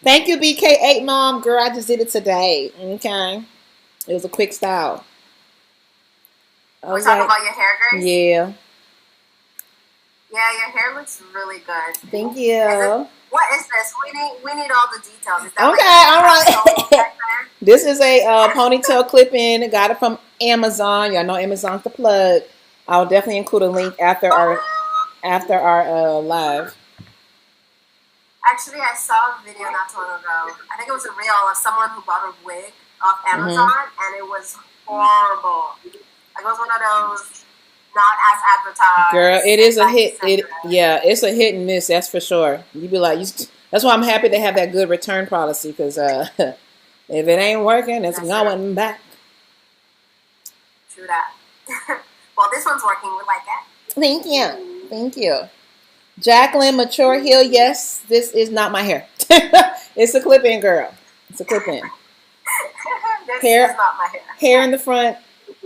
Thank you, BK8 Mom. Girl, I just did it today. Okay. It was a quick style. We're talking about your hair, Grace? Yeah. Yeah, your hair looks really good. Thank you. What is this? We need all the details. Is that okay, all right. This is a ponytail clip-in. Got it from Amazon. Y'all know Amazon's the plug. I'll definitely include a link after our live. Actually, I saw a video not too long ago. I think it was a reel of someone who bought a wig off Amazon, and it was horrible. Like, it was one of those not as advertised. Girl, it is a hit. It's a hit and miss. That's for sure. You be like, that's why I'm happy to have that good return policy, because if it ain't working, it's going back. True that. Well, this one's working. We like it. Thank you. Thank you. Jacqueline, mature heel. Yes, this is not my hair. It's a clip-in, girl. It's a clip-in. This is not my hair. Hair in the front.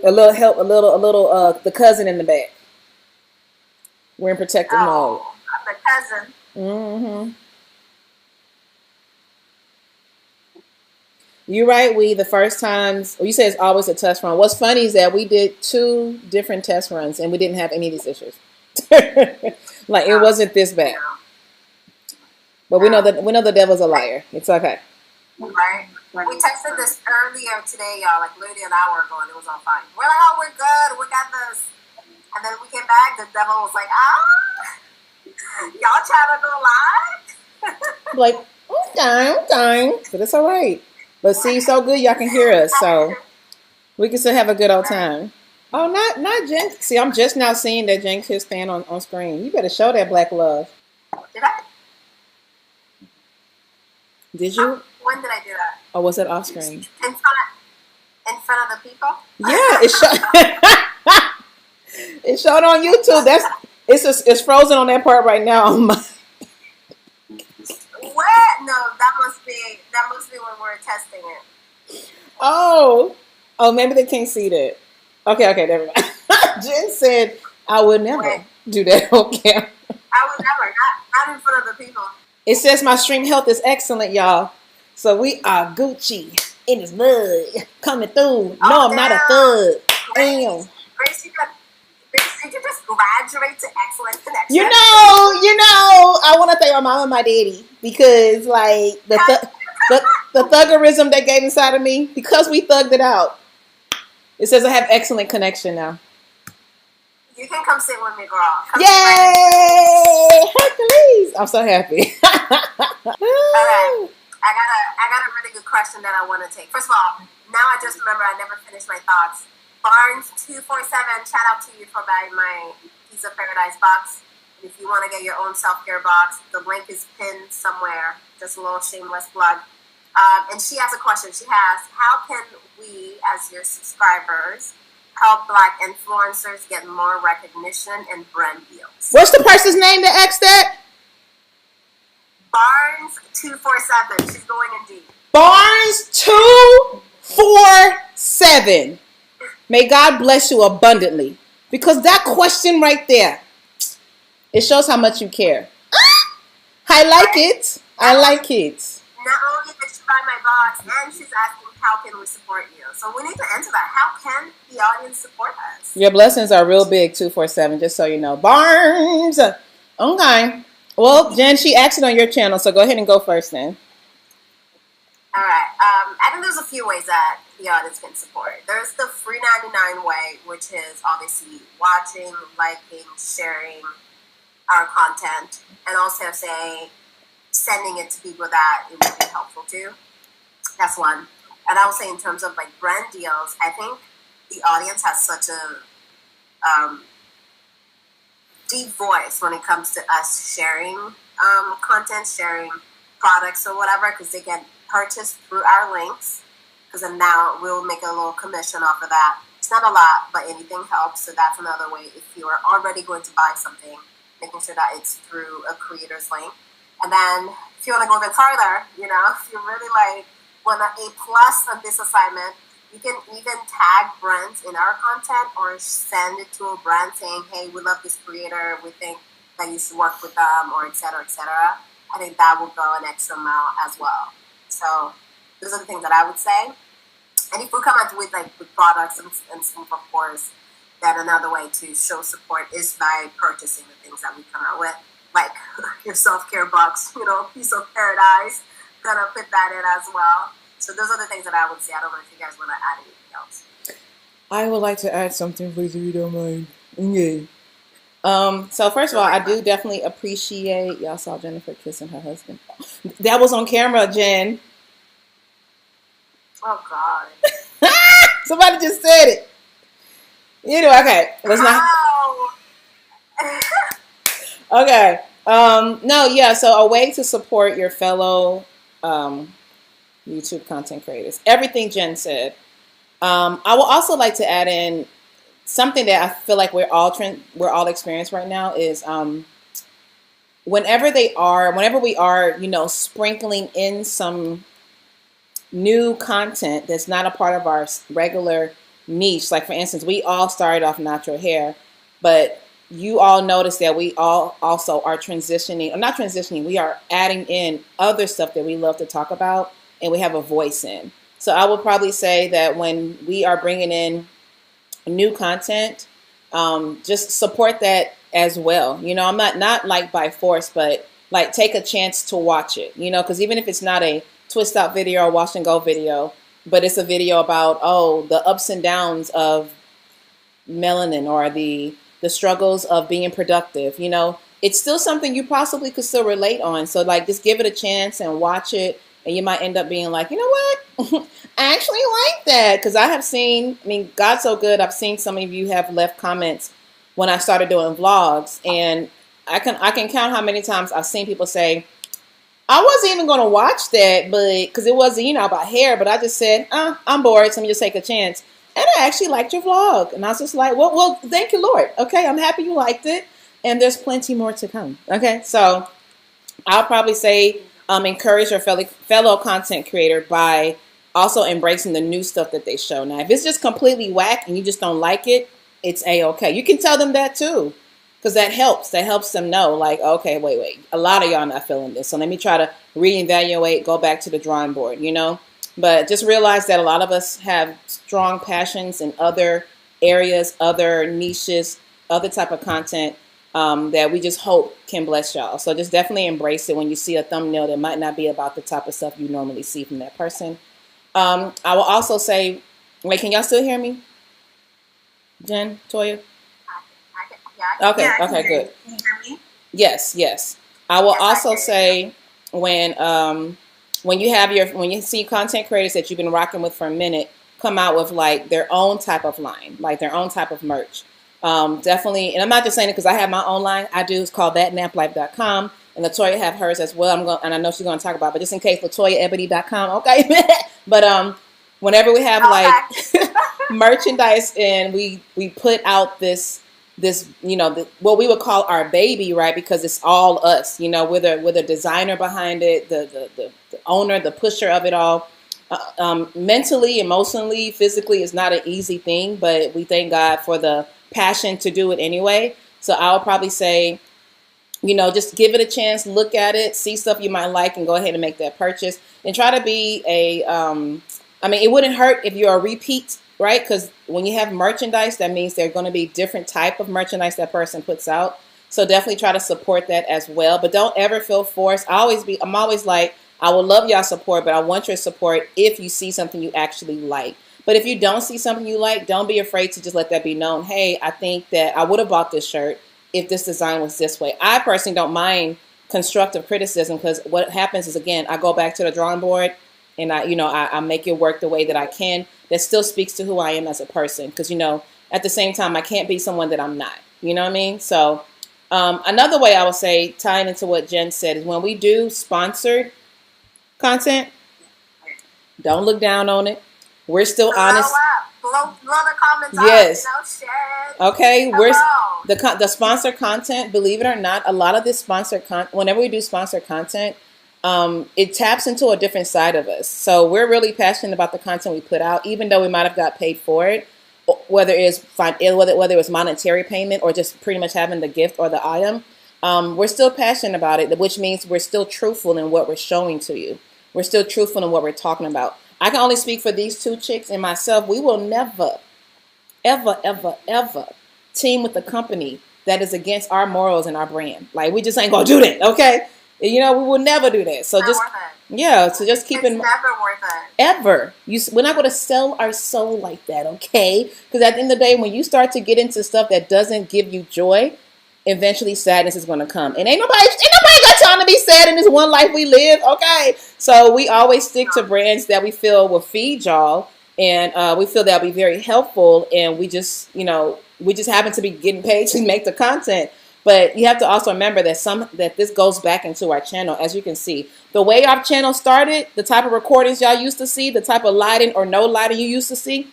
A little help. A little. The cousin in the back. We're in protective mode. The cousin. Mm-hmm. You're right. The first times. You say it's always a test run. What's funny is that we did 2 different test runs and we didn't have any of these issues. Like, it wasn't this bad. But we know the devil's a liar. It's okay. Right. We texted this earlier today, y'all, like literally an hour ago, and it was all fine. We're like, oh, we're good. We got this. And then we came back. The devil was like, y'all trying to go live? Like, okay. But it's all right. But see, so good y'all can hear us, so we can still have a good old time. Oh, not Jen. See, I'm just now seeing that Jen Kiss fan on screen. You better show that black love. Did I? Did you? When did I do that? Or was it off screen? In front of the people? Yeah, it showed on YouTube. It's frozen on that part right now. What? No, that must be when we're testing it. Oh, maybe they can't see that. Okay, never mind. Jen said I would never do that on camera. I would never, not in front of the people. It says my stream health is excellent, y'all. So we are Gucci in his mud coming through. Oh, no, I'm not a thug. Damn. Grace, did you just graduate to excellent connection? You know, I want to thank my mom and my daddy, because like the thuggerism they gave inside of me, because we thugged it out. It says I have excellent connection now. You can come sit with me, girl. Yay! Hercules! I'm so happy. Alright. I got a really good question that I want to take. First of all, now I just remember I never finished my thoughts. Barnes247, shout out to you for buying my Piece of Paradise box. If you want to get your own self-care box, the link is pinned somewhere. Just a little shameless plug. And she has a question. She has, how can we, as your subscribers, help Black influencers get more recognition and brand deals? What's the person's name that asked that? Barnes247. She's going in deep. Barnes247. May God bless you abundantly. Because that question right there, it shows how much you care. I like it. I like it. Not only did she buy my box, and she's asking, how can we support you? So we need to answer that. How can the audience support us? Your blessings are real big, 247, just so you know. Barnes! Okay. Well, Jen, she asked it on your channel, so go ahead and go first then. All right. I think there's a few ways that the audience can support. There's the free 99 way, which is obviously watching, liking, sharing our content, and also sending it to people that it would be helpful to. That's one. And I would say in terms of like brand deals, I think the audience has such a deep voice when it comes to us sharing content, sharing products or whatever, because they get purchased through our links, because then now we'll make a little commission off of that. It's not a lot, but anything helps. So that's another way. If you are already going to buy something, making sure that it's through a creator's link. And then if you want to go even further, if you really want an A+ on this assignment, you can even tag brands in our content or send it to a brand saying, hey, we love this creator, we think that you should work with them, or et cetera, et cetera. I think that will go an extra mile as well. So those are the things that I would say. And if we come out with with products and stuff, of course, then another way to show support is by purchasing the things that we come out with, like your self-care box, piece of paradise. Gonna put that in as well. So those are the things that I would say. I don't know if you guys want to add anything else. I would like to add something, please, if you don't mind. Okay. So first of all, I do definitely appreciate y'all saw Jennifer kissing her husband. That was on camera, Jen. Oh God. Somebody just said it. Okay. Let's not. Okay. No, yeah. So a way to support your fellow YouTube content creators. Everything Jen said. I would also like to add in something that I feel like we're all experiencing right now is whenever we are, sprinkling in some new content that's not a part of our regular niche. Like for instance, we all started off natural hair, but you all notice that we all also are transitioning, or not transitioning, we are adding in other stuff that we love to talk about and we have a voice in. So I would probably say that when we are bringing in new content, just support that as well. I'm not like by force, but like take a chance to watch it, because even if it's not a twist out video or wash and go video, but it's a video about, the ups and downs of melanin or the struggles of being productive, it's still something you possibly could still relate on. So like, just give it a chance and watch it. And you might end up being like, you know what? I actually like that. Because I have seen, God's so good. I've seen some of you have left comments when I started doing vlogs. And I can count how many times I've seen people say, I wasn't even going to watch that, but because it wasn't, about hair. But I just said, I'm bored. So let me just take a chance. And I actually liked your vlog. And I was just like, well, thank you, Lord. Okay, I'm happy you liked it. And there's plenty more to come. Okay, so I'll probably say, encourage your fellow content creator by also embracing the new stuff that they show. Now, if it's just completely whack and you just don't like it, it's A-okay. You can tell them that too, because that helps. That helps them know, like, okay, wait. A lot of y'all not feeling this. So let me try to reevaluate, go back to the drawing board, But just realize that a lot of us have strong passions in other areas, other niches, other type of content that we just hope can bless y'all. So just definitely embrace it when you see a thumbnail that might not be about the type of stuff you normally see from that person. I will also say, wait, can y'all still hear me? Jen, Toya? Okay, good. Can you hear me? Yes. I will also say when you see content creators that you've been rocking with for a minute come out with like their own type of line, like their own type of merch. Definitely, and I'm not just saying it because I have my own line. I do. It's called thatnaplife.com, and LaToya have hers as well. And I know she's going to talk about it, but just in case, LaToyaEbony.com. Okay, but whenever we have like merchandise and we put out this what we would call our baby, right? Because it's all us, with a designer behind it, the owner, the pusher of it all. Mentally, emotionally, physically, is not an easy thing, but we thank God for the passion to do it anyway. So I would probably say, just give it a chance, look at it, see stuff you might like, and go ahead and make that purchase. And try to be it wouldn't hurt if you're a repeat, right? Because when you have merchandise, that means there's going to be different type of merchandise that person puts out. So definitely try to support that as well. But don't ever feel forced. I'm always like, I would love y'all support, but I want your support if you see something you actually like. But if you don't see something you like, don't be afraid to just let that be known. Hey, I think that I would have bought this shirt if this design was this way. I personally don't mind constructive criticism because what happens is, again, I go back to the drawing board and I make it work the way that I can. That still speaks to who I am as a person. Because, at the same time, I can't be someone that I'm not. You know what I mean? So another way I would say, tying into what Jen said, is when we do sponsored content, don't look down on it. We're still honest. Blow the comments yes. up, share it. Okay, we're the sponsored content. Believe it or not, a lot of this sponsored content. Whenever we do sponsored content, it taps into a different side of us. So we're really passionate about the content we put out, even though we might have got paid for it, whether it was monetary payment or just pretty much having the gift or the item. we're still passionate about it, which means we're still truthful in what we're showing to you. We're still truthful in what we're talking about. I can only speak for these two chicks and myself. We will never, ever, ever, ever team with a company that is against our morals and our brand. Like, we just ain't gonna do that, okay? You know, we will never do that. So just, yeah, so just keep in mind. It's never worth it. Ever. We're not going to sell our soul like that, okay? Because at the end of the day, when you start to get into stuff that doesn't give you joy, eventually sadness is going to come. And ain't nobody got time to be sad in this one life we live, okay? So we always stick to brands that we feel will feed y'all, and we feel that'll be very helpful, and we just, you know, we just happen to be getting paid to make the content. But you have to also remember that this goes back into our channel. As you can see, the way our channel started, the type of recordings y'all used to see, the type of lighting or no lighting you used to see,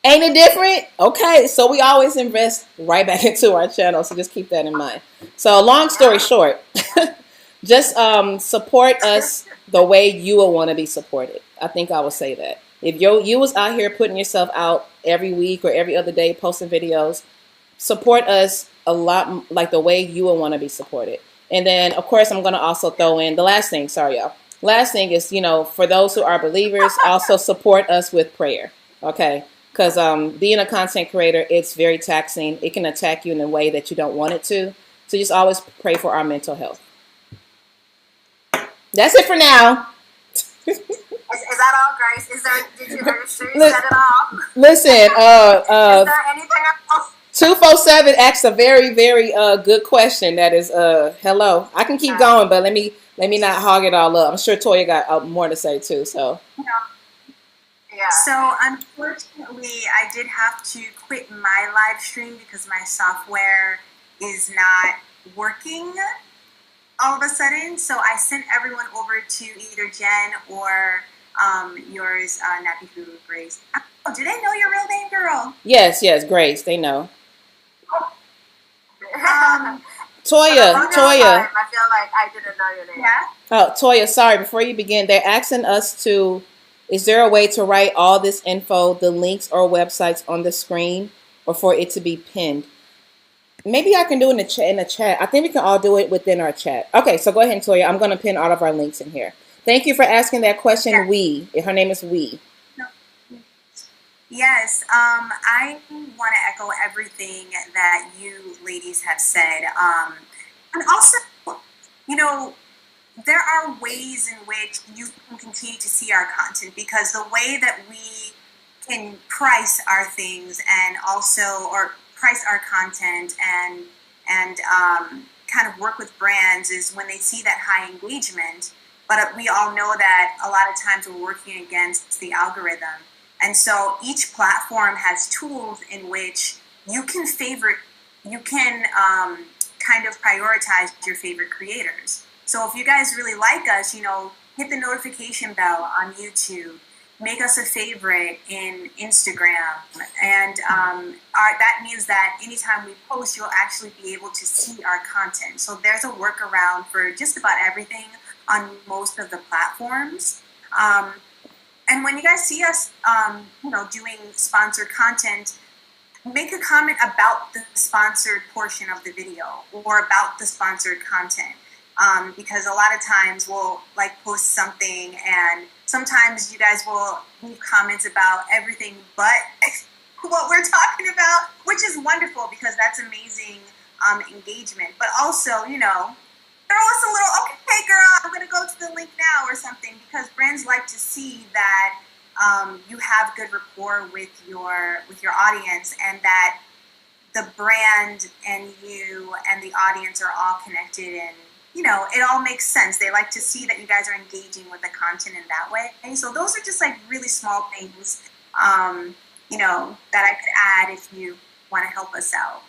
ain't it different? Okay, so we always invest right back into our channel, so just keep that in mind. So long story short, just support us the way you will want to be supported. I think I would say that. If you was out here putting yourself out every week or every other day posting videos, support us a lot like the way you will want to be supported. And then, of course, I'm going to also throw in the last thing. Sorry, y'all. Last thing is, you know, for those who are believers, also support us with prayer. Okay? Because being a content creator, it's very taxing. It can attack you in a way that you don't want it to. So just always pray for our mental health. That's it for now. Is that all, Grace? Did you said it all? Listen, is there anything else? 247 asks a very, very good question. That is, hello. I can keep going, but let me not hog it all up. I'm sure Toya got more to say too. So. Yeah. So unfortunately, I did have to quit my live stream because my software is not working all of a sudden. So I sent everyone over to either Jen or yours, Nappy Food Grace. Oh, do they know your real name, girl? Yes, Grace. They know. Toya. I feel like I didn't know your name. Yeah. Oh, Toya, sorry. Before you begin, they're asking us to, is there a way to write all this info, the links or websites on the screen, or for it to be pinned? Maybe I can do it in the chat. I think we can all do it within our chat. Okay, so go ahead, Toya. I'm going to pin all of our links in here. Thank you for asking that question, yeah. Her name is Wee. Yes, I want to echo everything that you ladies have said. And also, you know, there are ways in which you can continue to see our content, because the way that we can price our things and also, or price our content and kind of work with brands is when they see that high engagement. But we all know that a lot of times we're working against the algorithm. And so each platform has tools in which you can kind of prioritize your favorite creators. So if you guys really like us, you know, hit the notification bell on YouTube, make us a favorite in Instagram. And that means that anytime we post, you'll actually be able to see our content. So there's a workaround for just about everything on most of the platforms. And when you guys see us, you know, doing sponsored content, make a comment about the sponsored portion of the video or about the sponsored content. Because a lot of times we'll like post something and sometimes you guys will leave comments about everything but what we're talking about, which is wonderful because that's amazing engagement. But also, you know, throw us a little, okay, girl, I'm going to go to the link now or something, because brands like to see that you have good rapport with your audience and that the brand and you and the audience are all connected, and you know, it all makes sense. They like to see that you guys are engaging with the content in that way. And so those are just like really small things, you know, that I could add if you want to help us out.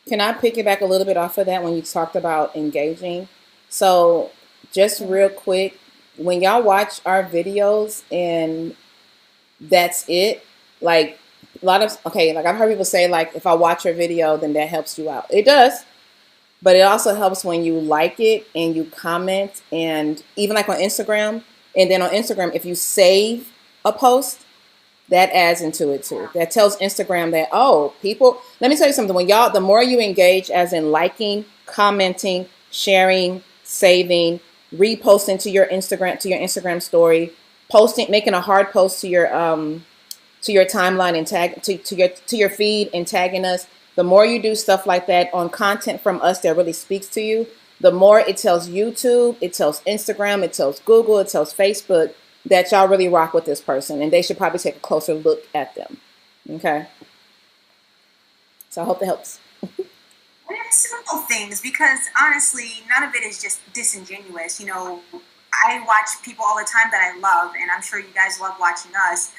Can I piggyback a little bit off of that when you talked about engaging? So just real quick, when y'all watch our videos and that's it, like a lot of, okay, like I've heard people say like, if I watch your video, then that helps you out. It does. But it also helps when you like it and you comment, and even like on Instagram. And then on Instagram, if you save a post, that adds into it too. That tells Instagram that, oh, people, let me tell you something. When y'all, the more you engage, as in liking, commenting, sharing, saving, reposting to your Instagram story, posting, making a hard post to your timeline and tag to your feed and tagging us. The more you do stuff like that on content from us that really speaks to you, the more it tells YouTube, it tells Instagram, it tells Google, it tells Facebook that y'all really rock with this person, and they should probably take a closer look at them. Okay. So I hope that helps. And it's simple things, because honestly, none of it is just disingenuous. You know, I watch people all the time that I love, and I'm sure you guys love watching us.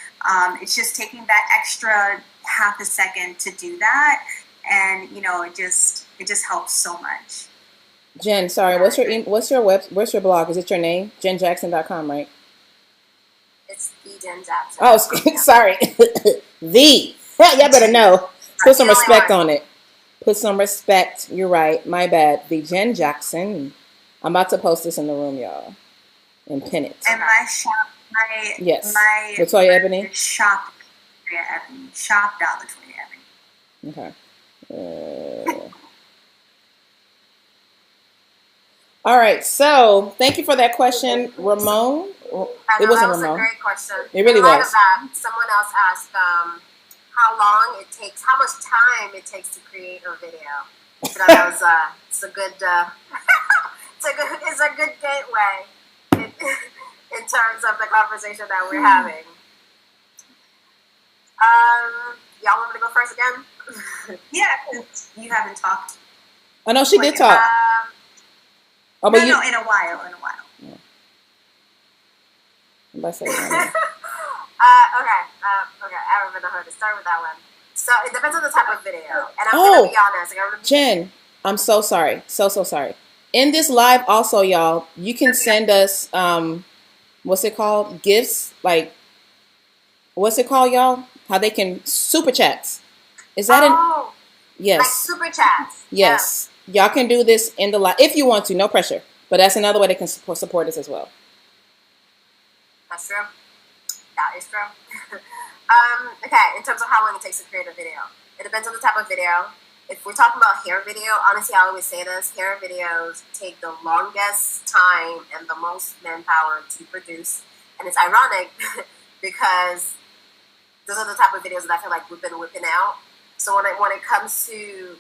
It's just taking that extra half a second to do that, and you know, it just helps so much. Jen, sorry, what's your blog? Is it your name? JenJackson.com, right? It's the Jen Jackson. Oh, sorry. The. Y'all better know. Put some respect on it. Put some respect. You're right. My bad. The Jen Jackson. I'm about to post this in the room, y'all. And pin it. And my shop, my LaToya Ebony. Shop, Ebony. Shop.LaToya Ebony. Okay. All right. So thank you for that question, Ramon. It wasn't Ramon. That was a great question. It really was. Of that, someone else asked how long it takes, how much time it takes to create a video. So that was it's a good it's a good gateway in terms of the conversation that we're having. Y'all want me to go first again? Yeah, you haven't talked. I know she did talk. No, in a while. Yeah. Okay. I don't even know how to start with that one. So it depends on the type of video, and I'm gonna be honest. Jen, I'm so sorry, so sorry. In this live, also, y'all, you can send us what's it called? Gifts, like what's it called, y'all? How they can super chats? Is that yes? Like super chats. Yes, y'all can do this in the live if you want to. No pressure, but that's another way they can support us as well. That's true. That is true. Okay, in terms of how long it takes to create a video, it depends on the type of video. If we're talking about hair video, honestly, I always say this: hair videos take the longest time and the most manpower to produce, and it's ironic because those are the type of videos that I feel like we've been whipping out. So when it comes to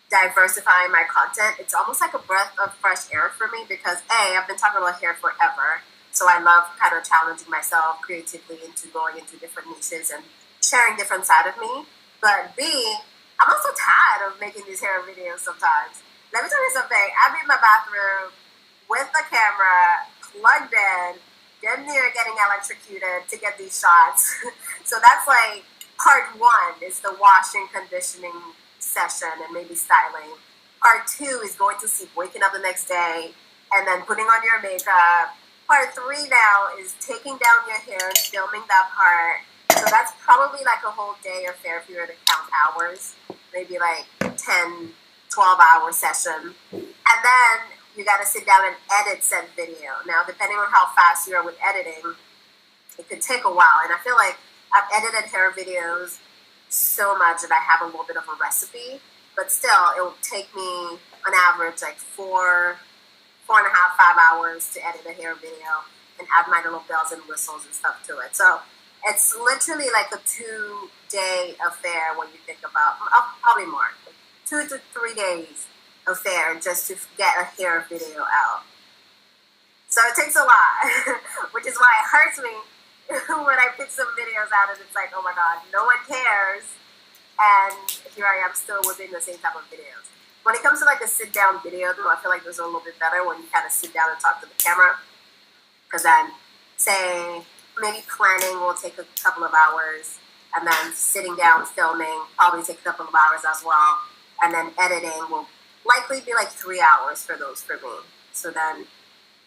diversifying my content, it's almost like a breath of fresh air for me because I've been talking about hair forever. So I love kind of challenging myself creatively into going into different niches and sharing different side of me. But B, I'm also tired of making these hair videos sometimes. Let me tell you something. I'm in my bathroom with the camera plugged in, damn near getting electrocuted to get these shots. So that's like part one is the washing, conditioning session and maybe styling. Part two is going to sleep, waking up the next day, and then putting on your makeup. Part three now is taking down your hair and filming that part. So that's probably like a whole day or fair if you were to count hours, maybe like 10, 12-hour session. And then you got to sit down and edit said video. Now, depending on how fast you are with editing, it could take a while. And I feel like I've edited hair videos so much that I have a little bit of a recipe, but still it will take me on average like 4.5, 5 hours to edit a hair video and add my little bells and whistles and stuff to it. So it's literally like a 2-day affair when you think about, probably more, 2 to 3 days affair just to get a hair video out. So it takes a lot, which is why it hurts me when I pick some videos out and it's like, oh my God, no one cares. And here I am still within the same type of videos. When it comes to like a sit-down video, though, I feel like those are a little bit better when you kind of sit down and talk to the camera. Because then, say, maybe planning will take a couple of hours, and then sitting down, filming, probably take a couple of hours as well. And then editing will likely be like 3 hours for those for me. So then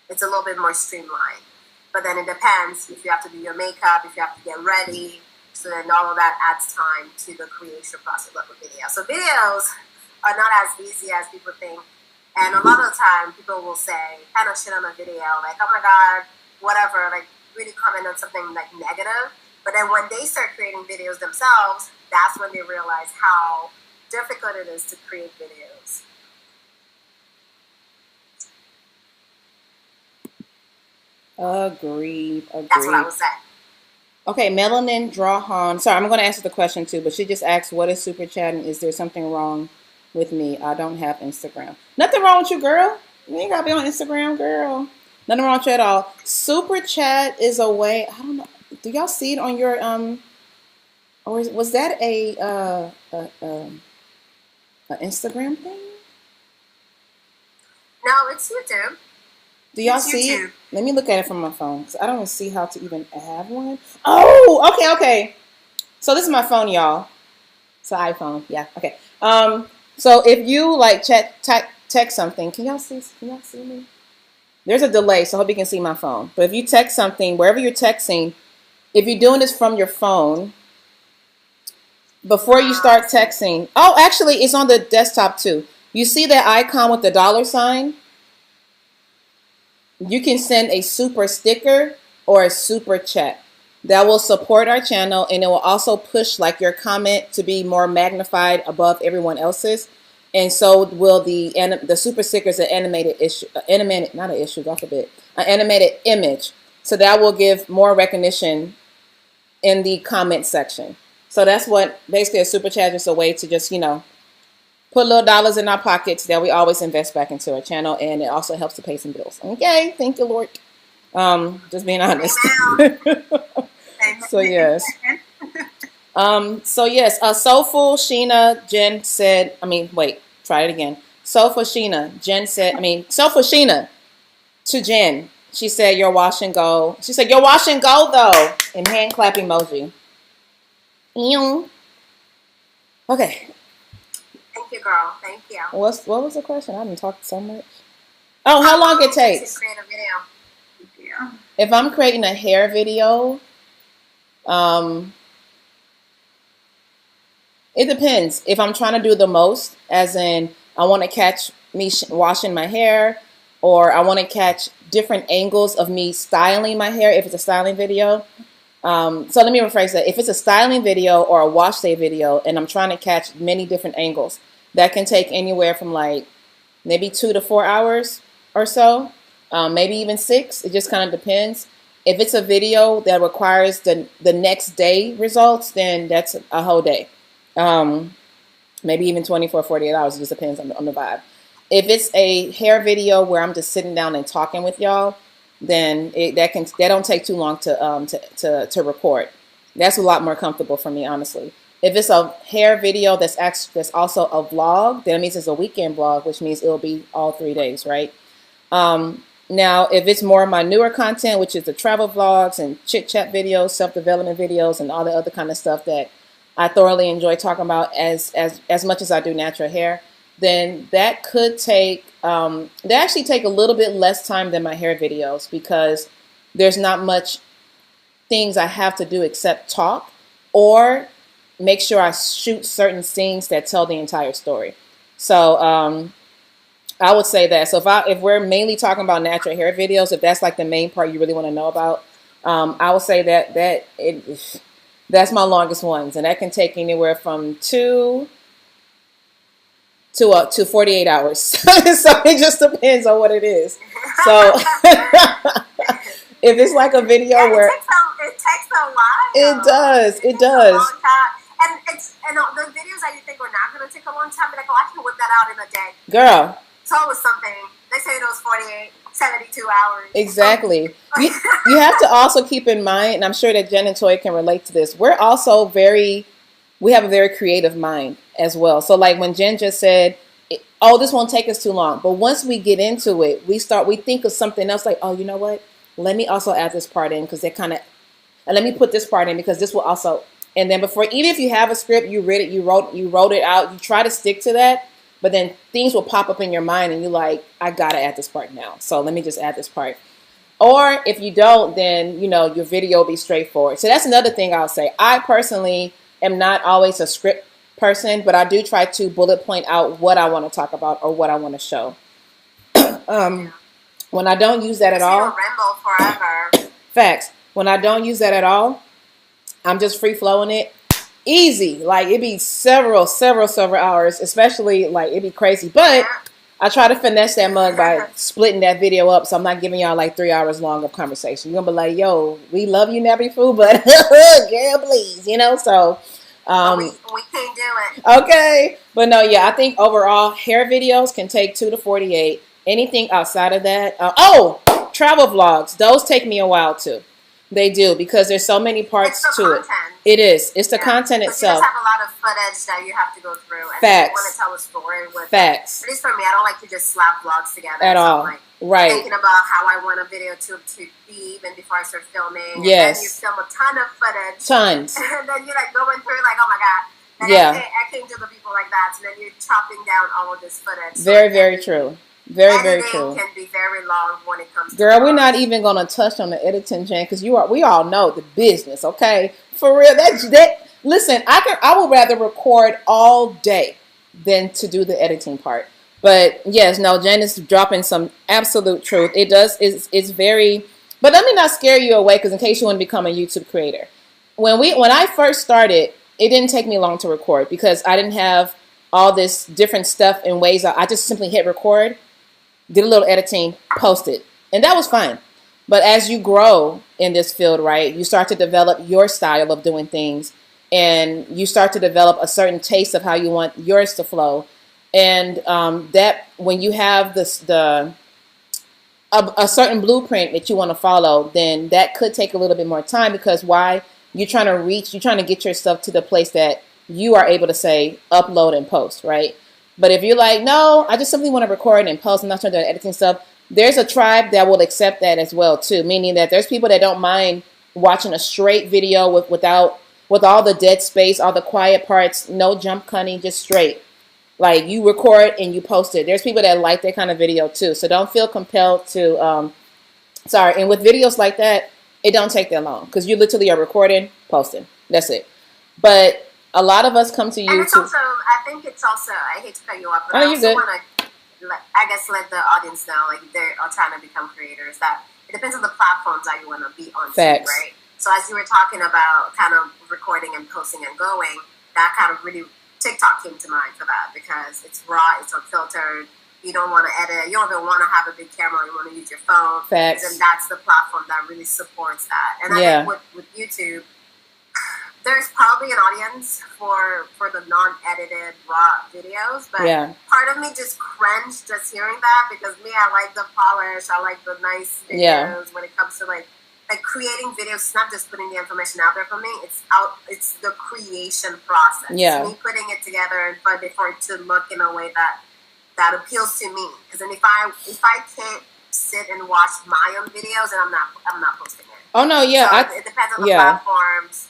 it's a little bit more streamlined. But then it depends if you have to do your makeup, if you have to get ready. So then all of that adds time to the creation process of a video. So videos are not as easy as people think. And a lot of the time, people will say, kind of shit on a video, like, oh my God, whatever, like really comment on something like negative. But But then when they start creating videos themselves, that's when they realize how difficult it is to create videos. Agreed. That's what I was saying. Okay, Melanin Drawhan. Sorry, I'm going to answer the question too, but she just asked, what is super chatting? Is there something wrong with me? I don't have Instagram. Nothing wrong with you, girl. You ain't got to be on Instagram, girl. Nothing wrong with you at all. Super chat is a way, I don't know. Do y'all see it on your, or was that a Instagram thing? No, it's YouTube. Do y'all see it? Let me look at it from my phone because I don't see how to even have one. Oh, okay. So this is my phone, y'all. It's an iPhone. Yeah. Okay. So if you like text something, can y'all see me? There's a delay, so I hope you can see my phone. But if you text something, wherever you're texting, if you're doing this from your phone, before you start texting, oh, actually, it's on the desktop too. You see that icon with the $? You can send a super sticker or a super chat that will support our channel, and it will also push like your comment to be more magnified above everyone else's. And so will the super stickers, an animated animated image. So that will give more recognition in the comment section. So that's what basically a super chat is, a way to just, put little dollars in our pockets that we always invest back into our channel, and it also helps to pay some bills. Okay, thank you, Lord. Just being honest. So yes. Soulful Sheena Jen said, try it again. Soulful Sheena Jen said, Soulful Sheena to Jen. She said, "Your wash and go." She said, "Your wash and go though," and hand clap emoji. Okay. Thank you, girl. Thank you. What was the question? I didn't talk so much. Oh, how long it takes? To create a video. Yeah. If I'm creating a hair video, it depends. If I'm trying to do the most, as in I want to catch me washing my hair, or I want to catch different angles of me styling my hair, if it's a styling video. So let me rephrase that. If it's a styling video or a wash day video, and I'm trying to catch many different angles, that can take anywhere from like maybe 2 to 4 hours or so, maybe even 6. It just kind of depends. If it's a video that requires the next day results, then that's a whole day. Maybe even 24, 48 hours. It just depends on the vibe. If it's a hair video where I'm just sitting down and talking with y'all, then that don't take too long to record. That's a lot more comfortable for me, honestly. If it's a hair video that's also a vlog, then it means it's a weekend vlog, which means it'll be all 3 days, right? Now, if it's more of my newer content, which is the travel vlogs and chit chat videos, self-development videos, and all the other kind of stuff that I thoroughly enjoy talking about as much as I do natural hair, then that could take, they actually take a little bit less time than my hair videos, because there's not much things I have to do except talk or make sure I shoot certain scenes that tell the entire story. So I would say that. So if we're mainly talking about natural hair videos, if that's like the main part you really want to know about, I would say that's my longest ones, and that can take anywhere from 2 to 48 hours. So it just depends on what it is. So if it's like a video where it takes a lot. It does. It takes a long time. And the videos that you think are not going to take a long time, but like, I can whip that out in a day. Girl. It's always something. They say it was 48, 72 hours. Exactly. You have to also keep in mind, and I'm sure that Jen and Toy can relate to this, we have a very creative mind as well. So like when Jen just said, oh, this won't take us too long. But once we get into it, we think of something else like, oh, you know what? Let me also add this part in, because and let me put this part in because this will also, and then even if you have a script, you read it, you wrote it out, you try to stick to that, but then things will pop up in your mind and you're like, I gotta add this part now. So let me just add this part. Or if you don't, then, your video will be straightforward. So that's another thing I'll say. I personally am not always a script person, but I do try to bullet point out what I want to talk about or what I want to show. When I don't use that at all, ramble forever. Facts. When I don't use that at all, I'm just free flowing it. Easy. Like, it'd be several hours, especially, like, it'd be crazy. But I try to finesse that mug by splitting that video up, so I'm not giving y'all like 3 hours long of conversation. You're gonna be like, yo, we love you, Nappy Foo, but girl, please, you know. So we can't do it. Okay, but no, yeah, I think overall hair videos can take 2 to 48. Anything outside of that, travel vlogs, those take me a while too. They do, because there's so many parts It's the to content. it. It is. It's the content But itself. you just have a lot of footage that you have to go through, and Facts. you want to tell a story with. Facts. At least for me, I don't like to just slap vlogs together At so all. I'm like Right. thinking about how I want a video to be even before I start filming. Yes. And then you film a ton of footage. Tons. And then you're like going through like, oh my god. And Yeah. I can't do the people like that. So then you're chopping down all of this footage. So Very true. Very true. Can be very long when it comes to Girl, we're not even gonna touch on the editing, Jen, because we all know the business, okay? For real, that listen, I would rather record all day than to do the editing part. But yes, no, Jen is dropping some absolute truth. It's very, but let me not scare you away, because in case you want to become a YouTube creator. When I first started, it didn't take me long to record, because I didn't have all this different stuff and ways. I just simply hit record, did a little editing, posted, and that was fine. But as you grow in this field, right, you start to develop your style of doing things, and you start to develop a certain taste of how you want yours to flow. And that when you have a certain blueprint that you want to follow, then that could take a little bit more time, because you're trying to get yourself to the place that you are able to say upload and post, right? But if you're like, no, I just simply want to record and post, I'm not trying to do editing stuff, there's a tribe that will accept that as well too. Meaning that there's people that don't mind watching a straight video with all the dead space, all the quiet parts, no jump cutting, just straight. Like, you record and you post it. There's people that like that kind of video too. So don't feel compelled to, and with videos like that, it don't take that long, because you literally are recording, posting. That's it. But a lot of us come to YouTube. And it's also, I think it's also, I hate to cut you off, but I also want to, let the audience know, like, they are trying to become creators, that it depends on the platforms that you want to be on, too, right? So as you were talking about kind of recording and posting and going, that kind of really, TikTok came to mind for that, because it's raw, it's unfiltered, you don't want to edit, you don't even want to have a big camera, you want to use your phone. Facts. And that's the platform that really supports that. And I think with YouTube, there's probably an audience for the non-edited raw videos, but part of me just cringed just hearing that, because me, I like the polish, I like the nice videos when it comes to like creating videos. It's not just putting the information out there for me, it's the creation process. Me putting it together and for it to look in a way that appeals to me. Because then if I can't sit and watch my own videos, then I'm not posting it. Oh no, yeah. So it depends on the platforms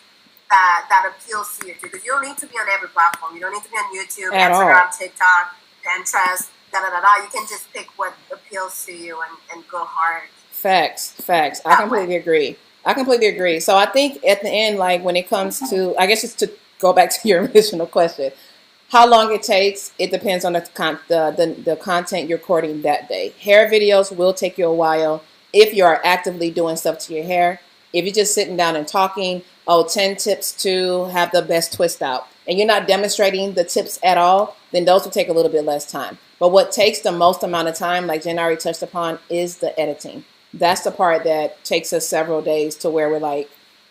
that appeals to you too. Because you don't need to be on every platform. You don't need to be on YouTube, Instagram, TikTok, Pinterest, You can just pick what appeals to you and go hard. Facts. I completely agree. So I think at the end, like, when it comes to, I guess, just to go back to your original question, how long it takes, it depends on the content you're recording that day. Hair videos will take you a while if you are actively doing stuff to your hair. If you're just sitting down and talking, 10 tips to have the best twist out, and you're not demonstrating the tips at all, then those will take a little bit less time. But what takes the most amount of time, like Jen already touched upon, is the editing. That's the part that takes us several days, to where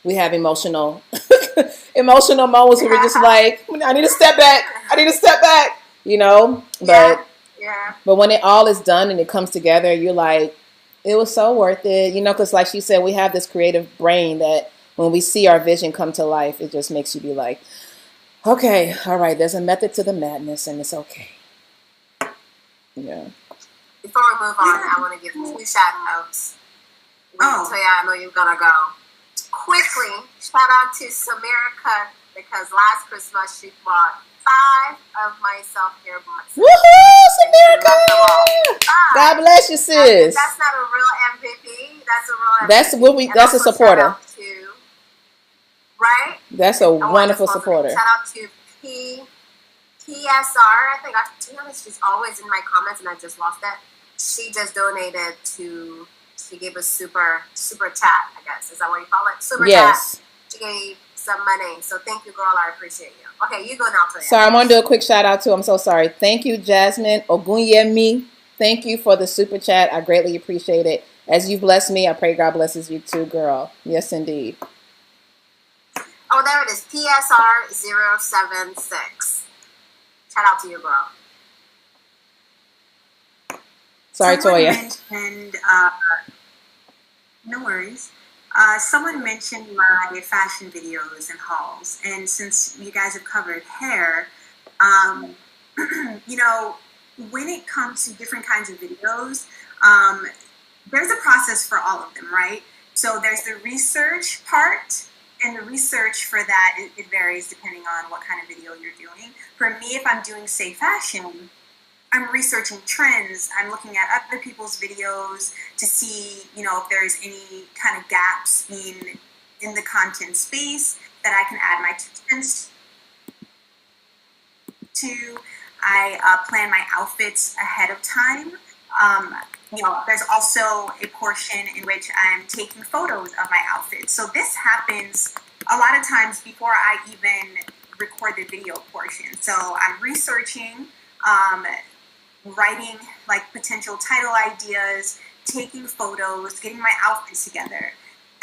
we have emotional moments where we're just like, I need to step back, you know? But when it all is done and it comes together, you're like, it was so worth it, you know? Because like she said, we have this creative brain that when we see our vision come to life, it just makes you be like, okay, all right, there's a method to the madness, and it's okay. Yeah. Before we move on, I want to give 2 shout-outs. LaToya, I know you're going to go. Quickly, shout-out to Samira Cut, because last Christmas she bought 5 of my self-care boxes. Woohoo, Samira Cut! God bless you, sis. That's not a real MVP. That's a real MVP. That's a supporter. Right? That's a wonderful supporter. Shout out to PSR. I think, to be honest, she's always in my comments, and I just lost that. She just donated to. She gave a super chat, I guess. Is that what you call it? Super chat. She gave some money. So thank you, girl. I appreciate you. Okay, you go now, Toya. Sorry, I want to do a quick shout out too. I'm so sorry. Thank you, Jasmine Ogunyemi. Thank you for the super chat. I greatly appreciate it. As you bless me, I pray God blesses you too, girl. Yes, indeed. Oh, there it is. PSR076. Shout out to you, girl. Sorry, Someone Toya. mentioned, no worries. Someone mentioned my fashion videos and hauls, and since you guys have covered hair, you know, when it comes to different kinds of videos, there's a process for all of them, right? So there's the research part, and the research for that, it varies depending on what kind of video you're doing. For me, if I'm doing, say, fashion, I'm researching trends. I'm looking at other people's videos to see, you know, if there's any kind of gaps in the content space that I can add my 2 cents to. I plan my outfits ahead of time. You know, there's also a portion in which I'm taking photos of my outfits. So this happens a lot of times before I even record the video portion. So I'm researching, writing like potential title ideas, taking photos, getting my outfits together.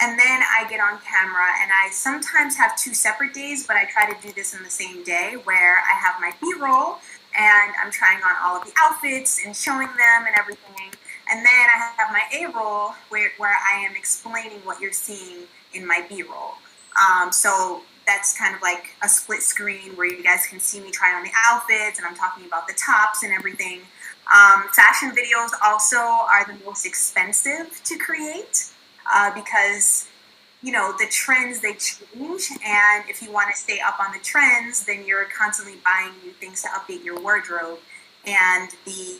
And then I get on camera, and I sometimes have 2 separate days, but I try to do this in the same day where I have my B-roll and I'm trying on all of the outfits and showing them and everything. And then I have my A-roll where I am explaining what you're seeing in my B-roll. So that's kind of like a split screen where you guys can see me try on the outfits, and I'm talking about the tops and everything. Fashion videos also are the most expensive to create because, you know, the trends, they change, and if you want to stay up on the trends, then you're constantly buying new things to update your wardrobe, and the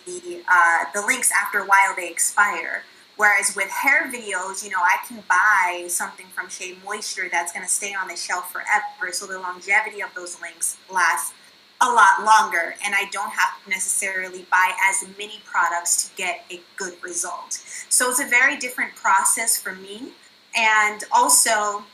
links, after a while, they expire. Whereas with hair videos, you know, I can buy something from Shea Moisture that's going to stay on the shelf forever, so the longevity of those links lasts a lot longer, and I don't have to necessarily buy as many products to get a good result. So it's a very different process for me. And also,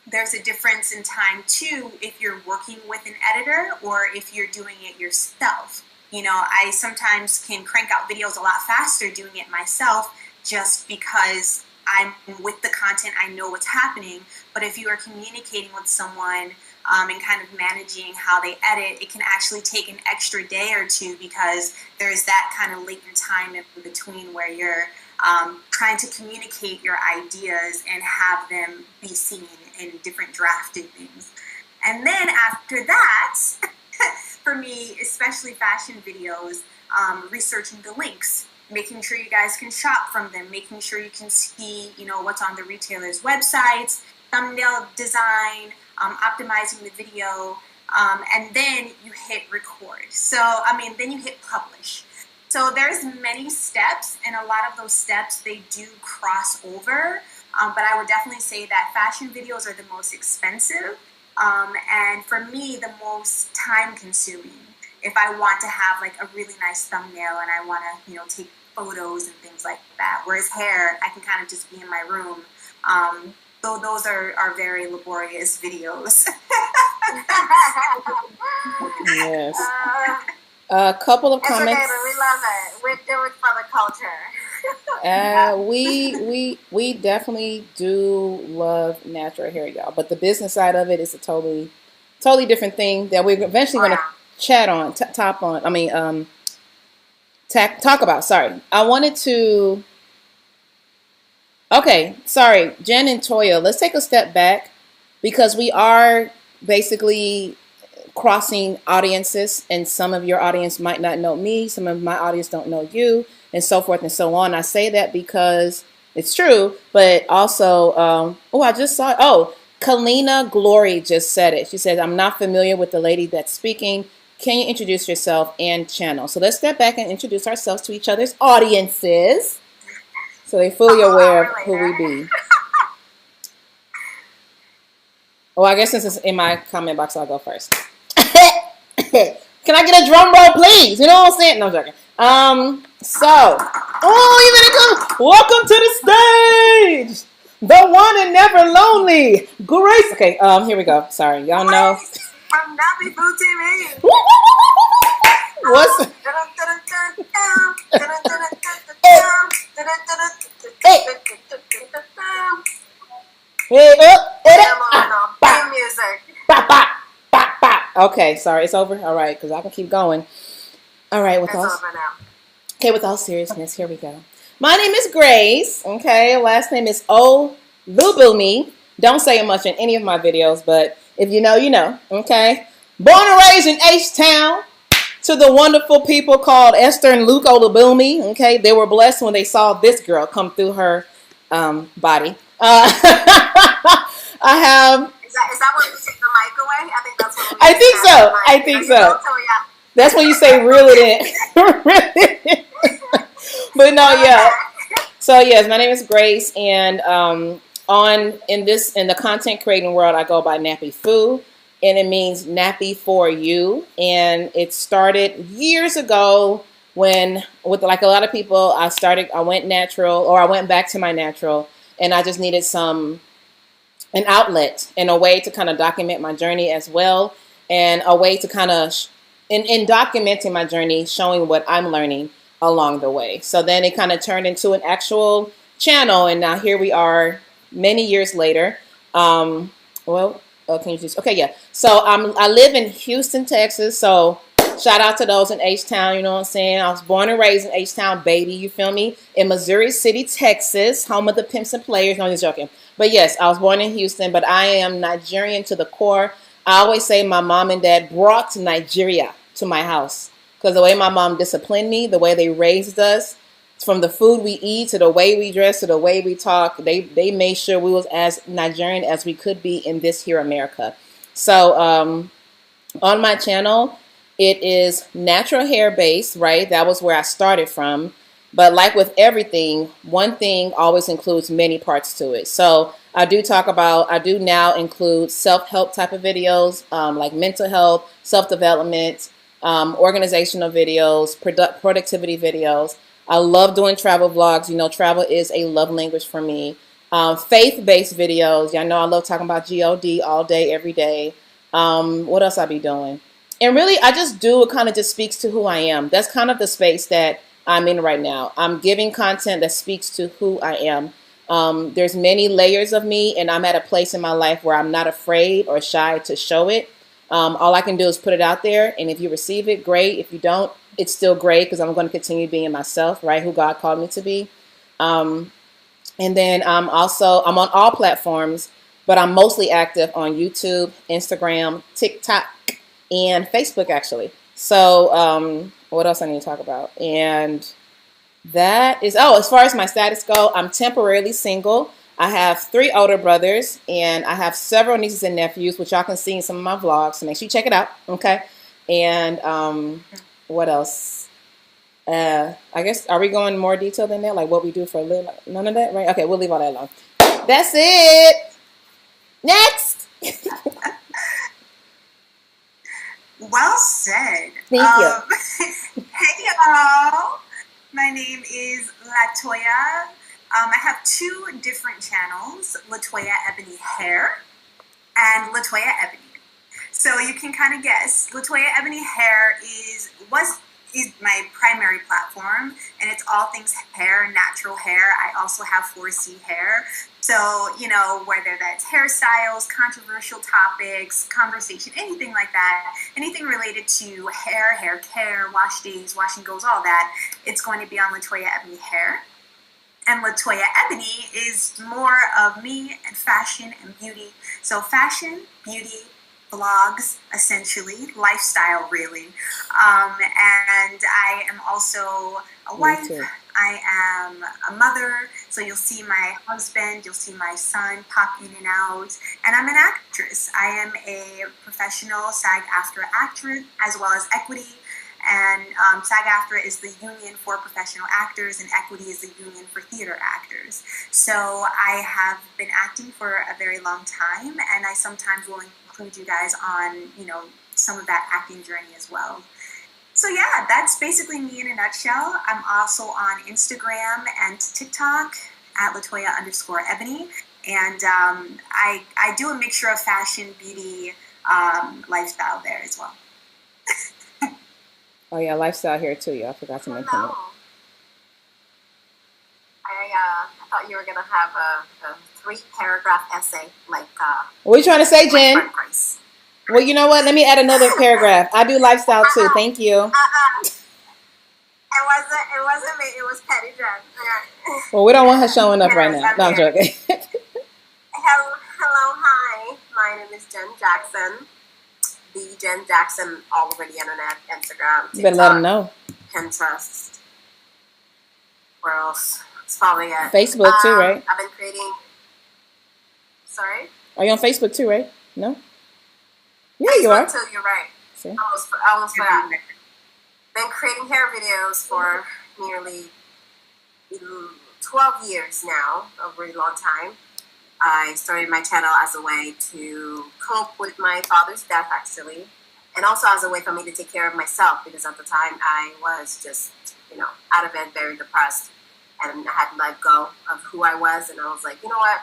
there's a difference in time too if you're working with an editor or if you're doing it yourself. You know, I sometimes can crank out videos a lot faster doing it myself just because I'm with the content, I know what's happening. But if you are communicating with someone and kind of managing how they edit, it can actually take an extra day or 2 because there's that kind of latent time in between where you're trying to communicate your ideas and have them be seen in different drafted things. And then after that, for me, especially fashion videos, researching the links, making sure you guys can shop from them, making sure you can see, you know, what's on the retailers' websites, thumbnail design, optimizing the video, and then you hit record. So, I mean, then you hit publish. So there's many steps, and a lot of those steps, they do cross over, but I would definitely say that fashion videos are the most expensive, and for me, the most time-consuming. If I want to have like a really nice thumbnail and I want to, you know, take photos and things like that, whereas hair, I can kind of just be in my room. So those are very laborious videos. Yes. A couple of comments. It's okay, but we love it. We do it for the culture. We definitely do love natural hair, y'all. But the business side of it is a totally different thing that we're eventually going to chat on, talk about. Sorry, I wanted to. Okay, sorry, Jen and Toya. Let's take a step back because we are basically crossing audiences, and some of your audience might not know me, some of my audience don't know you, and so forth and so on. I say that because it's true, but also, I just saw it. Oh, Kalina Glory just said it. She said, I'm not familiar with the lady that's speaking. Can you introduce yourself and channel? So let's step back and introduce ourselves to each other's audiences so they're fully aware of who we be. Oh, I guess since it's in my comment box, I'll go first. Can I get a drum roll, please? You know what I'm saying? No, I'm joking. You better come. Welcome to the stage. The one and never lonely. Grace. Okay, here we go. Sorry, y'all know. From Nappy Food TV. What's music. Okay, sorry, it's over. All right, because I can keep going. All right, It's over now. Okay, with all seriousness, here we go. My name is Grace. Okay, last name is Olubumi. Don't say it much in any of my videos, but if you know, you know. Okay, born and raised in H-Town. To the wonderful people called Esther and Luke Olubumi. Okay, they were blessed when they saw this girl come through her body. I have. Is that when you take the mic away? I think that's when we I think so. I think so. That's when you say reel it in. But no, yeah. So yes, my name is Grace, and in the content creating world, I go by Nappy Foo, and it means nappy for you. And it started years ago when, with like a lot of people, I went natural, or I went back to my natural, and I just needed an outlet and a way to kind of document my journey as well, and a way to kind of, in documenting my journey, showing what I'm learning along the way. So then it kind of turned into an actual channel, and now here we are many years later. Can you just, okay, yeah. So I live in Houston, Texas, so shout out to those in H-Town, you know what I'm saying? I was born and raised in H-Town, baby, you feel me? In Missouri City, Texas, home of the pimps and players. No, I'm just joking. But yes, I was born in Houston, but I am Nigerian to the core. I always say my mom and dad brought Nigeria to my house, because the way my mom disciplined me, the way they raised us, from the food we eat to the way we dress to the way we talk, they made sure we was as Nigerian as we could be in this here America. So on my channel, it is natural hair based, right? That was where I started from. But like with everything, one thing always includes many parts to it. So I do now include self-help type of videos, like mental health, self-development, organizational videos, productivity videos. I love doing travel vlogs. You know, travel is a love language for me. Faith-based videos. Y'all know I love talking about God all day, every day. What else I be doing? And really, I just do, it kind of just speaks to who I am. That's kind of the space that I'm in right now. I'm giving content that speaks to who I am. There's many layers of me, and I'm at a place in my life where I'm not afraid or shy to show it. All I can do is put it out there, and if you receive it, great. If you don't, it's still great, because I'm going to continue being myself, right, who God called me to be. And then I'm on all platforms, but I'm mostly active on YouTube, Instagram, TikTok, and Facebook, actually. So what else I need to talk about? And that is, as far as my status go, I'm temporarily single. I have 3 older brothers, and I have several nieces and nephews, which y'all can see in some of my vlogs, so make sure you check it out, okay? And what else? I guess, are we going more detail than that? Like what we do for a living? None of that, right? Okay, we'll leave all that alone. That's it. Next. Well said. Thank you. Hey y'all. My name is LaToya. I have 2 different channels, LaToya Ebony Hair and LaToya Ebony. So you can kind of guess. LaToya Ebony Hair is my primary platform, and it's all things hair, natural hair. I also have 4C hair. So, you know, whether that's hairstyles, controversial topics, conversation, anything like that, anything related to hair, hair care, wash days, wash and goes, all that, it's going to be on LaToya Ebony Hair. And LaToya Ebony is more of me and fashion and beauty. So fashion, beauty, vlogs, essentially, lifestyle, really. And I am also a wife. I am a mother. So you'll see my husband, you'll see my son pop in and out. And I'm an actress. I am a professional SAG-AFTRA actress, as well as Equity. And SAG-AFTRA is the union for professional actors, and Equity is the union for theater actors. So I have been acting for a very long time, and I sometimes will include you guys on, you know, some of that acting journey as well. So yeah, that's basically me in a nutshell. I'm also on Instagram and TikTok at LaToya_Ebony. And I do a mixture of fashion, beauty, lifestyle there as well. Oh yeah, lifestyle here too. Yeah, I forgot to mention it. No. I thought you were gonna have a 3-paragraph essay, like. What are you trying to say, Jen? Like Price. Well, you know what? Let me add another paragraph. I do lifestyle too. Thank you. It wasn't me. It was Petty Jen. Well, we don't want her showing up right now. No, I'm joking. Hello, hi. My name is Jen Jackson. The Jen Jackson all over the internet, Instagram, TikTok, You better let them know. Pinterest. Where else? It's probably it. Facebook too, right? I've been creating. Sorry. Are you on Facebook too, right? No. Yeah, Facebook you are. too. You're right. See? I almost forgot. Been creating hair videos for nearly 12 years now, a really long time. I started my channel as a way to cope with my father's death, actually, and also as a way for me to take care of myself, because at the time I was just, out of bed, very depressed, and I had let go of who I was, and I was like, you know what,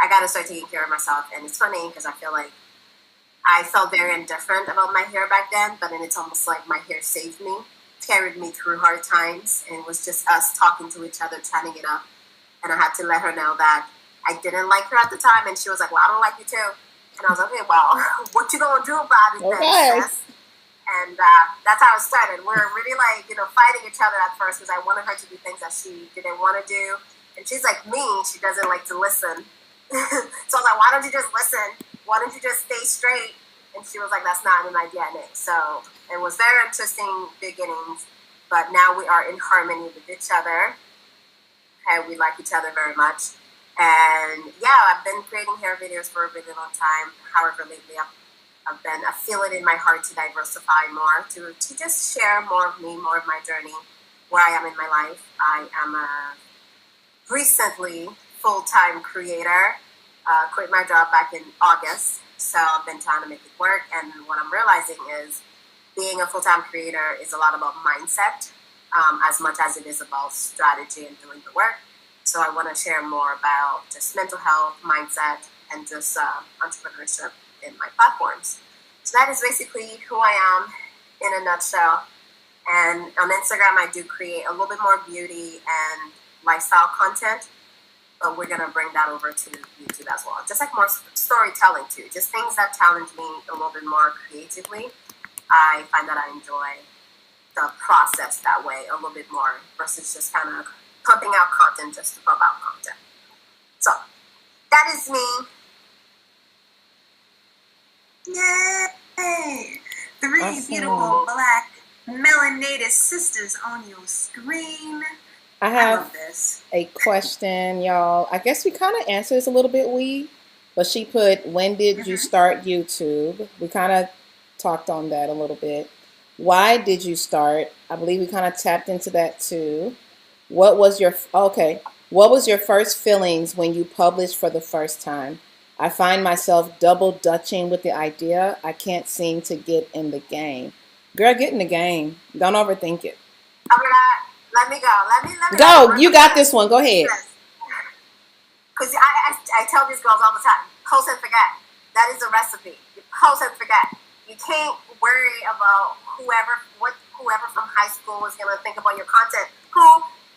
I got to start taking care of myself. And it's funny because I feel like I felt very indifferent about my hair back then, but then it's almost like my hair saved me, carried me through hard times, and it was just us talking to each other, chatting it up. And I had to let her know that I didn't like her at the time, and she was like, well, I don't like you too. And I was like, okay, well, what you gonna do about it then, sis? And that's how it started. We're really fighting each other at first because I wanted her to do things that she didn't want to do. And she's like me, she doesn't like to listen. So I was like, why don't you just listen? Why don't you just stay straight? And she was like, that's not in my DNA. So it was very interesting beginnings, but now we are in harmony with each other. Okay, we like each other very much. And yeah, I've been creating hair videos for a really long time. However, lately I feel it in my heart to diversify more, to just share more of me, more of my journey, where I am in my life. I am a recently full-time creator. Quit my job back in August, so I've been trying to make it work. And what I'm realizing is being a full-time creator is a lot about mindset, as much as it is about strategy and doing the work. So I want to share more about just mental health, mindset, and just entrepreneurship in my platforms. So that is basically who I am in a nutshell. And on Instagram, I do create a little bit more beauty and lifestyle content, but we're going to bring that over to YouTube as well. Just like more storytelling too, just things that challenge me a little bit more creatively. I find that I enjoy the process that way a little bit more versus just kind of pumping out content just to pump out content. So that is me. Yay! 3 beautiful black melanated sisters on your screen. I have a question, y'all. I guess we kind of answered this a little bit, but she put, when did you start YouTube? We kind of talked on that a little bit. Why did you start? I believe we kind of tapped into that too. What was your first feelings when you published for the first time? I find myself double dutching with the idea. I can't seem to get in the game. Girl, get in the game. Don't overthink it. Let me go. Let me go. You got this one. Go ahead. Because I tell these girls all the time, post and forget. That is a recipe. You post and forget. You can't worry about whoever from high school is going to think about your content.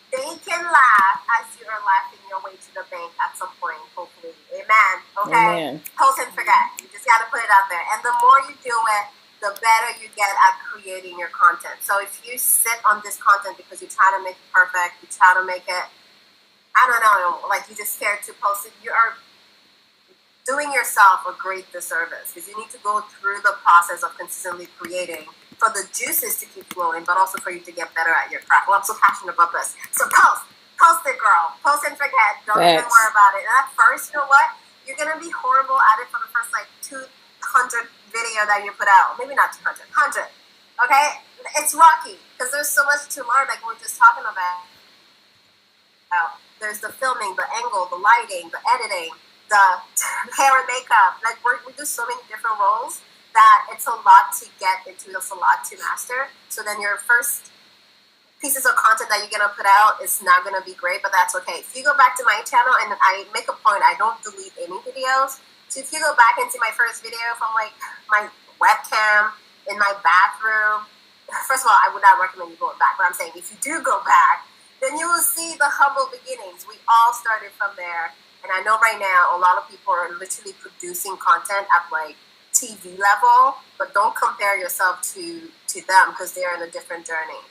They can laugh as you are laughing your way to the bank at some point, hopefully. Amen. Okay? Amen. Post and forget. You just got to put it out there. And the more you do it, the better you get at creating your content. So if you sit on this content because you try to make it perfect, you try to make it, I don't know, like you just scared to post it, you are doing yourself a great disservice because you need to go through the process of consistently creating for the juices to keep flowing, but also for you to get better at your craft. Well, I'm so passionate about this. So post it, girl. Post and forget. Don't even worry about it. And at first, you know what? You're going to be horrible at it for the first 200 video that you put out. Maybe not 200, 100. Okay? It's rocky because there's so much to learn, like we we're just talking about. There's the filming, the angle, the lighting, the editing, the hair and makeup. Like we do so many different roles that it's a lot to get into, it's a lot to master. So then your first pieces of content that you're gonna put out is not gonna be great, but that's okay. If you go back to my channel, and I make a point, I don't delete any videos. So if you go back into my first video from like my webcam in my bathroom, first of all, I would not recommend you going back, but I'm saying if you do go back, then you will see the humble beginnings. We all started from there. And I know right now a lot of people are literally producing content at like TV level, but don't compare yourself to them because they're in a different journey.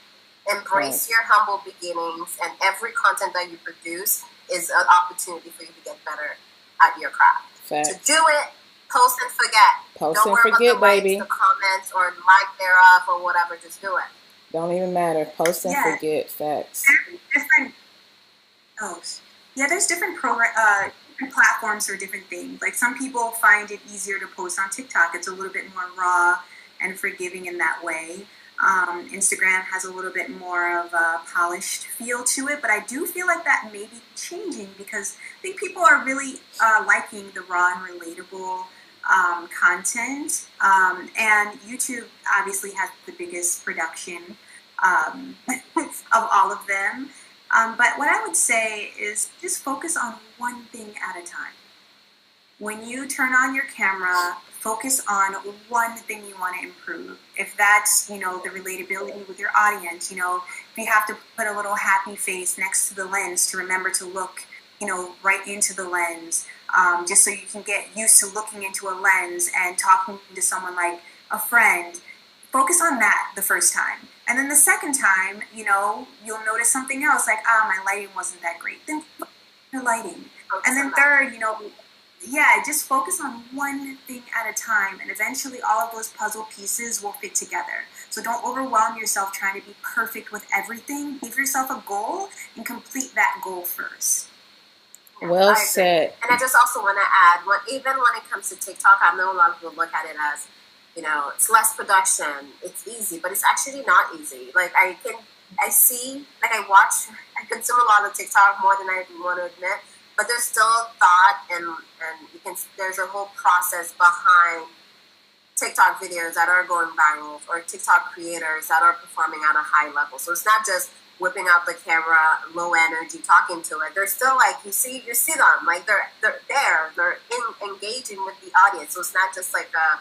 Embrace your humble beginnings, and every content that you produce is an opportunity for you to get better at your craft. Facts. To do it, post and forget. Post don't and worry forget, about the baby. likes, the comments, or like thereof, or whatever. Just do it. Don't even matter. Post and forget. Facts. Different. Oh, yeah. There's different platforms for different things. Like some people find it easier to post on TikTok. It's a little bit more raw and forgiving in that way. Instagram has a little bit more of a polished feel to it, but I do feel like that may be changing because I think people are really liking the raw and relatable content. And YouTube obviously has the biggest production of all of them. But what I would say is just focus on one thing at a time. When you turn on your camera, focus on one thing you want to improve. If that's, the relatability with your audience, if you have to put a little happy face next to the lens to remember to look, right into the lens, just so you can get used to looking into a lens and talking to someone like a friend. Focus on that the first time. And then the second time, you'll notice something else like, my lighting wasn't that great. Then focus on your lighting. And then third, just focus on one thing at a time, and eventually all of those puzzle pieces will fit together. So don't overwhelm yourself trying to be perfect with everything. Give yourself a goal and complete that goal first. Well said. And I just also want to add, even when it comes to TikTok, I know a lot of people look at it as, it's less production, it's easy, but it's actually not easy. Like I consume a lot of TikTok more than I want to admit. But there's still thought and there's a whole process behind TikTok videos that are going viral or TikTok creators that are performing at a high level. So it's not just whipping out the camera, low energy, talking to it. They're still like, you see them, like they're there, they're engaging with the audience. So it's not just like a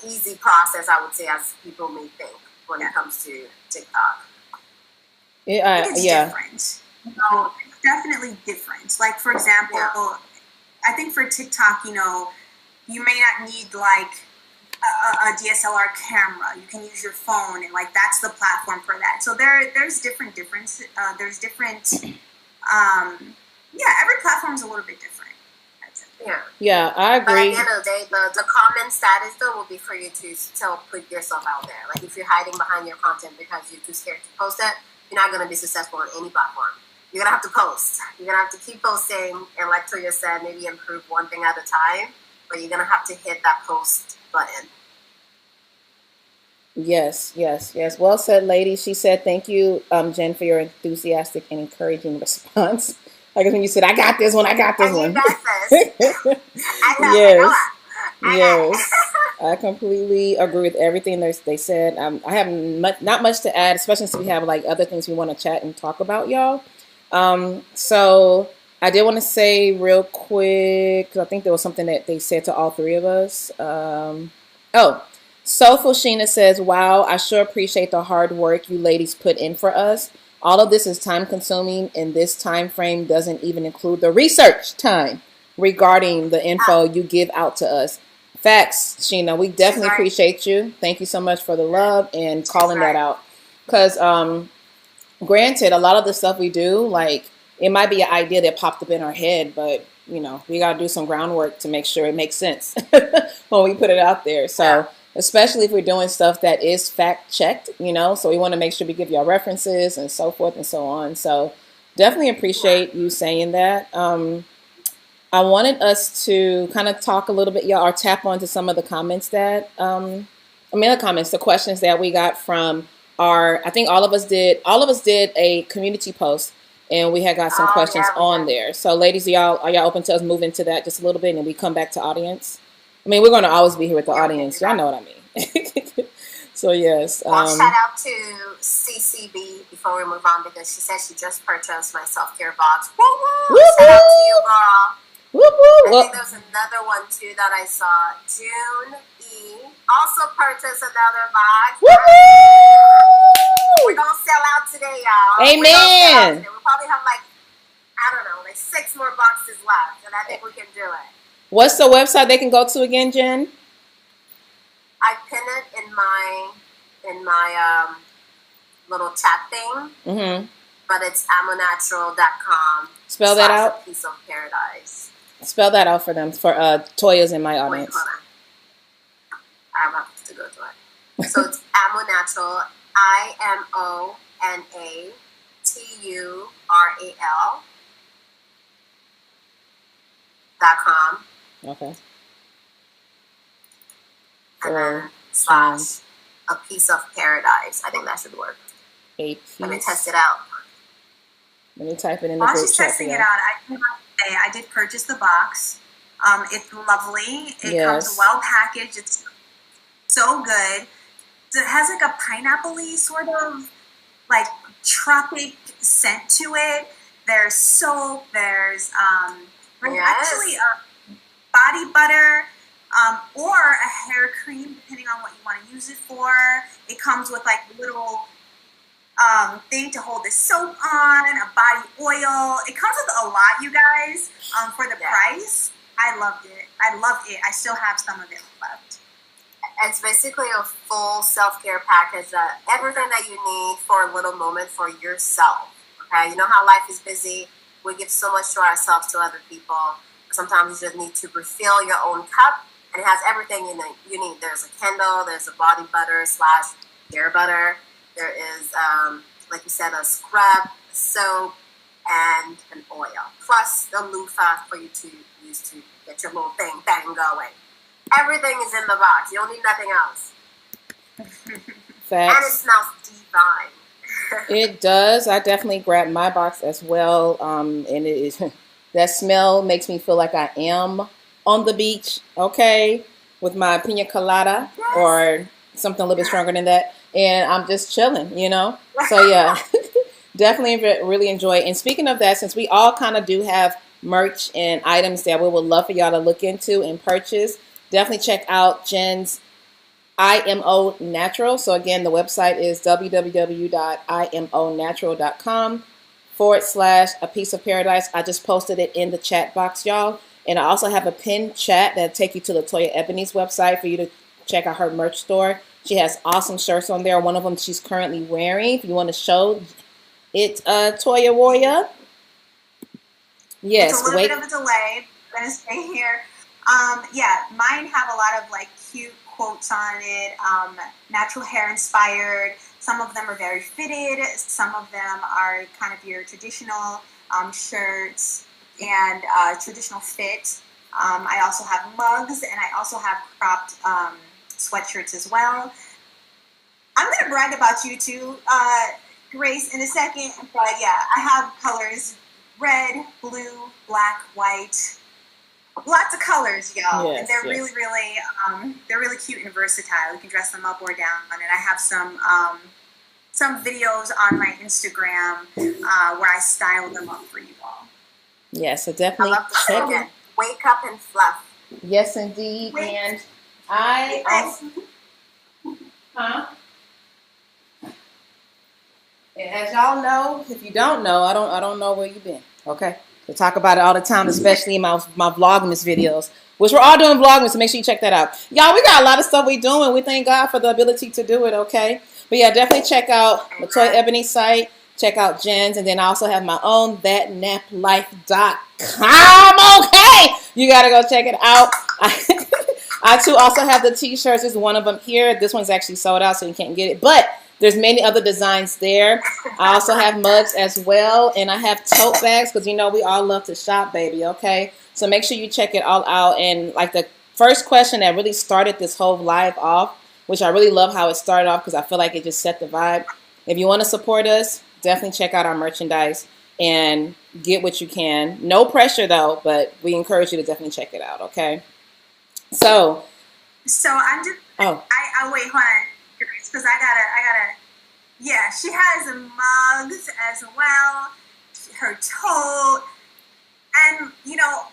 easy process, I would say, as people may think when it comes to TikTok. It's different. Definitely different. Like, for example, I think for TikTok, you may not need like a DSLR camera. You can use your phone, and like that's the platform for that. So there's different differences. There's different. Every platform is a little bit different. Yeah, I agree. But at the end of the day, the common status though will be for you to still put yourself out there. Like if you're hiding behind your content because you're too scared to post it, you're not going to be successful on any platform. You're going to have to post. You're going to have to keep posting. And like Toya said, maybe improve one thing at a time. But you're going to have to hit that post button. Yes. Well said, ladies. She said, thank you, Jen, for your enthusiastic and encouraging response. Like when you said, I got this one. You got this. Yes. I completely agree with everything they said. I have not much to add, especially since we have like other things we want to chat and talk about, y'all. So I did want to say real quick, because I think there was something that they said to all three of us. Soulful Sheena says, wow, I sure appreciate the hard work you ladies put in for us. All of this is time consuming, and this time frame doesn't even include the research time regarding the info you give out to us. Facts, Sheena. We definitely appreciate you. Thank you so much for the love and calling that out. Because granted, a lot of the stuff we do, like, it might be an idea that popped up in our head, but, we got to do some groundwork to make sure it makes sense when we put it out there. So, especially if we're doing stuff that is fact-checked, so we want to make sure we give y'all references and so forth and so on. So, definitely appreciate you saying that. I wanted us to kind of talk a little bit, y'all, or tap onto some of the comments that, the questions that we got from I think all of us did a community post, and we had got some questions on there. So ladies, are y'all open to us moving to that just a little bit, and then we come back to audience? I mean, we're going to always be here with the audience. Y'all know what I mean. So yes. Well, shout out to CCB before we move on, because she said she just purchased my self-care box. Woo woo! Shout out to you, girl. Whoop, whoop. I think there was another one too that I saw. June E also purchased another box. Whoop, whoop. We're gonna sell out today, y'all. Amen. We'll probably have like, I don't know, like 6 more boxes left, and I think we can do it. What's the website they can go to again, Jen? I pin it in my little chat thing. Mm-hmm. But it's amonatural.com. Spell that out. A piece of paradise. Spell that out for them, for Toya's in my audience. Wait, I'm about to go to it. So it's amonatural, IMONATURAL.com. Okay. And then slash a piece of paradise. I think that should work. A piece. Let me test it out. Let me type it in the While group she's chat. testing it out, I did purchase the box. It's lovely. It comes well packaged. It's so good. It has like a pineapple-y sort of like tropic scent to it. There's soap. There's actually a body butter or a hair cream, depending on what you want to use it for. It comes with like little thing to hold the soap on, a body oil. It comes with a lot, you guys, for the price. I loved it. I still have some of it left. It's basically a full self-care package, that everything that you need for a little moment for yourself. Okay, you know how life is busy. We give so much to ourselves to other people. Sometimes you just need to refill your own cup, and it has everything you need. There's a candle, there's a body butter / hair butter. There is, like you said, a scrub, a soap, and an oil. Plus the loofah for you to use to get your little bang going. Everything is in the box. You don't need nothing else. Facts. And it smells divine. It does. I definitely grabbed my box as well. And it is that smell makes me feel like I am on the beach, okay, with my pina colada or something a little bit stronger than that. And I'm just chilling, you know? So, yeah, definitely really enjoy it. And speaking of that, since we all kind of do have merch and items that we would love for y'all to look into and purchase, definitely check out Jen's IMO Natural. So, again, the website is www.imonatural.com / a piece of paradise. I just posted it in the chat box, y'all. And I also have a pinned chat that take you to LaToya Ebony's website for you to check out her merch store. She has awesome shirts on there. One of them she's currently wearing. If you want to show it, Toya Warrior. Yes. It's a little bit of a delay. I'm going to stay here. Yeah, mine have a lot of like cute quotes on it. Natural hair inspired. Some of them are very fitted. Some of them are kind of your traditional shirts and traditional fit. I also have mugs, and I also have cropped sweatshirts as well. I'm going to brag about you too, Grace, in a second. But yeah, I have colors: red, blue, black, white. Lots of colors, y'all. Yes, and they're they're really cute and versatile. You can dress them up or down. And I have some videos on my Instagram where I style them up for you all. Yes, so definitely I love the slogan. Wake up and fluff. Yes, indeed. And and as y'all know, if you don't know, I don't know where you've been. Okay, we talk about it all the time, especially in my Vlogmas videos, which we're all doing Vlogmas. So make sure you check that out, y'all. We got a lot of stuff we doing. We thank God for the ability to do it. Okay, but yeah, definitely check out LaToya Ebony's site. Check out Jen's, and then I also have my own thatnaplife.com. Okay, you gotta go check it out. I too also have the t-shirts. There's one of them here. This one's actually sold out, so you can't get it. But there's many other designs there. I also have mugs as well, and I have tote bags because you know we all love to shop, baby. Okay, so make sure you check it all out. And like the first question that really started this whole live off, which I really love how it started off because I feel like it just set the vibe. If you want to support us, definitely check out our merchandise and get what you can. No pressure though, but we encourage you to definitely check it out. Okay. So I'm just. Oh. I wait. Hold on. because yeah, she has mugs as well, her tote, and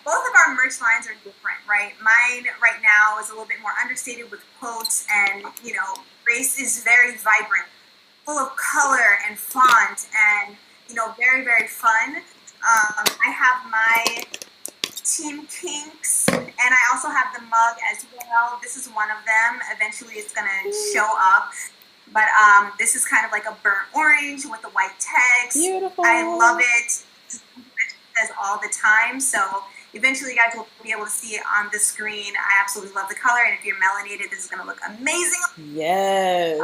both of our merch lines are different, right? Mine right now is a little bit more understated with quotes, and Grace is very vibrant, full of color and font, and very, very fun. I have my Team Kinks, and I also have the mug as well. This is one of them. Eventually it's gonna show up, but this is kind of like a burnt orange with the white text. Beautiful. I love it. Says all the time, so eventually you guys will be able to see it on the screen. I absolutely love the color, and if you're melanated, this is gonna look amazing. Yes.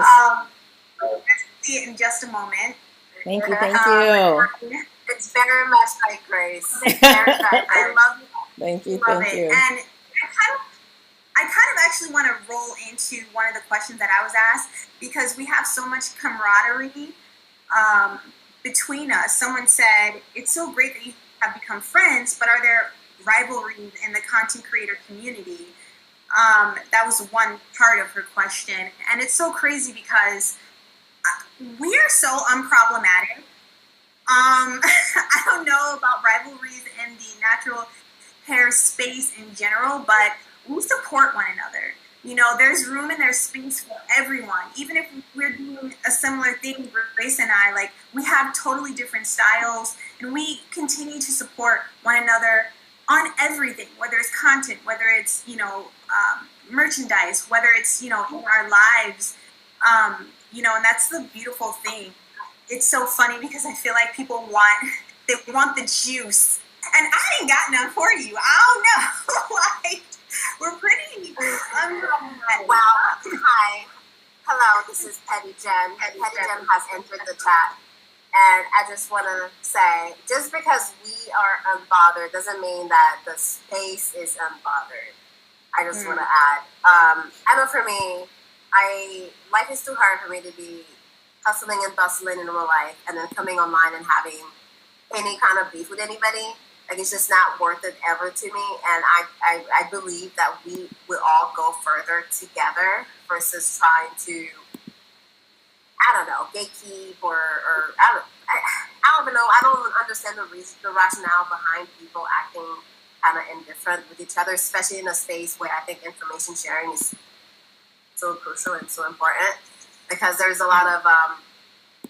We'll get to see it in just a moment. Thank you. It's very much like Grace. I love it. Thank you. And I kind of actually want to roll into one of the questions that I was asked, because we have so much camaraderie between us. Someone said, it's so great that you have become friends, but are there rivalries in the content creator community? That was one part of her question. And it's so crazy because we are so unproblematic. I don't know about rivalries in the natural hair space in general, but we support one another. There's room and there's space for everyone. Even if we're doing a similar thing, Grace and I, like, we have totally different styles, and we continue to support one another on everything, whether it's content, whether it's, merchandise, whether it's, in our lives, and that's the beautiful thing. It's so funny because I feel like people want the juice, and I ain't got none for you. I don't know. Like, we're pretty unproblematic. Wow. Hi. Hello, this is Petty Jen. Petty Jen has entered the chat. And I just want to say, just because we are unbothered doesn't mean that the space is unbothered. I just want to add. I know for me, life is too hard for me to be hustling and bustling in real life and then coming online and having any kind of beef with anybody. Like, it's just not worth it ever to me. And I believe that we will all go further together versus trying to, I don't know, gatekeep or I don't even know. I don't understand the rationale behind people acting kind of indifferent with each other, especially in a space where I think information sharing is so crucial and so important, because there's a lot of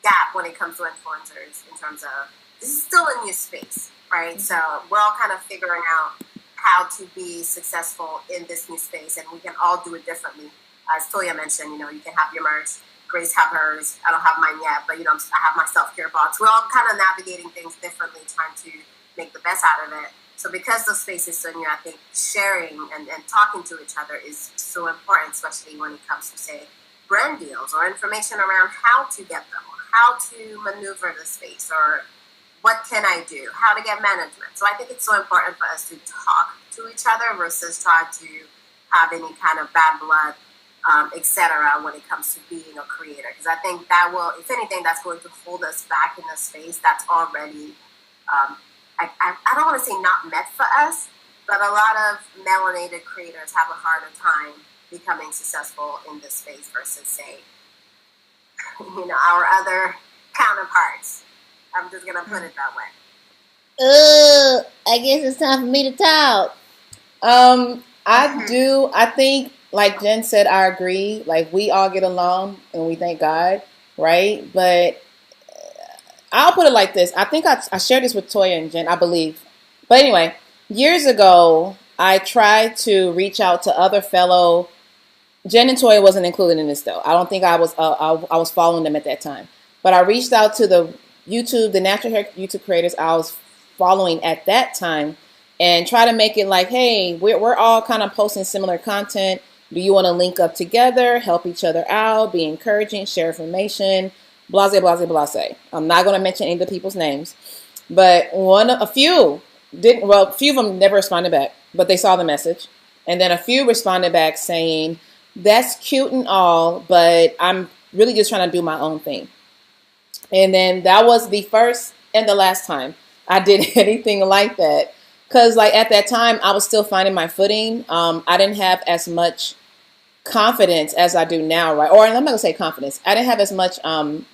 gap when it comes to influencers in terms of, this is still a new space, right? So we're all kind of figuring out how to be successful in this new space, and we can all do it differently. As Toya mentioned, you can have your merch, Grace have hers, I don't have mine yet, but I have my self-care box. We're all kind of navigating things differently, trying to make the best out of it. So because the space is so new, I think sharing and talking to each other is so important, especially when it comes to, say, brand deals or information around how to get them, or how to maneuver the space, or what can I do, how to get management. So I think it's so important for us to talk to each other versus try to have any kind of bad blood, etc. when it comes to being a creator. Because I think that will, if anything, that's going to hold us back in a space that's already, I don't want to say not meant for us, but a lot of melanated creators have a harder time becoming successful in this space versus, say, our other counterparts. I'm just going to put it that way. I guess it's time for me to talk. I think, like Jen said, I agree. Like, we all get along and we thank God, right? But I'll put it like this. I think I shared this with Toya and Jen, I believe. But anyway, years ago, I tried to reach out to other fellow. Jen and Toya wasn't included in this, though. I don't think I was following them at that time. But I reached out to the natural hair YouTube creators I was following at that time, and try to make it like, hey, we're all kind of posting similar content. Do you want to link up together, help each other out, be encouraging, share information, blase, blase, blase. I'm not going to mention any of the people's names, but a few of them never responded back, but they saw the message. And then a few responded back saying, that's cute and all, but I'm really just trying to do my own thing. And then that was the first and the last time I did anything like that. Because, like, at that time, I was still finding my footing. I didn't have as much confidence as I do now, right? Or I'm not gonna say confidence. I didn't have as much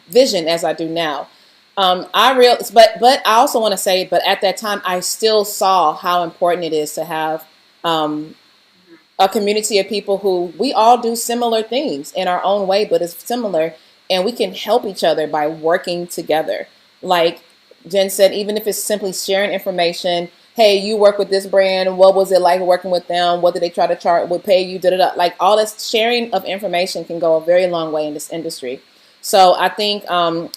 vision as I do now. But I also want to say, but at that time, I still saw how important it is to have a community of people who we all do similar things in our own way, but it's similar, and we can help each other by working together. Like Jen said, even if it's simply sharing information. Hey, you work with this brand. What was it like working with them? What did they try to charge? Would pay you? Da da da. Like all this sharing of information can go a very long way in this industry. So I think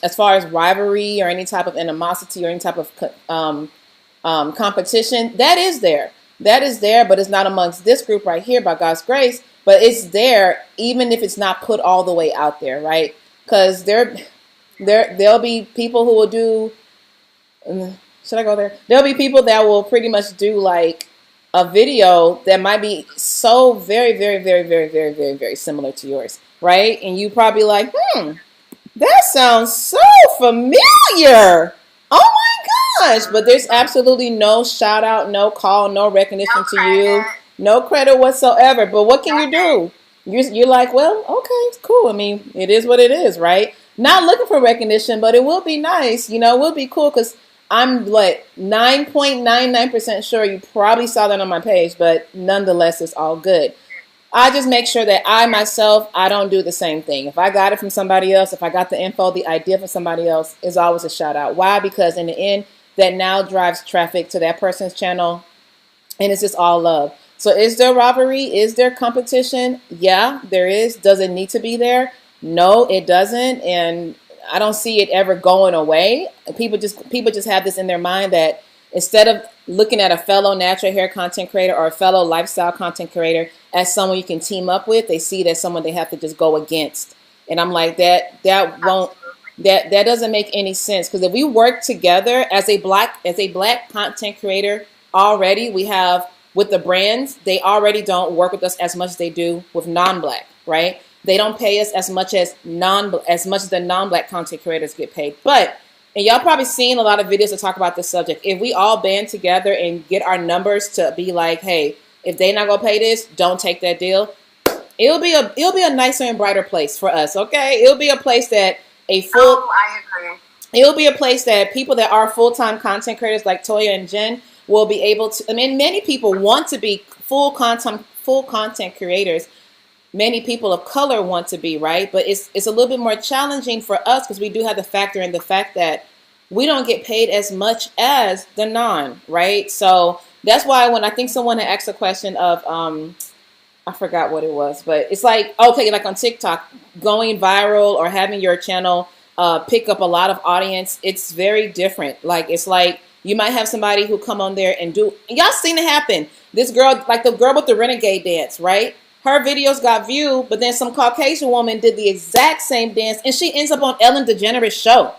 as far as rivalry or any type of animosity or any type of competition, that is there. That is there, but it's not amongst this group right here by God's grace. But it's there, even if it's not put all the way out there, right? Because there'll be people who will do. Should I go there? There'll be people that will pretty much do like a video that might be so very, very, very, very, very, very, very similar to yours, right? And you probably like, that sounds so familiar. Oh my gosh. But there's absolutely no shout out, no call, no recognition to you, no credit whatsoever. But what can you do? You're like, well, okay, it's cool. I mean, it is what it is, right? Not looking for recognition, but it will be nice. You know, it will be cool because I'm like 9.99% sure you probably saw that on my page, but nonetheless, it's all good. I just make sure that I don't do the same thing. If I got it from somebody else, if I got the info, the idea from somebody else, is always a shout out. Why? Because in the end, that now drives traffic to that person's channel, and it's just all love. So is there rivalry? Is there competition? Yeah, there is. Does it need to be there? No, it doesn't. And I don't see it ever going away. People just have this in their mind that instead of looking at a fellow natural hair content creator or a fellow lifestyle content creator as someone you can team up with, they see that someone they have to just go against. And I'm like, that doesn't make any sense, because if we work together as a black content creator, already we have with the brands, they already don't work with us as much as they do with non-black, right? They don't pay us as much as the non-black content creators get paid. But, and y'all probably seen a lot of videos that talk about this subject. If we all band together and get our numbers to be like, hey, if they not gonna pay this, don't take that deal. It'll be a nicer and brighter place for us. Okay, it'll be a place that I agree. It'll be a place that people that are full-time content creators like Toya and Jen will be able to. I mean, many people want to be full content creators. Many people of color want to be, right? But it's a little bit more challenging for us because we do have to factor in the fact that we don't get paid as much as the non, right? So that's why when I think someone had asked a question of, I forgot what it was, but it's like, okay, like on TikTok, going viral or having your channel pick up a lot of audience, it's very different. Like, it's like you might have somebody who come on there and do, y'all seen it happen. This girl, like the girl with the renegade dance, right? Her videos got viewed, but then some Caucasian woman did the exact same dance, and she ends up on Ellen DeGeneres' show.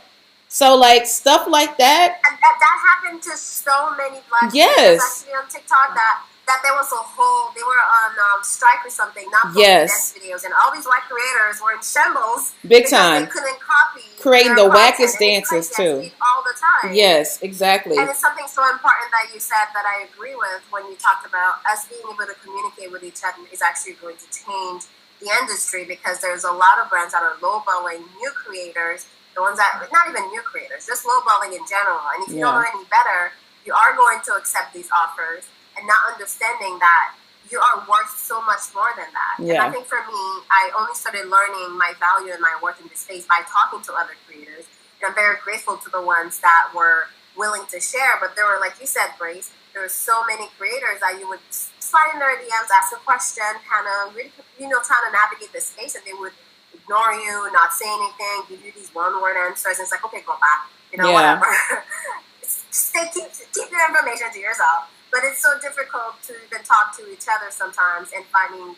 So, like, stuff like that. And that happened to so many black yes. actually on TikTok that there was a whole, they were on strike or something, not posting dance videos, and all these white creators were in shambles. Big time. They couldn't copy. Creating the wackest dances, too. All the time. Yes, exactly. And it's something so important that you said that I agree with when you talked about us being able to communicate with each other is actually going to change the industry, because there's a lot of brands that are lowballing new creators, the ones that, not even new creators, just lowballing in general. And if you don't know any better, you are going to accept these offers and not understanding that you are worth so much more than that. Yeah. And I think for me, I only started learning my value and my worth in this space by talking to other creators. And I'm very grateful to the ones that were willing to share. But there were, like you said, Grace, there were so many creators that you would slide in their DMs, ask a question, kind of really, trying to navigate the space, and they would ignore you, not say anything, give you these one-word answers, and it's like, okay, go back, whatever. Keep your information to yourself. But it's so difficult to even talk to each other sometimes and finding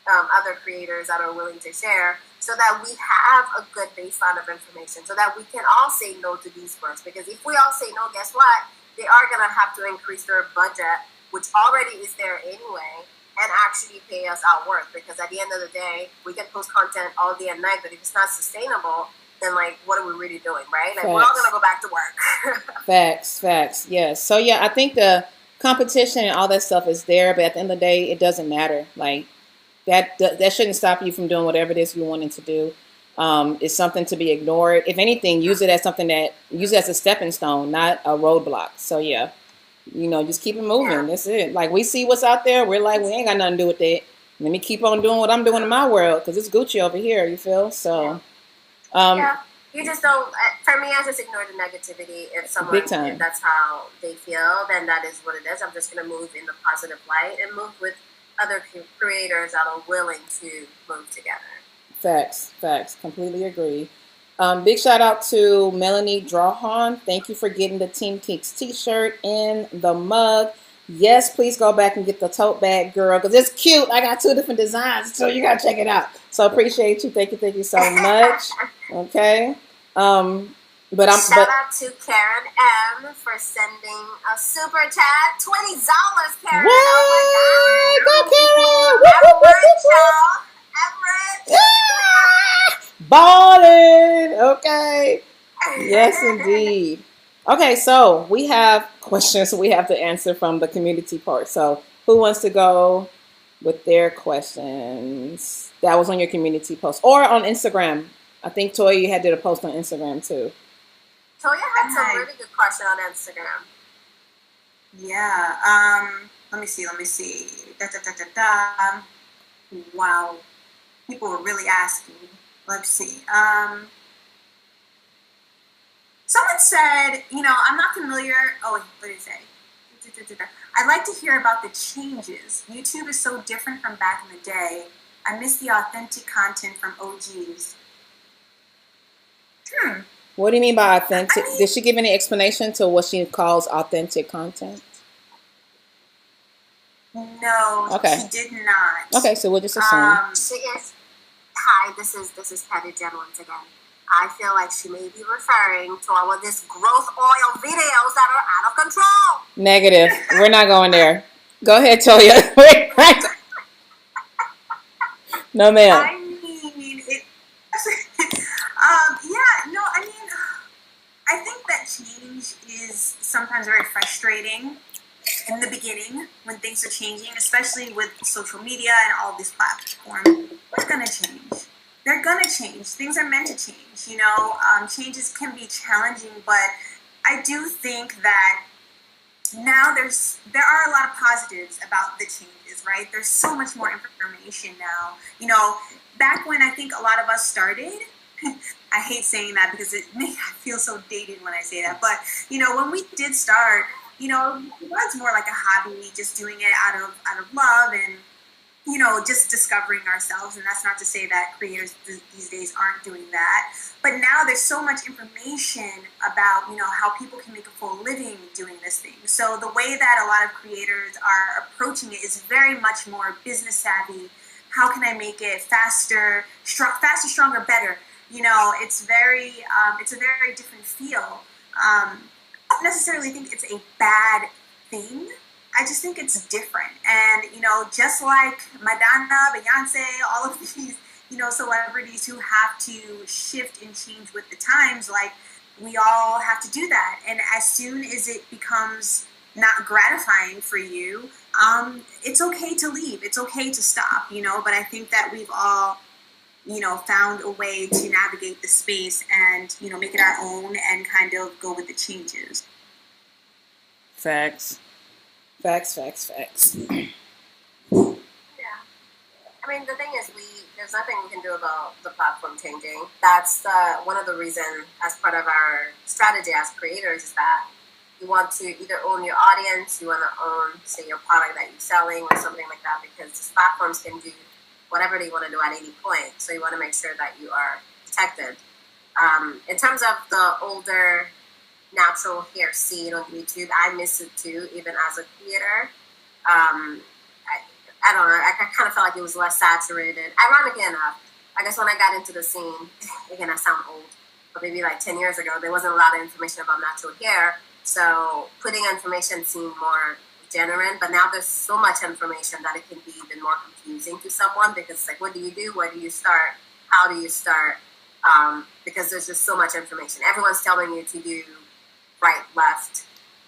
other creators that are willing to share, so that we have a good baseline of information, so that we can all say no to these firms. Because if we all say no, guess what? They are going to have to increase their budget, which already is there anyway, and actually pay us our worth. Because at the end of the day, we can post content all day and night, but if it's not sustainable, then, like, what are we really doing, right? Like, we're all going to go back to work. Facts, yes. So, yeah, I think the competition and all that stuff is there, but at the end of the day, it doesn't matter. Like, that shouldn't stop you from doing whatever it is you wanted to do. It's something to be ignored. If anything, use it as a stepping stone, not a roadblock. So yeah, just keep it moving. Yeah. That's it. Like, we see what's out there. We're like, we ain't got nothing to do with that. Let me keep on doing what I'm doing in my world, because it's Gucci over here, you feel? So, yeah. You just don't, for me, I just ignore the negativity. If someone, big time. if that's how they feel, then that is what it is. I'm just going to move in the positive light and move with other creators that are willing to move together. Facts. Completely agree. Big shout out to Melanie Drawhan. Thank you for getting the Team Keeks t-shirt and the mug. Yes, please go back and get the tote bag, girl, because it's cute. I got 2 different designs, so you got to check it out. So appreciate you. Thank you so much. Okay. Shout out to Karen M for sending a super chat. $20, Karen. What? Oh my God. Go, Karen. Average. Ballin'. Okay. Yes, indeed. Okay, so we have questions we have to answer from the community part. So who wants to go with their questions? That was on your community post or on Instagram. I think Toya, you did a post on Instagram too. Toya had some really good question on Instagram. Yeah. Let me see. Wow. People were really asking. Let's see. Someone said, I'm not familiar. Oh, wait, what did it say? I'd like to hear about the changes. YouTube is so different from back in the day. I miss the authentic content from OGs. What do you mean by authentic? Did she give any explanation to what she calls authentic content? No, okay. She did not. Okay, so we'll just assume. She is. Hi, this is Patty Jen once again. I feel like she may be referring to all of these growth oil videos that are out of control. Negative. We're not going there. Go ahead, Toya. No, ma'am. I mean, I think that change is sometimes very frustrating in the beginning when things are changing, especially with social media and all these platforms. What's going to change? They're going to change. Things are meant to change. Changes can be challenging, but I do think that now there are a lot of positives about the changes, right? There's so much more information now. Back when I think a lot of us started, I hate saying that because I feel so dated when I say that, but when we did start, it was more like a hobby, just doing it out of love and just discovering ourselves. And that's not to say that creators these days aren't doing that. But now there's so much information about, how people can make a full living doing this thing. So the way that a lot of creators are approaching it is very much more business savvy. How can I make it faster, stronger, better? It's it's a very different feel. I don't necessarily think it's a bad thing. I just think it's different. And, just like Madonna, Beyonce, all of these, celebrities who have to shift and change with the times, like, we all have to do that. And as soon as it becomes not gratifying for you, it's okay to leave. It's okay to stop, but I think that we've all, found a way to navigate the space and, make it our own and kind of go with the changes. Facts. Yeah. I mean, the thing is, there's nothing we can do about the platform changing. That's one of the reasons, as part of our strategy as creators, is that you want to either own your audience, you want to own, say, your product that you're selling or something like that, because these platforms can do whatever they want to do at any point. So you want to make sure that you are protected. In terms of the older natural hair scene on YouTube, I miss it too, even as a creator. I don't know, I kind of felt like it was less saturated. Ironically enough, I guess when I got into the scene, again, I sound old, but maybe like 10 years ago, there wasn't a lot of information about natural hair, so putting information seemed more genuine, but now there's so much information that it can be even more confusing to someone, because it's like, what do you do? Where do you start? How do you start? Because there's just so much information. Everyone's telling you to do right, left,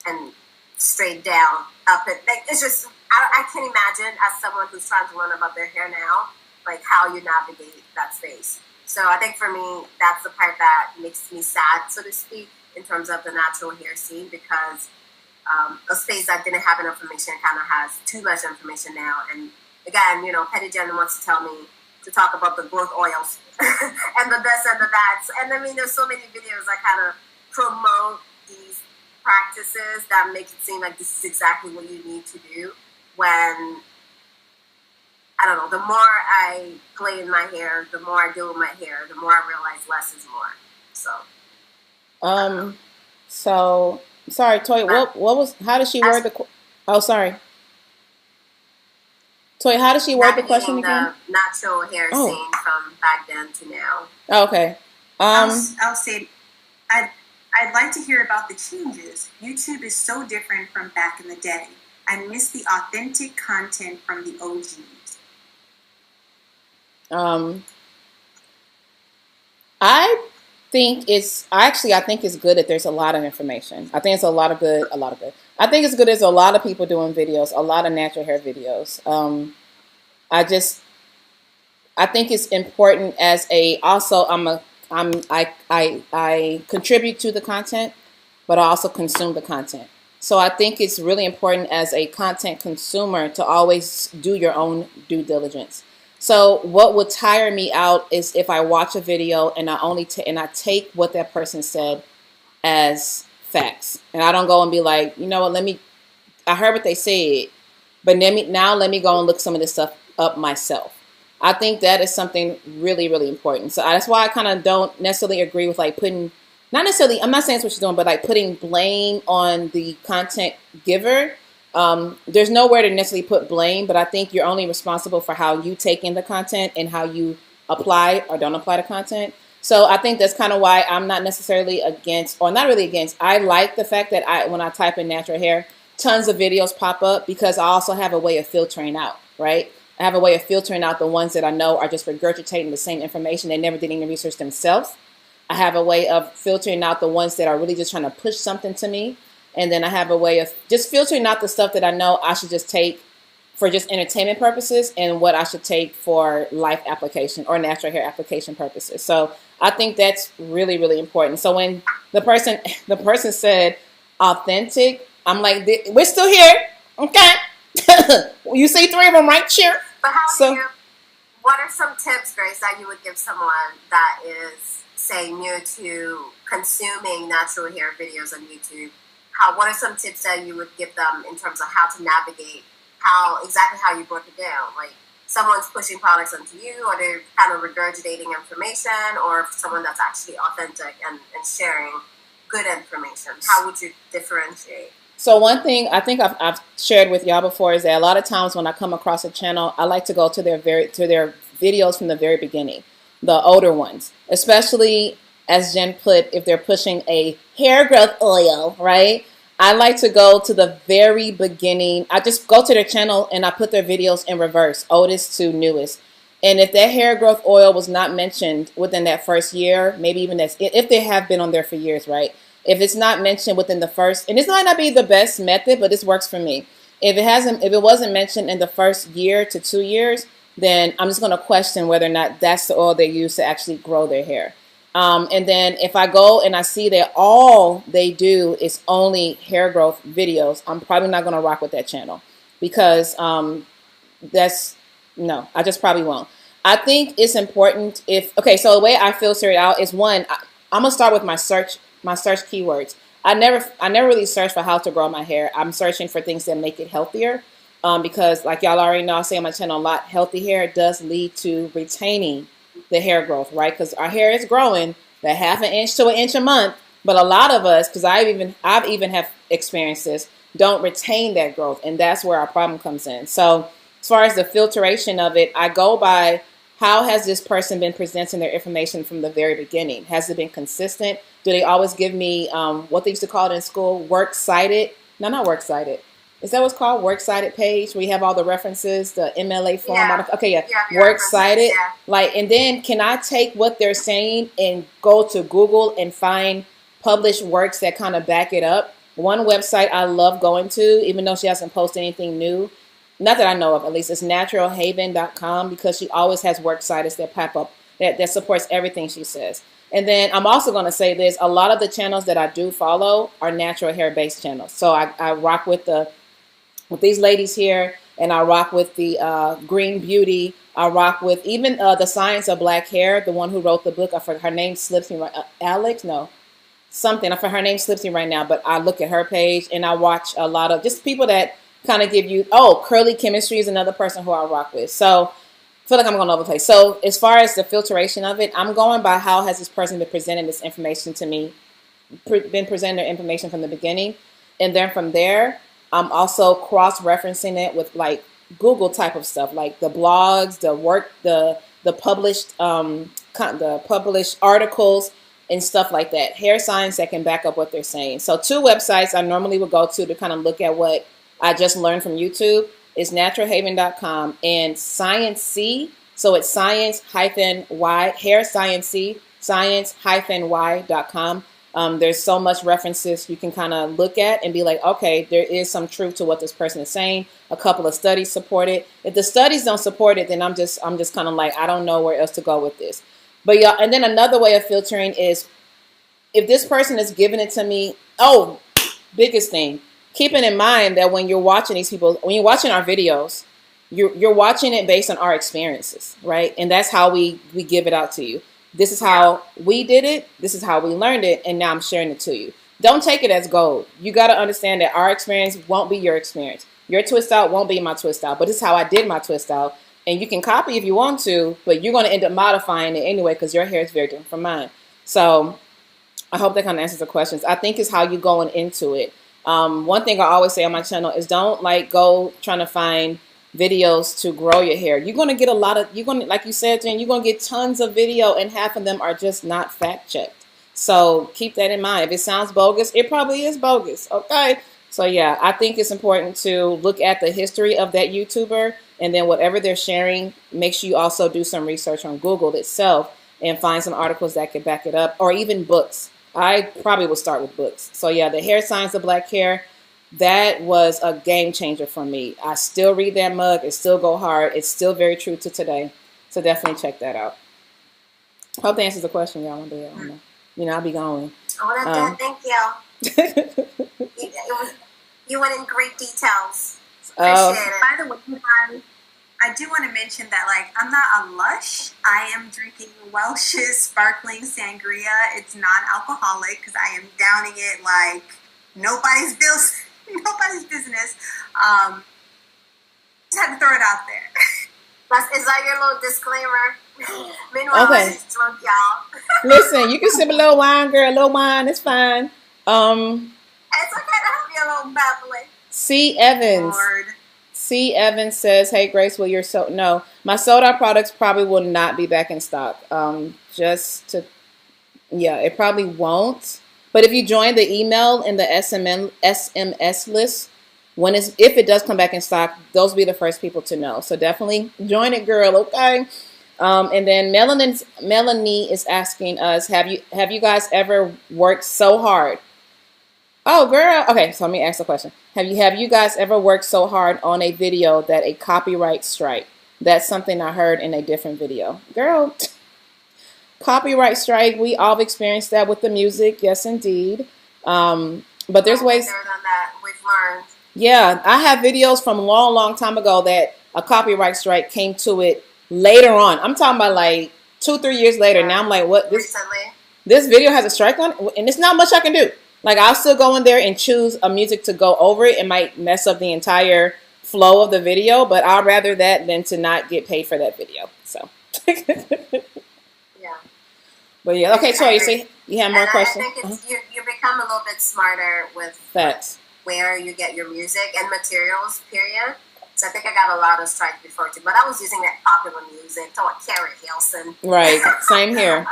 and straight down, up, and like, it's just I can imagine as someone who's trying to learn about their hair now, like how you navigate that space. So I think for me, that's the part that makes me sad, so to speak, in terms of the natural hair scene, because a space that didn't have enough information kind of has too much information now. And again, you know, Petty Jen wants to tell me to talk about the growth oils and the this and the that. And I mean, there's so many videos that kind of promote these practices that make it seem like this is exactly what you need to do, when I don't know, the more I play in my hair, the more I deal with my hair, the more I realize less is more. So sorry, Toy. What was? How did she word the? Oh, sorry. Toy, how did she word the question again? The natural hair scene from back then to now. Oh, okay. I'll say, I'd like to hear about the changes. YouTube is so different from back in the day. I miss the authentic content from the OGs. I think it's good that there's a lot of information. I think it's a lot of good. I think it's good there's a lot of people doing videos, a lot of natural hair videos. I think it's important as I contribute to the content, but I also consume the content. So I think it's really important as a content consumer to always do your own due diligence. So what would tire me out is if I watch a video and I take what that person said as facts, and I don't go and be like, you know what, I heard what they said, but let me go and look some of this stuff up myself. I think that is something really, really important. So that's why I kind of don't necessarily agree with like putting, not necessarily, I'm not saying it's what you're doing, but like putting blame on the content giver. There's nowhere to necessarily put blame, but I think you're only responsible for how you take in the content and how you apply or don't apply the content. So I think that's kind of why I'm not necessarily against, or not really against. I like the fact that when I type in natural hair, tons of videos pop up, because I also have a way of filtering out, right? I have a way of filtering out the ones that I know are just regurgitating the same information. They never did any research themselves. I have a way of filtering out the ones that are really just trying to push something to me. And then I have a way of just filtering out the stuff that I know I should just take for just entertainment purposes and what I should take for life application or natural hair application purposes. So I think that's really, really important. So when the person said authentic, I'm like, we're still here. Okay. You see 3 of them right here. But what are some tips, Grace, that you would give someone that is, say, new to consuming natural hair videos on YouTube? What are some tips that you would give them in terms of how to navigate exactly how you broke it down? Like, someone's pushing products onto you, or they're kind of regurgitating information, or someone that's actually authentic and sharing good information. How would you differentiate? So one thing I think I've shared with y'all before is that a lot of times when I come across a channel, I like to go to their videos from the very beginning, the older ones, especially as Jen put, if they're pushing a hair growth oil, right? I like to go to the very beginning. I just go to their channel and I put their videos in reverse, oldest to newest. And if that hair growth oil was not mentioned within that first year, maybe even if they have been on there for years, right? If it's not mentioned within the first, and this might not be the best method, but this works for me. If it wasn't mentioned in the first year to 2 years, then I'm just going to question whether or not that's the oil they use to actually grow their hair. And then if I go and I see that all they do is only hair growth videos, I'm probably not going to rock with that channel, because I just probably won't. I think it's important so the way I filter it out is, one, I'm going to start with my search keywords. I never really search for how to grow my hair. I'm searching for things that make it healthier, because like y'all already know, I say on my channel a lot, healthy hair does lead to retaining the hair growth, right? Because our hair is growing that 1/2 inch to 1 inch a month, but a lot of us, because I've even have experienced this, don't retain that growth, and that's where our problem comes in. So as far as the filtration of it, I go by, how has this person been presenting their information from the very beginning? Has it been consistent? Do they always give me what they used to call it in school, works cited? No, not works cited. Is that what's called? Works cited page, where you have all the references, the MLA form. Yeah. Okay, yeah. Works cited. Yeah. Like, and then can I take what they're saying and go to Google and find published works that kind of back it up? One website I love going to, even though she hasn't posted anything new, not that I know of, at least. It's naturalhaven.com, because she always has work sites that pop up that supports everything she says. And then I'm also going to say this. A lot of the channels that I do follow are natural hair based channels. So I rock with these ladies here, and I rock with the Green Beauty. I rock with even the Science of Black Hair, the one who wrote the book. I forgot her name, slips me right. Alex, no, something. I forgot her name, slips me right now. But I look at her page, and I watch a lot of just people that kind of give you. Oh, Curly Chemistry is another person who I rock with. So I feel like I'm going all over the place. So as far as the filtration of it, I'm going by how has this person been presenting this information to me, been presenting their information from the beginning, and then from there, I'm also cross-referencing it with like Google type of stuff, like the blogs, the work, the published articles and stuff like that. Hair science that can back up what they're saying. So 2 websites I normally would go to kind of look at what I just learned from YouTube is naturalhaven.com and Science-C. So it's science-y, hair science-c, science-y.com. There's so much references you can kind of look at and be like, okay, there is some truth to what this person is saying. A couple of studies support it. If the studies don't support it, then I'm just kind of like, I don't know where else to go with this. But yeah, and then another way of filtering is if this person is giving it to me. Oh, biggest thing, keeping in mind that when you're watching these people, when you're watching our videos, you're watching it based on our experiences, right? And that's how we give it out to you. This is how we did it. This is how we learned it. And now I'm sharing it to you. Don't take it as gold. You got to understand that our experience won't be your experience. Your twist out won't be my twist out. But this is how I did my twist out. And you can copy if you want to, but you're going to end up modifying it anyway because your hair is very different from mine. So I hope that kind of answers the questions. I think it's how you're going into it. One thing I always say on my channel is don't like go trying to find videos to grow your hair. You're going to get a lot of, like you said, Jen, you're going to get tons of video and half of them are just not fact checked. So keep that in mind. If it sounds bogus, it probably is bogus. Okay. So yeah, I think it's important to look at the history of that YouTuber, and then whatever they're sharing, make sure you also do some research on Google itself and find some articles that could back it up, or even books. I probably will start with books. So yeah, the Hair Science of Black Hair, that was a game changer for me. I still read that mug. It still go hard. It's still very true to today. So definitely check that out. Hope that answers the question, y'all. One day, I don't know. You know, I'll be going. Oh, thank you. You went in great details. Appreciate it. By the way, I do want to mention that, like, I'm not a lush. I am drinking Welch's sparkling sangria. It's non-alcoholic because I am downing it like nobody's business. Just had to throw it out there. Is that your little disclaimer? Meanwhile, Okay. I'm just drunk, y'all. Listen, you can sip a little wine, girl. A little wine, it's fine. It's okay to have you a little bubbly. C. Evans. Lord. C. Evans says, hey, Grace, will your no, my soda products probably will not be back in stock. It probably won't. But if you join the email in the SMS list, if it does come back in stock, those will be the first people to know. So definitely join it, girl. Okay. And then Melanie is asking us, have you guys ever worked so hard? Oh, girl. Okay, so let me ask the question. Have you guys ever worked so hard on a video that a copyright strike? That's something I heard in a different video. Girl, copyright strike, we all experienced that with the music. Yes, indeed. But there's ways. On that. We've learned. Yeah, I have videos from a long, long time ago that a copyright strike came to it later on. I'm talking about like 2-3 years later. Now I'm like, what? This video has a strike on it? And it's not much I can do. Like, I'll still go in there and choose a music to go over it. It might mess up the entire flow of the video, but I'd rather that than to not get paid for that video. So. Yeah. But yeah, okay, Toya, you say you have more questions? I think you become a little bit smarter with facts. Where you get your music and materials, period. So I think I got a lot of strikes before too, but I was using that popular music, so like Carrie Hilson. Right, same here.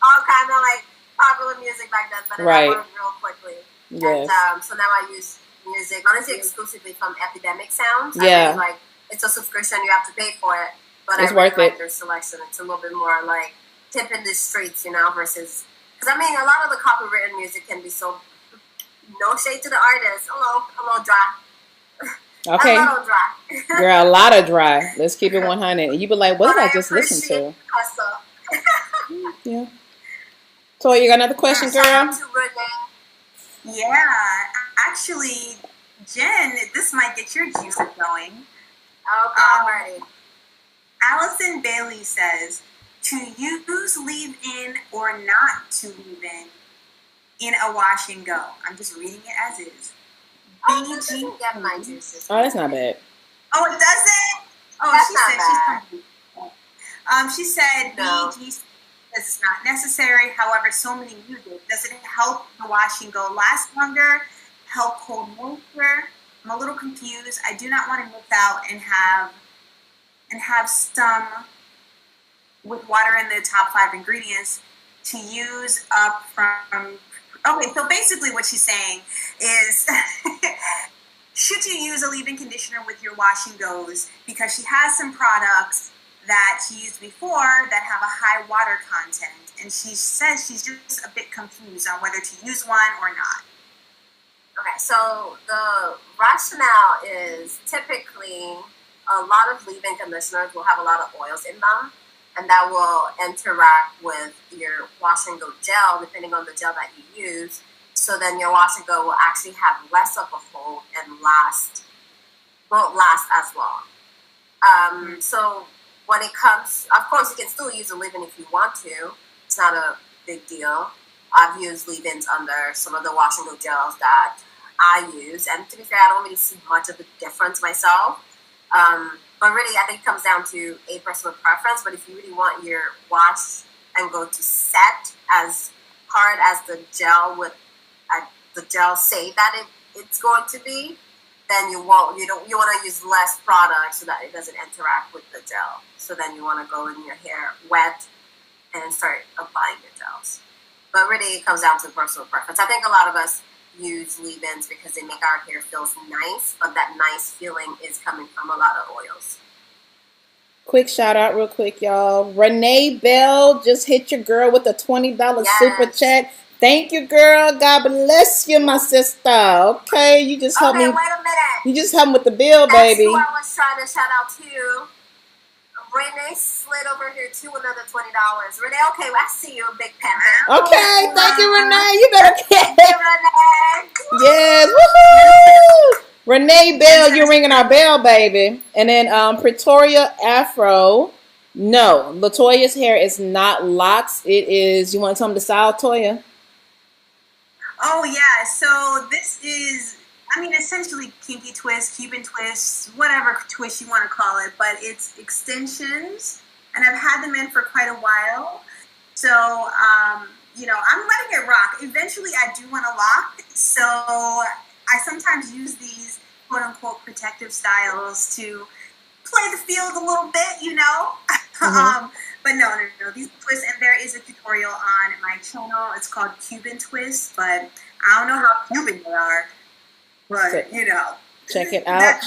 all kind of like popular music back then, but right. I learned real quickly. Yes. And so now I use music, honestly, exclusively from Epidemic Sounds. Yeah. I mean, like, it's a subscription, you have to pay for it, but it's I really worth like it. their selection. It's a little bit more like tip in the streets, you know, versus, because I mean, a lot of the copywritten music can be so, no shade to the artist, a little dry. Okay, A little dry. girl, a lot of dry. Let's keep it 100. And you be like, what But did I I just listen appreciate to? the hustle. Yeah. Toya, you got another question, Shout out girl? to Renee. Yeah, actually, Jen, this might get your juices going. Okay, I'm ready. Allison Bailey says, to use leave-in or not to leave in a wash and go. I'm just reading it as is. Oh, that doesn't get my juices. Oh, that's not bad. Oh, it doesn't? Oh, That's she not said bad. she said No. BG is not necessary. However, so many use it. Does it help the wash and go last longer? Help hold moisture? I'm a little confused. I do not want to miss out and have some with water in the top 5 ingredients to use up from. Okay, so basically what she's saying is should you use a leave-in conditioner with your wash and goes, because she has some products that she used before that have a high water content, and she says she's just a bit confused on whether to use one or not. Okay, so the rationale is typically a lot of leave-in conditioners will have a lot of oils in them, and that will interact with your wash and go gel, depending on the gel that you use. So then your wash and go will actually have less of a hold and won't last as long. So when it comes, of course, you can still use a leave-in if you want to. It's not a big deal. I've used leave-ins under some of the wash and go gels that I use, and to be fair, I don't really see much of a difference myself. But really, I think it comes down to a personal preference. But if you really want your wash and go to set as hard as the gel say that it's going to be, then you want to use less product so that it doesn't interact with the gel. So then you want to go in your hair wet and start applying your gels. But really, it comes down to personal preference. I think a lot of us use leave-ins because they make our hair feel nice, but that nice feeling is coming from a lot of oils. Quick shout out real quick, y'all. Renee Bell just hit your girl with a $20 super chat. Thank you, girl. God bless you, my sister. Okay, you just helped me. Wait a minute. You just helped me with the bill, baby. That's who I was trying to shout out to. Renee slid over here to another $20. Renee, okay, I see you, big panda. Okay, thank you, Renee. You better Thank you, Renee. Yes, woohoo! Renee Bell, you're ringing our bell, baby. And then Pretoria Afro. No, LaToya's hair is not locks. It is. You want to tell them the style, Toya? Oh yeah. So this is, essentially kinky twist, Cuban twist, whatever twist you want to call it, but it's extensions, and I've had them in for quite a while. So, I'm letting it rock. Eventually, I do want to lock, so I sometimes use these quote-unquote protective styles to play the field a little bit, Mm-hmm. But no, these twists, and there is a tutorial on my channel. It's called Cuban Twist, but I don't know how Cuban they are. But, check it out. Check it out.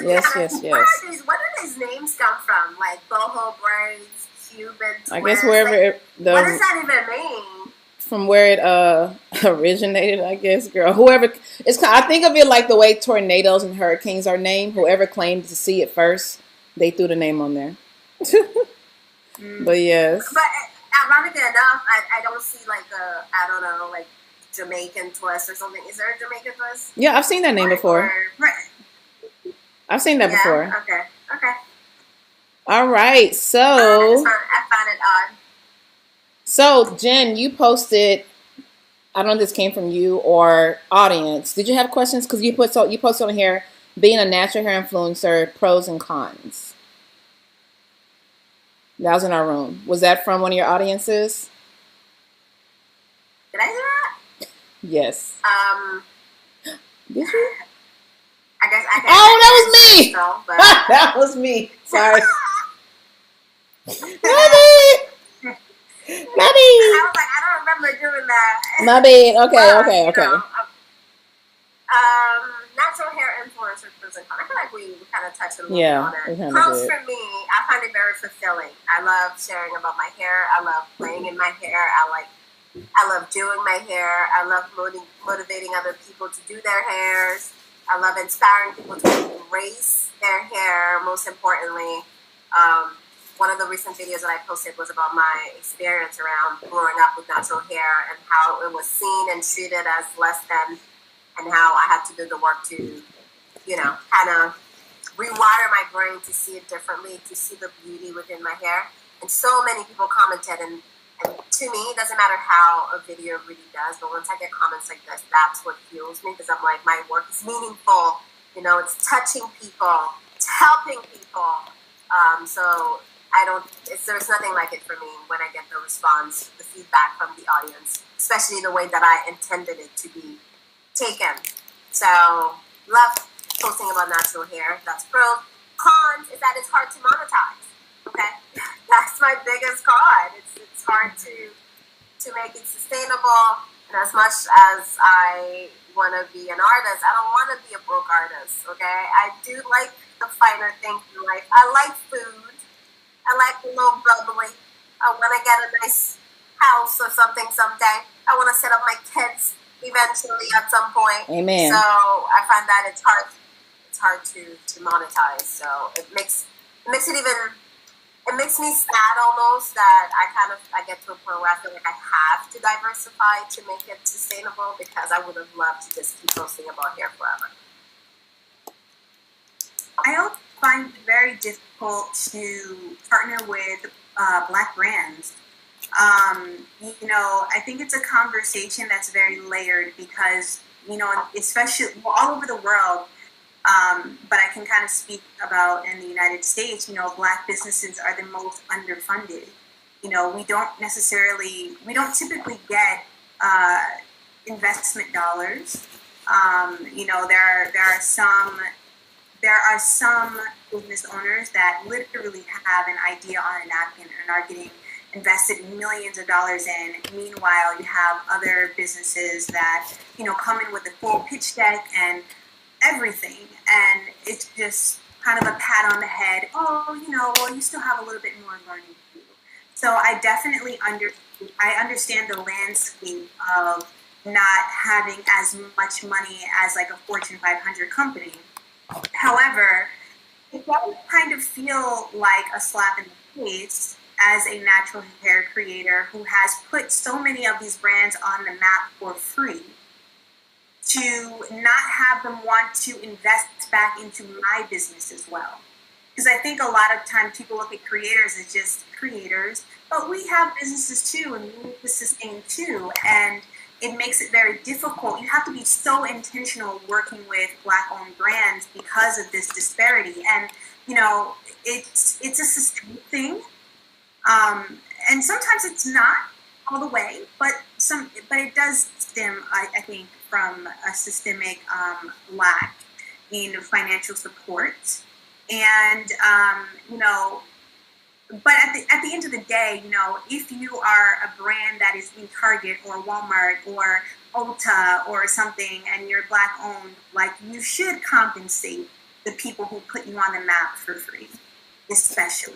Yes. Where do these names come from? Like boho braids, Cuban twist. I guess wherever what does that even mean? From where it originated, I guess, girl. Whoever I think of it like the way tornadoes and hurricanes are named. Whoever claimed to see it first, they threw the name on there. But yes. But ironically enough, I don't see like Jamaican twist or something. Is there a Jamaican twist? Yeah, I've seen that name before. I've seen that before. Okay. All right, so I found it odd. So Jen, you posted. I don't know if this came from you or audience. Did you have questions? Because you posted on here being a natural hair influencer, pros and cons. That was in our room. Was that from one of your audiences? Did I do that? Yes. Did you? I guess I can. Oh, that was me. So, but... That was me. Sorry. I was like, I don't remember doing that. My bad. Okay. Natural hair influencer pros and cons. I feel like we kind of touched a little bit on it. Yeah, Pros for me, I find it very fulfilling. I love sharing about my hair. I love playing in my hair. I love doing my hair. I love motivating other people to do their hairs. I love inspiring people to embrace their hair. Most importantly, one of the recent videos that I posted was about my experience around growing up with natural hair and how it was seen and treated as less than, and how I had to do the work to, kind of rewire my brain to see it differently, to see the beauty within my hair. And so many people commented, and to me, it doesn't matter how a video really does, but once I get comments like this, that's what fuels me, because I'm like, my work is meaningful. It's touching people, it's helping people. So there's nothing like it for me when I get the response, the feedback from the audience, especially the way that I intended it to be taken. So, love posting about natural hair. That's pros. Cons is that it's hard to monetize. Okay, that's my biggest con. It's hard to make it sustainable. And as much as I want to be an artist, I don't want to be a broke artist. Okay, I do like the finer things in life. I like food. I like a little bubbly. I want to get a nice house or something someday. I want to set up my kids eventually at some point. Amen. So I find that it's hard to monetize. So it makes me sad almost that I get to a point where I feel like I have to diversify to make it sustainable, because I would have loved to just keep posting about hair forever. I also find it very difficult to partner with Black brands. I think it's a conversation that's very layered because, especially all over the world, but I can kind of speak about in the United States, Black businesses are the most underfunded. We don't typically get investment dollars. There are some business owners that literally have an idea on a napkin and are getting invested millions of dollars in. Meanwhile, you have other businesses that, come in with a full pitch deck and everything. And it's just kind of a pat on the head. Oh, you still have a little bit more learning to do. So I definitely understand the landscape of not having as much money as like a Fortune 500 company. However, it does kind of feel like a slap in the face as a natural hair creator who has put so many of these brands on the map for free, to not have them want to invest back into my business as well. Because I think a lot of times people look at creators as just creators, but we have businesses too, and we need to sustain too. And it makes it very difficult. You have to be so intentional working with Black-owned brands because of this disparity. And, it's a systemic thing. And sometimes it's not all the way, but it does stem, I think, from a systemic lack in financial support. And, but at the end of the day, if you are a brand that is in Target or Walmart or Ulta or something, and you're Black owned, like, you should compensate the people who put you on the map for free, especially.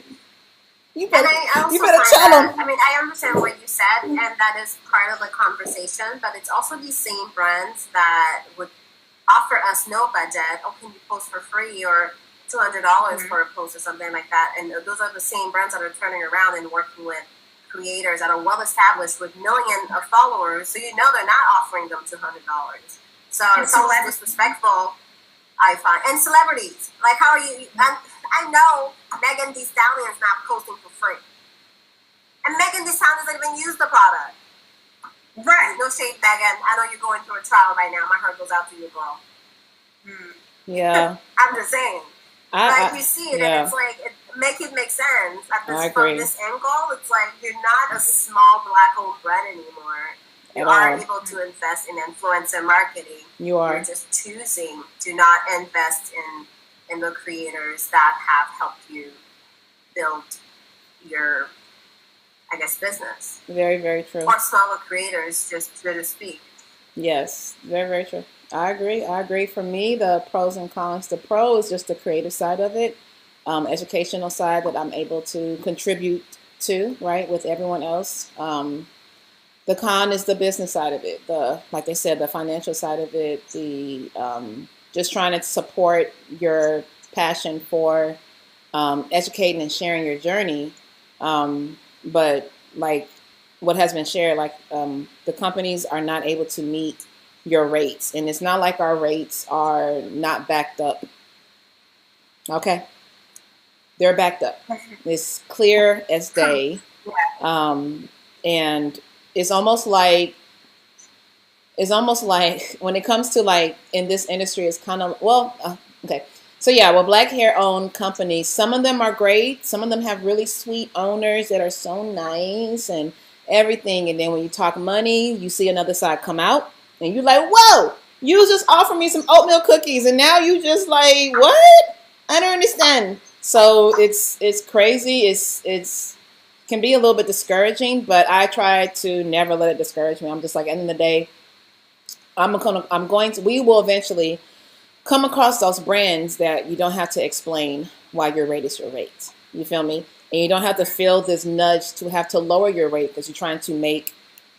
You better tell them. I understand what you said, and that is part of the conversation, but it's also these same brands that would offer us no budget. Oh, can you post for free, or $200 for a post or something like that? And those are the same brands that are turning around and working with creators that are well established with millions of followers. So they're not offering them $200. So it's always disrespectful, I find. And celebrities, like, how are you? I know Megan Thee Stallion's not posting for free, and Megan Thee Stallion doesn't even use the product. Right? No shade, Megan. I know you're going through a trial right now. My heart goes out to you, girl. Yeah. I'm just saying. You see it, and it's like, make sense. From this angle, it's like you're not a small Black-owned brand anymore. You are able to invest in influencer marketing. You're just choosing to not invest in the creators that have helped you build your, I guess, business. Very, very true. Or smaller creators, just so to speak. Yes, very, very true. I agree. For me, the pros and cons. The pro is just the creative side of it, educational side that I'm able to contribute to, right, with everyone else. The con is the business side of it. Like I said, the financial side of it, the just trying to support your passion for educating and sharing your journey. But like what has been shared, like the companies are not able to meet your rates, and it's not like our rates are not backed up. Okay, they're backed up. It's clear as day, and it's almost like when it comes to like in this industry, it's kind of okay. So yeah, well, black hair owned companies, some of them are great. Some of them have really sweet owners that are so nice and everything. And then when you talk money, you see another side come out and you're like, whoa, you just offered me some oatmeal cookies. And now you just like, what? I don't understand. So it's crazy. It's can be a little bit discouraging, but I try to never let it discourage me. I'm just like, at the end of the day, we will eventually come across those brands that you don't have to explain why your rate is your rate. You feel me? And you don't have to feel this nudge to have to lower your rate because you're trying to make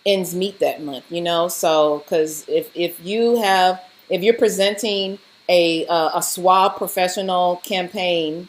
ends meet that month, you know? So, because if you're presenting a suave professional campaign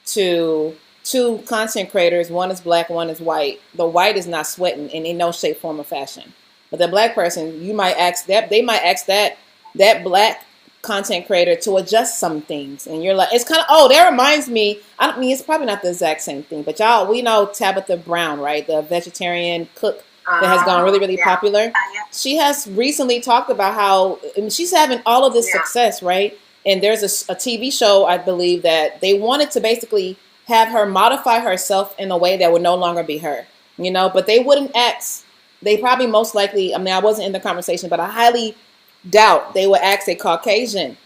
to two content creators, one is black, one is white, the white is not sweating in no shape, form, or fashion. But the black person, they might ask that black content creator to adjust some things, and you're like, it's kind of, that reminds me, I don't mean, it's probably not the exact same thing, but y'all, we know Tabitha Brown, right, the vegetarian cook that has gone really popular. She has recently talked about how she's having all of this success, right? And there's a TV show, I believe, that they wanted to basically have her modify herself in a way that would no longer be her, you know, but they wouldn't ask. They probably most likely, I mean, I wasn't in the conversation, but I highly doubt they would ask a Caucasian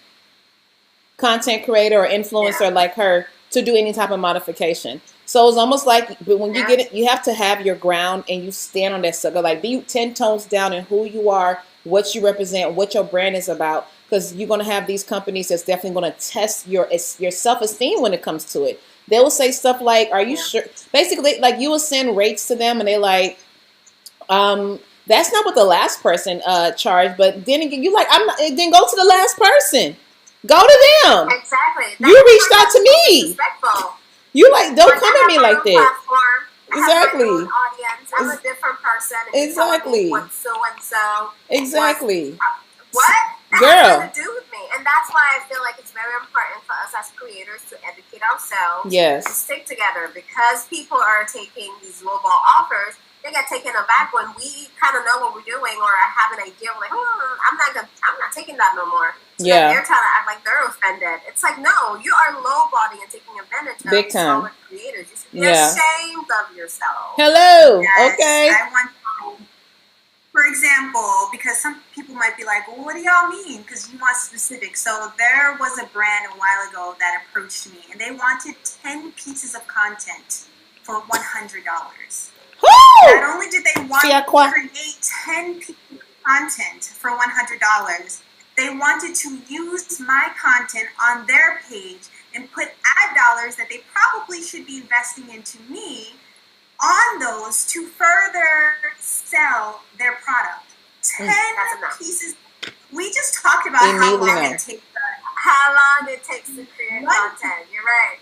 content creator or influencer like her to do any type of modification. So it's almost like, but when you get it, you have to have your ground and you stand on that sucker. Like, be 10 tones down in who you are, what you represent, what your brand is about. Because you're going to have these companies that's definitely going to test your self-esteem when it comes to it. They will say stuff like, are you sure? Basically, like, you will send rates to them and they like, that's not what the last person charged, but then again, you like, then go to the last person. Go to them. Exactly. You reached out to me. Respectful. You like, don't come at me like that. Exactly. Audience. I'm a different person. Exactly. So and so. Exactly. What? That Girl. has nothing to do with me. And that's why I feel like it's very important for us as creators to educate ourselves. Yes. To stick together, because people are taking these lowball offers. They get taken aback when we kind of know what we're doing or have an idea. We're like, I'm not taking that no more. So they're trying to act like they're offended. It's like, no, you are lowballing and taking advantage of big time solid creators. You should be ashamed of yourself. Hello. Yes, okay. I want to, for example, because some people might be like, well, what do y'all mean? Because you want specifics. So there was a brand a while ago that approached me, and they wanted 10 pieces of content for $100. Not only did they want to create 10 pieces of content for $100, they wanted to use my content on their page and put ad dollars that they probably should be investing into me on those to further sell their product. 10 pieces. We just talked about how long it takes to create content. You're right.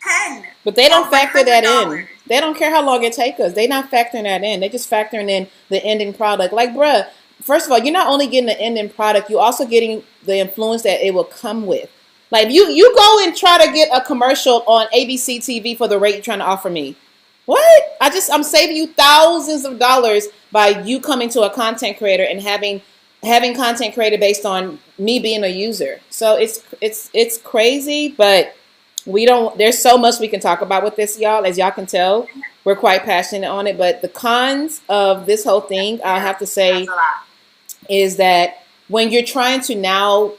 10. But they don't factor that in. They don't care how long it takes us. They're not factoring that in. They're just factoring in the ending product. Like, bruh, first of all, you're not only getting the ending product, you're also getting the influence that it will come with. Like, you go and try to get a commercial on ABC TV for the rate you're trying to offer me. What? I'm saving you thousands of dollars by you coming to a content creator and having content created based on me being a user. So it's crazy, but there's so much we can talk about with this, y'all. As y'all can tell, we're quite passionate on it. But the cons of this whole thing, I'll have to say, is that when you're trying to now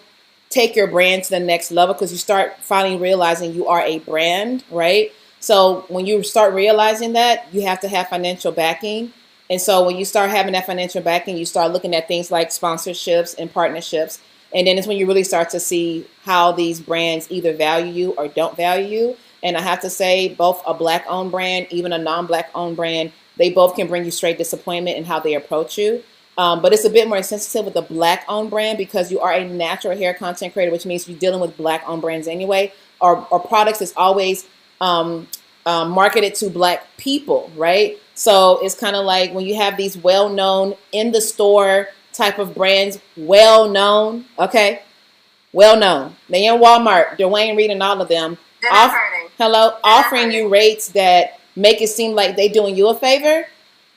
take your brand to the next level, because you start finally realizing you are a brand, right? So when you start realizing that, you have to have financial backing. And so when you start having that financial backing, you start looking at things like sponsorships and partnerships. And then it's when you really start to see how these brands either value you or don't value you. And I have to say, both a black-owned brand, even a non-black-owned brand, they both can bring you straight disappointment in how they approach you. But it's a bit more sensitive with a Black-owned brand because you are a natural hair content creator, which means you're dealing with Black-owned brands anyway, or products that's always marketed to Black people, right? So it's kind of like when you have these well-known in the store type of brands, well-known, okay? Well-known. They in Walmart, Dwayne Reed and all of them. Offering you rates that make it seem like they doing you a favor.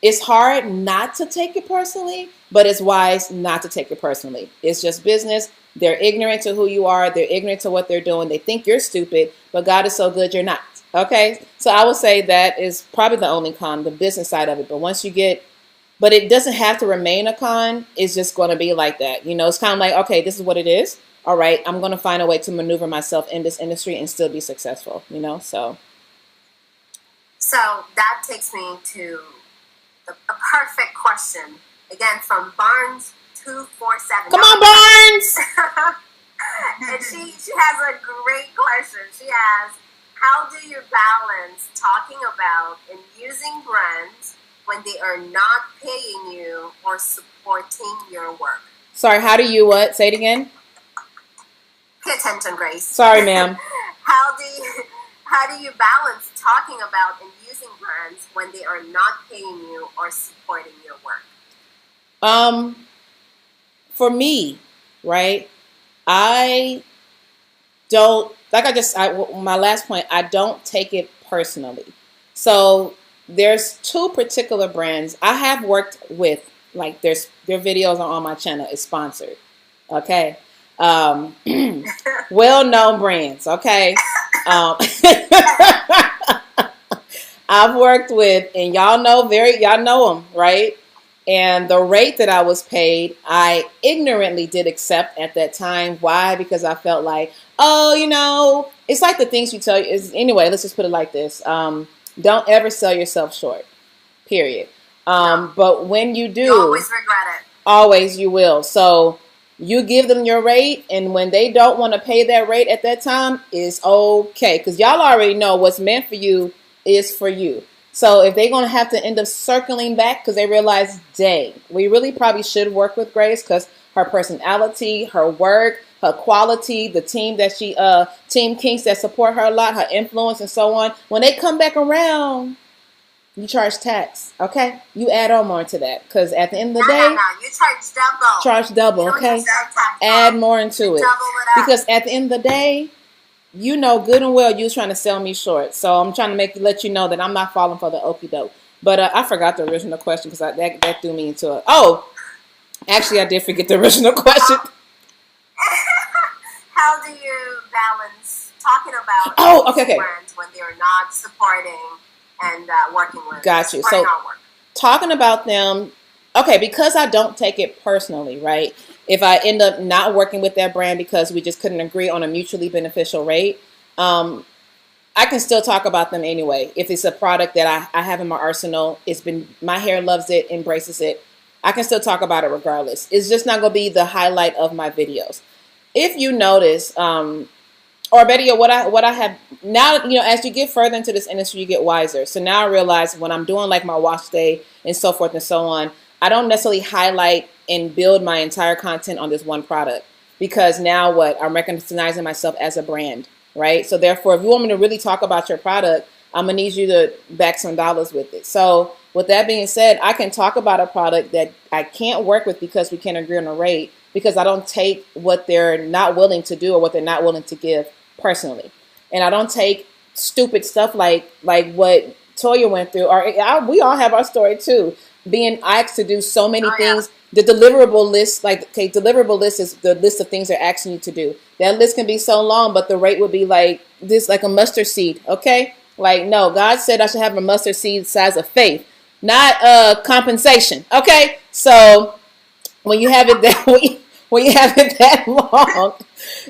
It's hard not to take it personally, but it's wise not to take it personally. It's just business. They're ignorant to who you are. They're ignorant to what they're doing. They think you're stupid, but God is so good you're not. Okay? So I would say that is probably the only con, the business side of it. But once you get, but it doesn't have to remain a con. It's just going to be like that. You know, it's kind of like, okay, this is what it is. All right, I'm going to find a way to maneuver myself in this industry and still be successful, you know, so. So that takes me to a perfect question, again, from Barnes247. Come on, Barnes! And she has a great question. She asks, how do you balance talking about and using brands when they are not paying you or supporting your work? Sorry, how do you what? Say it again. Pay attention, Grace. Sorry, ma'am. How do you balance talking about and using brands when they are not paying you or supporting your work? For me, right? I don't, like my last point, I don't take it personally. So there's two particular brands I have worked with, like their videos are on my channel. It's sponsored. Okay. Well-known brands, okay? I've worked with, and y'all know them, right? And the rate that I was paid, I ignorantly did accept at that time. Why? Because I felt like, oh, you know, it's like the things you tell you is, anyway, let's just put it like this. Don't ever sell yourself short, period. But when you do, you always regret it. Always you will. So you give them your rate, and when they don't want to pay that rate at that time, it's okay. Because y'all already know what's meant for you is for you. So if they're going to have to end up circling back because they realize, dang, we really probably should work with Grace because her personality, her work, her quality, the team that Team Kinks that support her a lot, her influence and so on. When they come back around, you charge tax, okay? You add on more to that because at the end of the day, no, you charge double. Charge double, okay? Add more into it. Double it up. Because at the end of the day, you know good and well you was trying to sell me short. So I'm trying to let you know that I'm not falling for the okie doke. But I forgot the original question because that threw me into it. Oh, actually I did forget the original question. How do you balance talking about brands when they're not supporting and working with? Got you. So talking about them, okay, because I don't take it personally, right? If I end up not working with that brand because we just couldn't agree on a mutually beneficial rate, I can still talk about them anyway. If it's a product that I have in my arsenal, my hair loves it, embraces it, I can still talk about it regardless. It's just not going to be the highlight of my videos. If you notice, or better yet, what I have now, you know, as you get further into this industry, you get wiser. So now I realize when I'm doing like my wash day and so forth and so on, I don't necessarily highlight and build my entire content on this one product because now I'm recognizing myself as a brand, right? So therefore, if you want me to really talk about your product, I'm going to need you to back some dollars with it. So with that being said, I can talk about a product that I can't work with because we can't agree on a rate because I don't take what they're not willing to do or what they're not willing to give personally. And I don't take stupid stuff like what Toya went through. Or we all have our story too. Being asked to do so many things. The deliverable list, deliverable list is the list of things they're asking you to do. That list can be so long, but the rate would be like this, like a mustard seed, okay? Like, no, God said I should have a mustard seed size of faith, not compensation, okay? So when you have it that when you have it that long,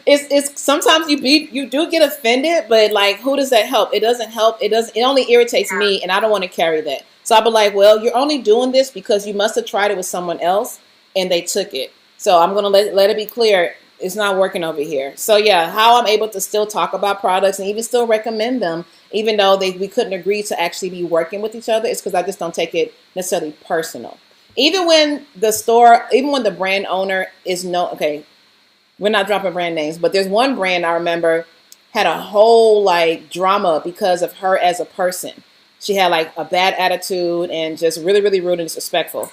it's sometimes you do get offended, but like, who does that help? It doesn't help. It only irritates me, and I don't want to carry that. So I'll be like, well, you're only doing this because you must have tried it with someone else and they took it. So I'm going to let it be clear. It's not working over here. So yeah, how I'm able to still talk about products and even still recommend them, even though we couldn't agree to actually be working with each other, is because I just don't take it necessarily personal. Even when the store, even when the brand owner is okay, we're not dropping brand names, but there's one brand I remember had a whole like drama because of her as a person. She had like a bad attitude and just really, really rude and disrespectful.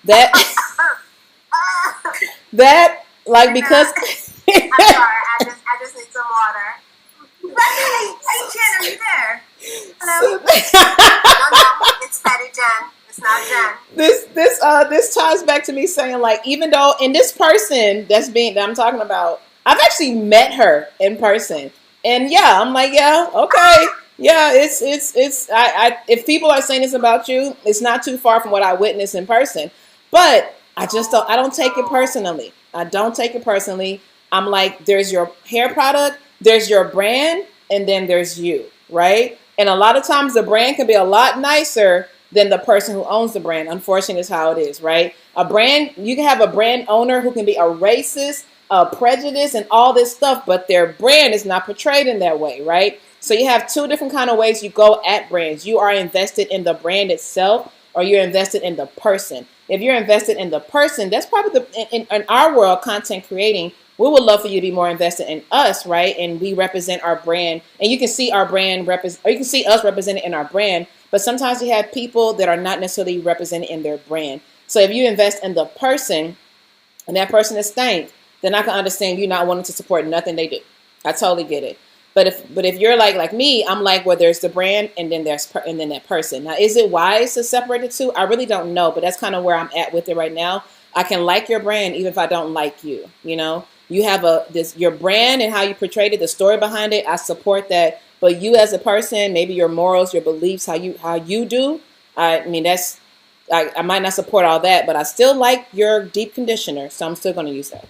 That that like because I'm sorry, I just need some water. Hey Jen, are you there? Hello? No, it's Patty Jen. It's not Jen. This ties back to me saying like, even though, and this person that I'm talking about, I've actually met her in person, and yeah, I'm like, yeah, okay, yeah, it's I if people are saying this about you, it's not too far from what I witnessed in person, but I don't take it personally. I don't take it personally. I'm like, there's your hair product, there's your brand, and then there's you, right? And a lot of times the brand can be a lot nicer than the person who owns the brand. Unfortunately, is how it is, right? A brand, you can have a brand owner who can be a racist, a prejudice, and all this stuff, but their brand is not portrayed in that way, right? So you have two different kind of ways you go at brands. You are invested in the brand itself, or you're invested in the person. If you're invested in the person, that's probably in our world, content creating, we would love for you to be more invested in us, right? And we represent our brand, and you can see our brand or you can see us represented in our brand. But sometimes you have people that are not necessarily represented in their brand. So if you invest in the person, and that person is stank, then I can understand you not wanting to support nothing they do. I totally get it. But if you're like me, I'm like, well, there's the brand and then that person. Now, is it wise to separate the two? I really don't know, but that's kind of where I'm at with it right now. I can like your brand even if I don't like you. You know, you have your brand and how you portrayed it, the story behind it. I support that. But you as a person, maybe your morals, your beliefs, how you do. I mean, I might not support all that, but I still like your deep conditioner, so I'm still going to use that.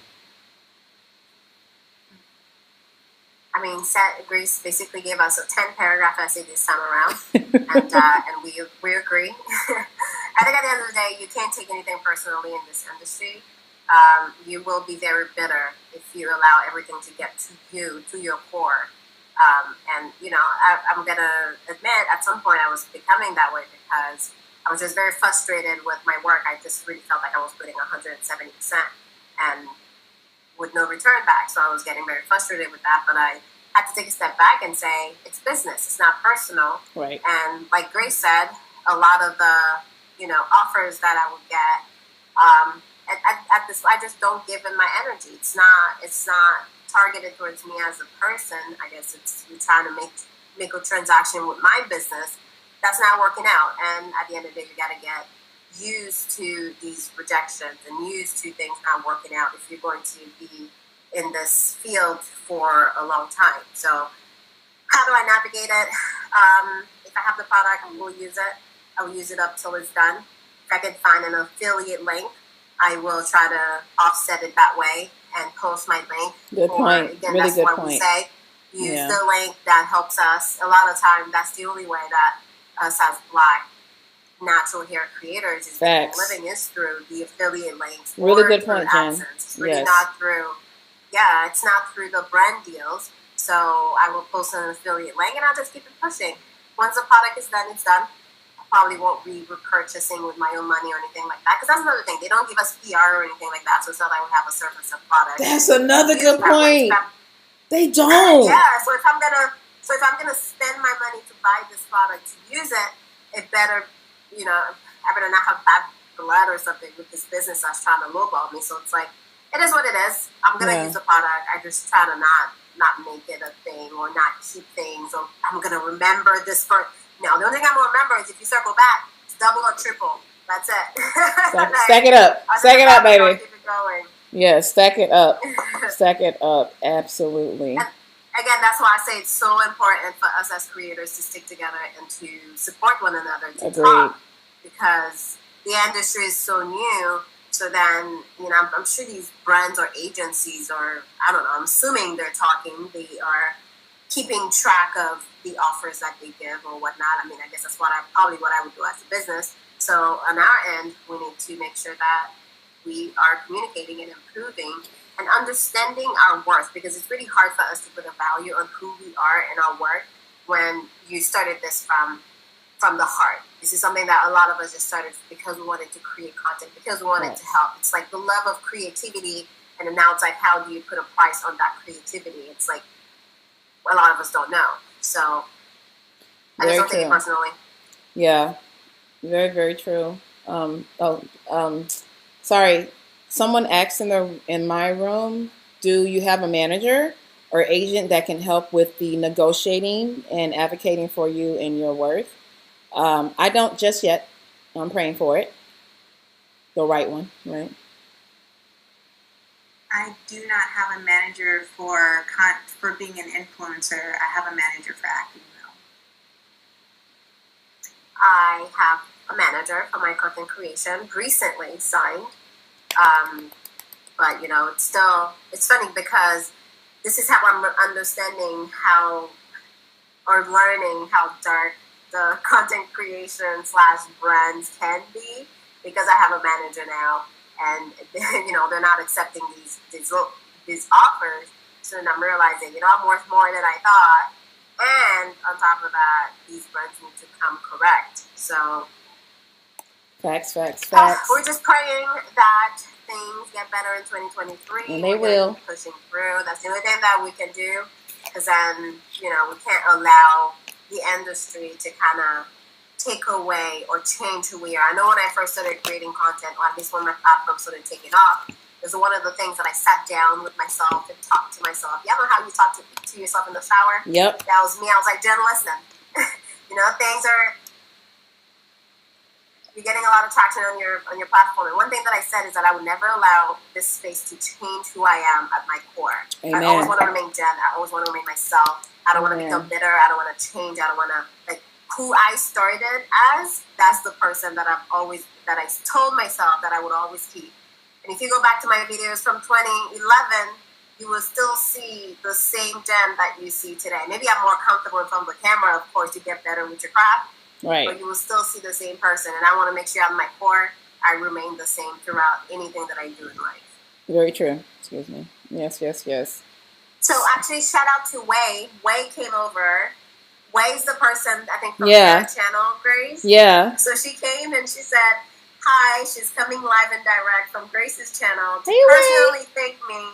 I mean, Grace basically gave us a 10-paragraph essay this time around, and we agree. I think at the end of the day, you can't take anything personally in this industry. You will be very bitter if you allow everything to get to you, to your core. And, you know, I'm going to admit at some point I was becoming that way because I was just very frustrated with my work. I just really felt like I was putting 170% and with no return back. So I was getting very frustrated with that. But I had to take a step back and say, it's business. It's not personal. Right. And like Grace said, a lot of the, you know, offers that I would get, at this, I just don't give in my energy. It's not targeted towards me as a person. I guess it's you're trying to make a transaction with my business. That's not working out. And at the end of the day, you got to get used to these rejections and used to things not working out if you're going to be in this field for a long time. So how do I navigate it? If I have the product, I will use it. I will use it up till it's done. If I can find an affiliate link, I will try to offset it that way and post my link. Good point. Again, really that's good what point. we say. Use the link that helps us. A lot of time, that's the only way that us as Black natural hair creators is living is through the affiliate links. Really good point, Jen. It's really not through, it's not through the brand deals. So I will post an affiliate link and I'll just keep it pushing. Once the product is done, it's done. I probably won't be repurchasing with my own money or anything like that. Because that's another thing. They don't give us PR or anything like that. So it's not like we have a surplus of product. That's another good point. They don't. Yeah. So if I'm gonna spend my money to buy this product to use it, it better, you know, I better not have bad blood or something with this business that's trying to lowball me. So it's like, it is what it is. I'm gonna use the product. I just try to not make it a thing or not keep things. Or I'm gonna remember this for. No, the only thing I'm gonna remember is if you circle back, it's double or triple. That's it. Stack it up. Stack it up, baby. Keep it going. Yeah, stack it up. Stack it up. Absolutely. And again, that's why I say it's so important for us as creators to stick together and to support one another, to talk, because the industry is so new. So then, you know, I'm sure these brands or agencies, or I don't know, I'm assuming they're talking, they are keeping track of the offers that they give or whatnot. I mean, I guess that's probably what I would do as a business. So on our end, we need to make sure that we are communicating and improving and understanding our worth, because it's really hard for us to put a value on who we are in our work when you started this from from the heart. This is something that a lot of us just started because we wanted to create content, because we wanted to help. It's like the love of creativity, and then now it's like, how do you put a price on that creativity? It's like a lot of us don't know. So I just don't take it personally. Yeah, very, very true. Sorry. Someone asked in my room, do you have a manager or agent that can help with the negotiating and advocating for you and your worth? I don't just yet. I'm praying for it. The right one, right? I do not have a manager for being an influencer. I have a manager for acting, though. I have a manager for my content creation, recently signed. But, you know, it's funny because this is how I'm understanding learning how dark the content creation / brands can be, because I have a manager now, and you know, they're not accepting these offers. So then I'm realizing, you know, I'm worth more than I thought, and on top of that, these brands need to come correct. So facts. We're just praying that things get better in 2023, and they will. Pushing through. That's the only thing that we can do, because then, you know, we can't allow the industry to kind of take away or change who we are. I know when I first started creating content, or at least when my platform started taking off, it was one of the things that I sat down with myself and talked to myself. You know how you talk to yourself in the shower? Yep. That was me. I was like, Jen, listen, you know, you're getting a lot of traction on your platform. And one thing that I said is that I would never allow this space to change who I am at my core. Amen. I always want to remain Jen. I always want to remain myself. I don't want to become bitter. I don't want to change. I don't want to, like, who I started as, that's the person that I told myself that I would always keep. And if you go back to my videos from 2011, you will still see the same Jen that you see today. Maybe I'm more comfortable in front of the camera, of course, to get better with your craft. Right. But you will still see the same person. And I want to make sure at my core, I remain the same throughout anything that I do in life. Very true. Excuse me. Yes. So actually, shout out to Way. Way came over. Way's the person, I think, from your channel, Grace. Yeah. So she came and she said, hi, she's coming live and direct from Grace's channel to personally thank me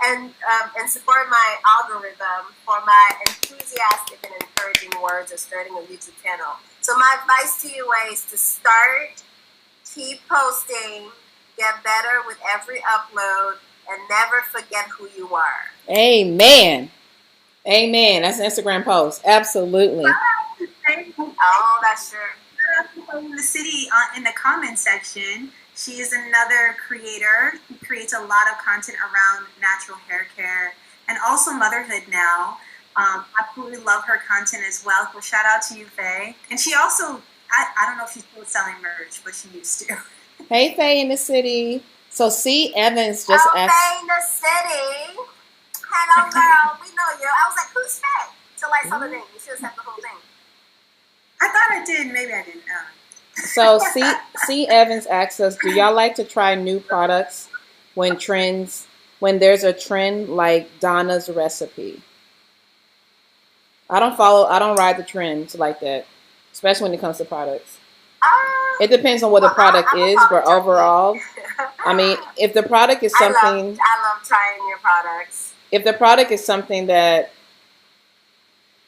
and support my algorithm for my enthusiastic and encouraging words of starting a YouTube channel. So my advice to you, Way, is to start, keep posting, get better with every upload, and never forget who you are. Amen. That's an Instagram post. Absolutely. Oh, that's true. In the city, in the comment section, she is another creator who creates a lot of content around natural hair care and also motherhood now. Absolutely love her content as well. So shout out to you, Faye. And she also, I don't know if she's still selling merch, but she used to. Hey, Faye in the city. So C. Evans just asked. Faye in the city. Hello, girl. We know you. I was like, who's Faye? Till I saw the name. You should have said the whole thing. I thought I did. Maybe I didn't know. So C. Evans asks us, do y'all like to try new products when there's a trend like Donna's recipe? I don't ride the trends like that, especially when it comes to products. It depends on what the product is, but overall, I mean, if the product is something... I love trying new products. If the product is something that...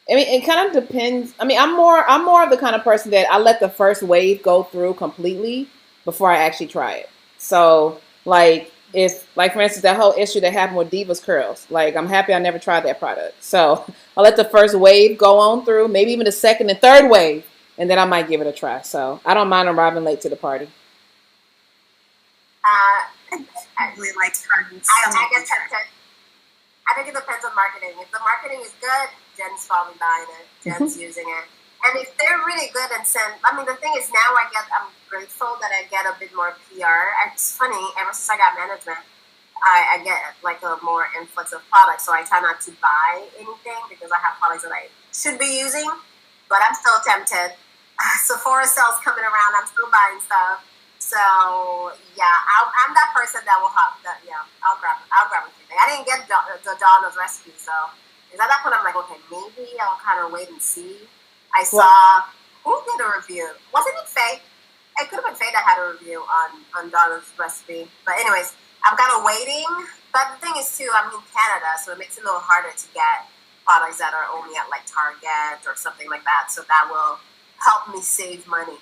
I mean, it kind of depends. I mean, I'm more of the kind of person that I let the first wave go through completely before I actually try it. So, like, for instance, that whole issue that happened with Divas Curls, like, I'm happy I never tried that product. So, I'll let the first wave go on through, maybe even the second and third wave, and then I might give it a try. So, I don't mind arriving late to the party. I really like trying. I get tempted. I think it depends on marketing. If the marketing is good, Jen's probably buying it. Jen's using it. And if they're really good and the thing is now I'm grateful that I get a bit more PR. It's funny, ever since I got management, I get like a more influx of products. So I try not to buy anything because I have products that I should be using, but I'm still tempted. Sephora sales coming around, I'm still buying stuff. So yeah, I'm that person that will hop. I'll grab everything. I didn't get the Donna's recipe, so at that point I'm like, okay, maybe I'll kind of wait and see. I saw, who did a review? Wasn't it Faye? It could have been Faye that had a review on Donna's recipe. But anyways, I'm kind of waiting. But the thing is, too, I'm in Canada, so it makes it a little harder to get products that are only at, like, Target or something like that. So that will help me save money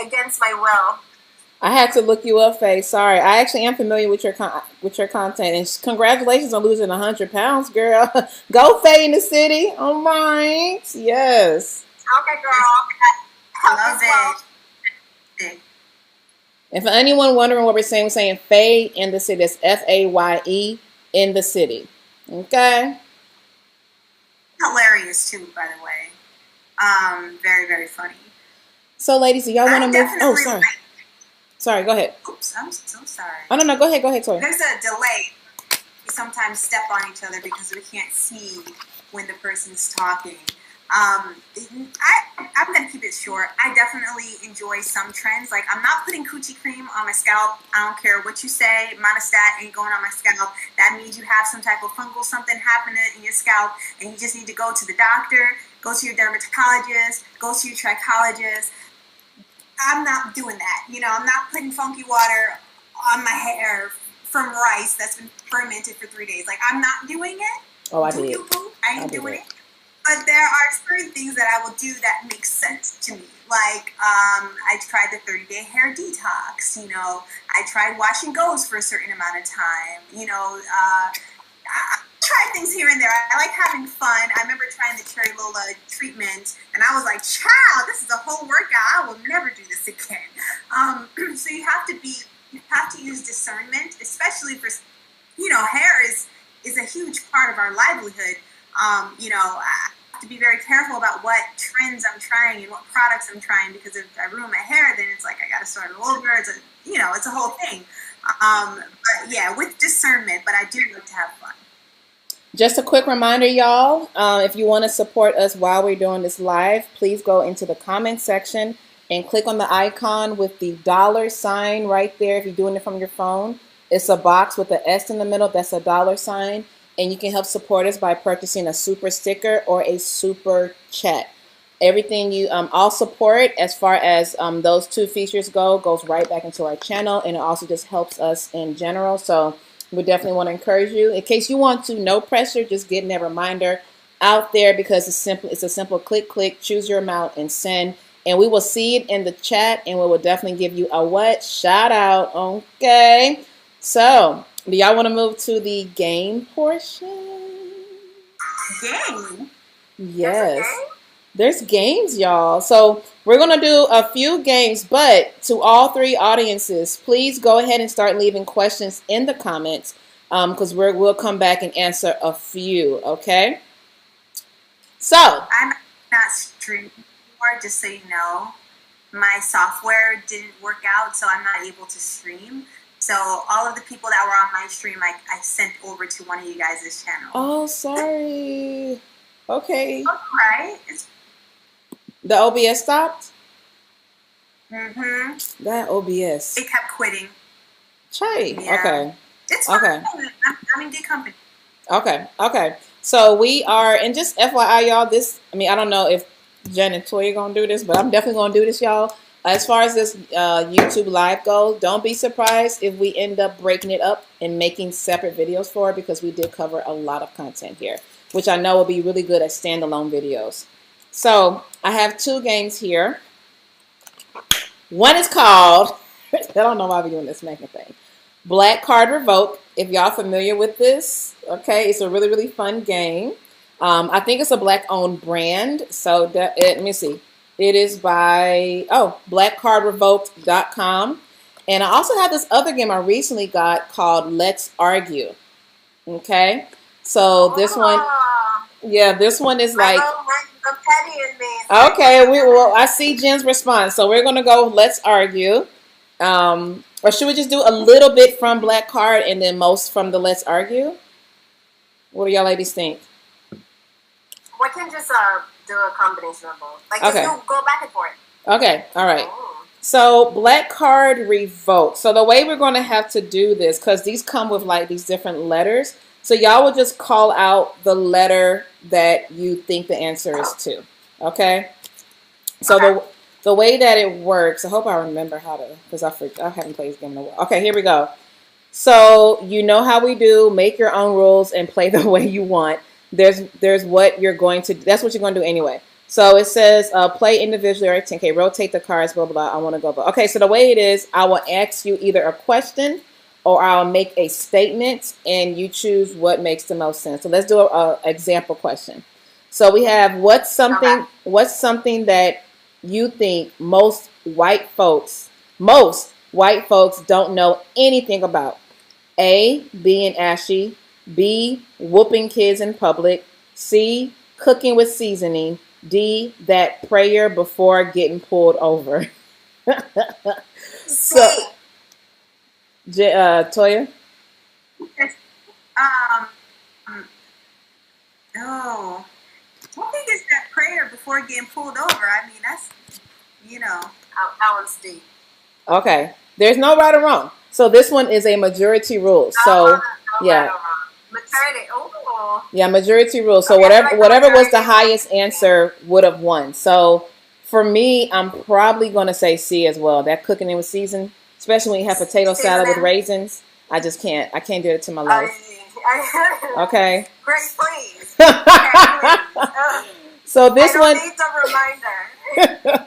against my will. I had to look you up, Faye. Sorry, I actually am familiar with your content, and congratulations on losing 100 pounds, girl. Go, Faye, in the city. All right, yes. Okay, girl. Love it. And for anyone wondering what we're saying Faye in the city. That's FAYE in the city. Okay. Hilarious too, by the way. Very, very funny. So, ladies, do y'all want to move? Oh, sorry. Sorry, go ahead. Oops, I'm so sorry. Oh, no, go ahead, Toya. There's a delay. We sometimes step on each other because we can't see when the person's talking. I'm going to keep it short. I definitely enjoy some trends. Like, I'm not putting coochie cream on my scalp. I don't care what you say. Monostat ain't going on my scalp. That means you have some type of fungal something happening in your scalp, and you just need to go to the doctor, go to your dermatologist, go to your trichologist. I'm not doing that. You know, I'm not putting funky water on my hair from rice that's been fermented for 3 days. Like, I'm not doing it. Oh, I did. I ain't doing it. But there are certain things that I will do that make sense to me. Like, I tried the 30-day hair detox. You know, I tried wash and goes for a certain amount of time. You know, I try things here and there. I like having fun. I remember trying the Cherry Lola treatment, and I was like, "Child, this is a whole workout. I will never do this again." So you have to use discernment, especially for, you know, hair is a huge part of our livelihood. You know, I have to be very careful about what trends I'm trying and what products I'm trying, because if I ruin my hair, then it's like I got to start all over. It's a whole thing. But yeah, with discernment. But I do like to have fun. Just a quick reminder, y'all, if you want to support us while we're doing this live, please go into the comment section and click on the icon with the $sign right there. If you're doing it from your phone, it's a box with an S in the middle. That's a $sign. And you can help support us by purchasing a super sticker or a super chat. Everything you all support, as far as those two features goes right back into our channel, and it also just helps us in general. So we definitely want to encourage you. In case you want to, no pressure, just getting that reminder out there, because it's a simple click, choose your amount and send. And we will see it in the chat, and we will definitely give you a shout out. Okay. So, do y'all want to move to the game portion? Game? Yes. There's games, y'all. So we're going to do a few games, but to all three audiences, please go ahead and start leaving questions in the comments, because we'll come back and answer a few, okay? So. I'm not streaming anymore, just so you know. My software didn't work out, so I'm not able to stream. So all of the people that were on my stream, I sent over to one of you guys' channel. Oh, sorry. Okay. All right. The OBS stopped? Mm-hmm. That OBS. It kept quitting. Chai. Yeah. Okay. It's fine. Okay. I'm in good company. Okay. So we are, and just FYI, y'all, I don't know if Jen and Toya going to do this, but I'm definitely going to do this, y'all. As far as this YouTube live goes, don't be surprised if we end up breaking it up and making separate videos for it, because we did cover a lot of content here, which I know will be really good at standalone videos. So I have two games here. One is called, I don't know why we're doing this making thing, Black Card Revoke. If y'all familiar with this, okay, it's a really, really fun game. I think it's a Black-owned brand. So let me see. It is by, blackcardrevoked.com. And I also have this other game I recently got called Let's Argue. Okay. So this one, yeah, this one is like, the petty in me. okay, I see Jen's response. So we're going to go Let's Argue. Or should we just do a little bit from Black Card and then most from the Let's Argue? What do y'all ladies think? We can just do a combination of both. Like, Okay. just go back and forth. Okay, all right. Oh. So Black Card Revoke. So the way we're going to have to do this, because these come with like these different letters. So y'all will just call out the letter that you think the answer is to. Okay. So the way that it works, I hope I remember how to, because I haven't played this game in a while. Okay, here we go. So you know how we do. Make your own rules and play the way you want. There's what you're going to. That's what you're going to do anyway. So it says play individually or 10K. Rotate the cards. Blah blah blah. I want to go. Blah. Okay. So the way it is, I will ask you either a question or I'll make a statement, and you choose what makes the most sense. So let's do a example question. So we have what's something that you think most white folks don't know anything about. A, being ashy. B, whooping kids in public. C, cooking with seasoning. D, that prayer before getting pulled over. So, Toya? Oh, I think it's that prayer before getting pulled over. I mean, that's, That one's deep. Okay. There's no right or wrong. So this one is a majority rule. So, yeah. Right, majority. Oh. Yeah, majority rule. So whatever was the highest answer would have won. So for me, I'm probably going to say C as well. That cooking it with season, especially when you have potato salad with raisins. I just can't. I can't do it to my life. Okay. Grace, please. So this one. Need a reminder.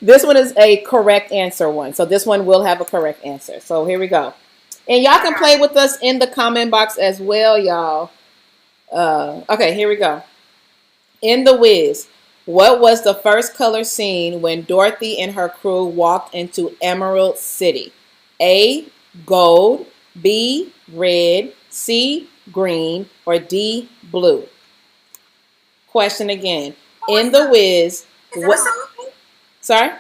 This one is a correct answer one. So this one will have a correct answer. So here we go. And y'all can play with us in the comment box as well, y'all. Okay, here we go. In The Wiz, what was the first color seen when Dorothy and her crew walked into Emerald City? A, gold. B, red. C, green. Or D, blue? Question again. In The Wiz. Sorry?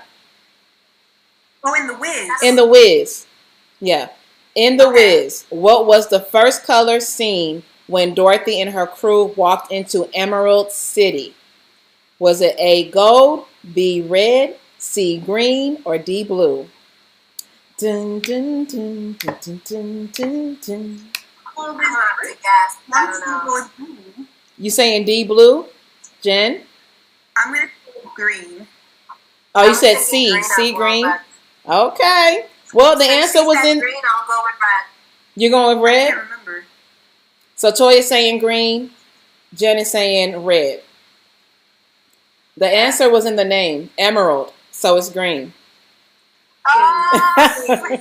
Oh, in The Wiz. In The Wiz. Yeah. In The Wiz, what was the first color seen when Dorothy and her crew walked into Emerald City? Was it A, gold, B, red, C, green, or D, blue? Dun, dun, dun, dun, dun, dun, dun, dun. I'm gonna have to guess. I don't know. You saying D, blue? Jen? I'm going to say green. Oh, you said C. C, green? Okay. Well, the answer was in. Green, I'll go with red. You're going with red? I can't remember. So Toya's saying green. Jen is saying red. The answer was in the name, emerald. So it's green. Oh.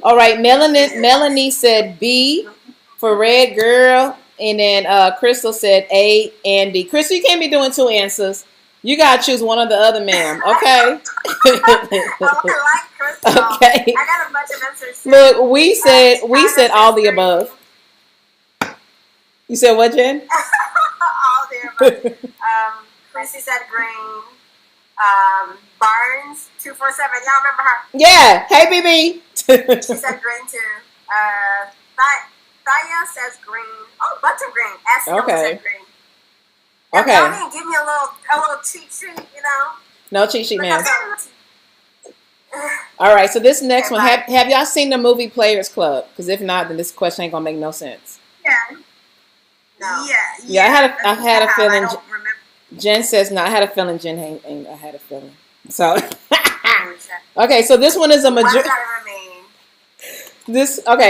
All right. Melanie said B for red, girl. And then Crystal said A and D. Crystal, you can't be doing two answers. You gotta choose one or the other, ma'am. Okay. I like Crystal. Okay. I got a bunch of answers. Look, we said all the above. You said what, Jen? All the above. Chrissy said green. Barnes 247. Y'all remember her? Yeah. Hey, BB. She said green too. Thaya says green. Oh, a bunch of green. Essie said green. Okay. Y'all didn't give me a little cheat sheet, No cheat sheet, ma'am. All right, so this next one, have y'all seen the movie Players Club? Because if not, then this question ain't gonna make no sense. Yeah. No. Yeah. I had a feeling. I don't remember. Jen says no. I had a feeling. Jen ain't. I had a feeling. So. Okay, so this one is a majority.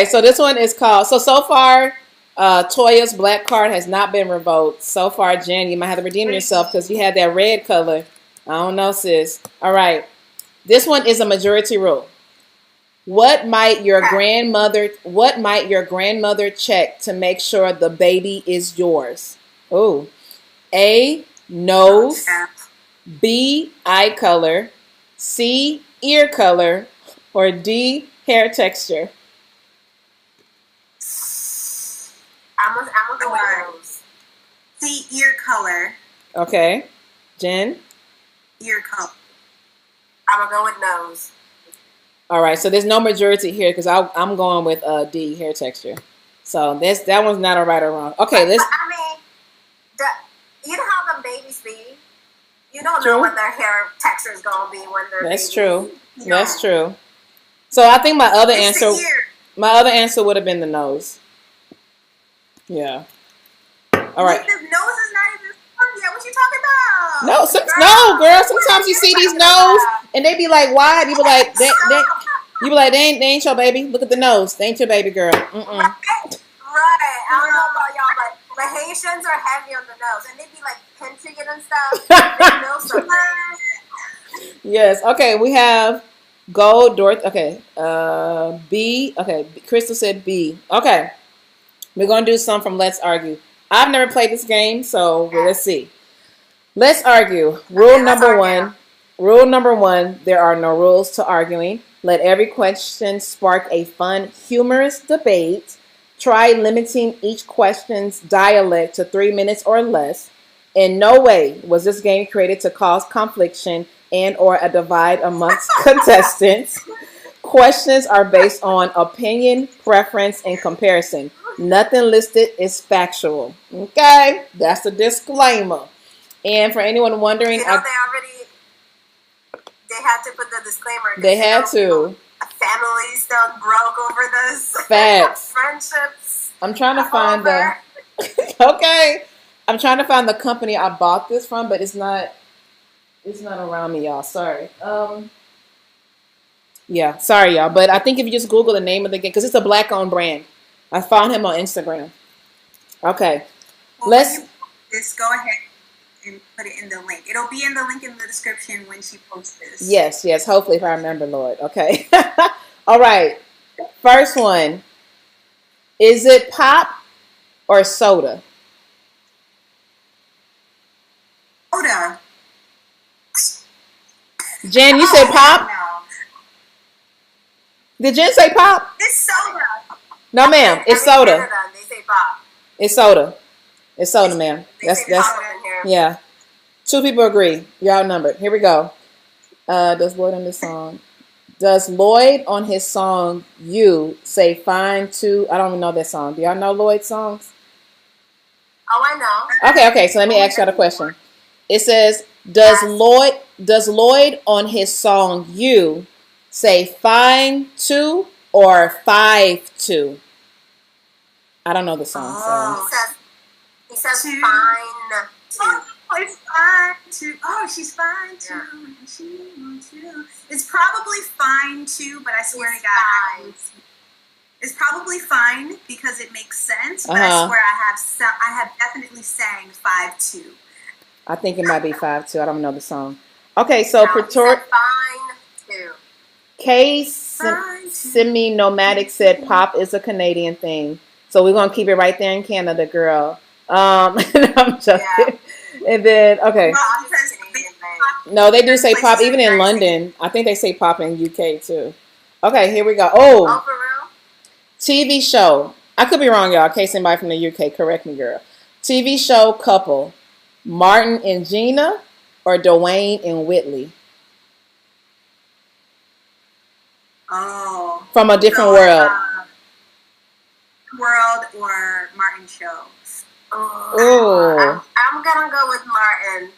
So this one is called. So far, Toya's black card has not been revoked. So far, Jen, you might have to redeem yourself because you had that red color. I don't know, sis. All right. This one is a majority rule. What might your grandmother check to make sure the baby is yours? Oh. A, nose. B, eye color. C, ear color. Or D, hair texture. I'm gonna go with nose. C, ear color. Okay. Jen? Ear color. I'm gonna go with nose. All right, so there's no majority here because I'm going with D, hair texture. So that one's not a right or wrong. Okay, let's. I mean, you know how the babies be. You don't know what their hair texture is gonna be when they're. That's true. That's true. So I think my other answer would have been the nose. Yeah. All right. The nose is not even. Yeah, what you talking about? No, Girl, girl. what are Sometimes you you see these talking nose, about? and they be like, "Why?" You be like, you be like, they ain't your baby. Look at the nose. They ain't your baby, girl. Right. I don't know about y'all, but Haitians are heavy on the nose, and they be like pinching it and stuff. They know something. Yes. Okay. We have gold. Dorothy. Okay. B. Okay. Crystal said B. Okay. We're gonna do some from Let's Argue. I've never played this game, so let's see. Let's argue. Rule number one. Rule number one, there are no rules to arguing. Let every question spark a fun, humorous debate. Try limiting each question's dialect to 3 minutes or less. In no way was this game created to cause confliction and or a divide amongst contestants. Questions are based on opinion, preference, and comparison. Nothing listed is factual. Okay? That's a disclaimer. And for anyone wondering, they had to put the disclaimer. They had to. Families don't broke over this. Facts. Friendships. I'm trying to find the. Okay. I'm trying to find the company I bought this from, but it's not. It's not around me, y'all. Sorry. Yeah, sorry, y'all. But I think if you just Google the name of the game, because it's a black-owned brand. I found him on Instagram. Okay. Well, let's. This. Go ahead and put it in the link. It'll be in the link in the description when she posts this. Yes. Hopefully, if I remember, Lord. Okay. All right. First one. Is it pop or soda? Soda. Jen, you said pop? Did Jen say pop? It's soda. No, ma'am. It's soda. Canada, they say pop. It's soda. It's soda, ma'am. That's yeah. 2 people agree. You're outnumbered. Here we go. Does Lloyd on this song? Does Lloyd on his song "You" say "fine to"? I don't even know that song. Do y'all know Lloyd's songs? Oh, I know. Okay. So let me ask y'all a question. It says, Does Lloyd on his song "You" say "fine to" or "five to"? I don't know the song. He says "fine to." Oh, it's fine too. Oh, she's fine too. Yeah. She too. It's probably fine too, but I swear to God, it's probably fine because it makes sense. But I swear I have definitely sang 5-2. I think it might be 5-2. I don't know the song. Okay, so fine too. K Semi Nomadic said pop is a Canadian thing, so we're gonna keep it right there in Canada, girl. I'm joking. Yeah. And then, okay. No, they do say pop even in London. I think they say pop in UK too. Okay, here we go. Oh, for real? TV show. I could be wrong, y'all. In case somebody from the UK, correct me, girl. TV show couple. Martin and Gina or Dwayne and Whitley? Oh. From a different world. World or Martin show? Oh. I'm gonna go with Martin.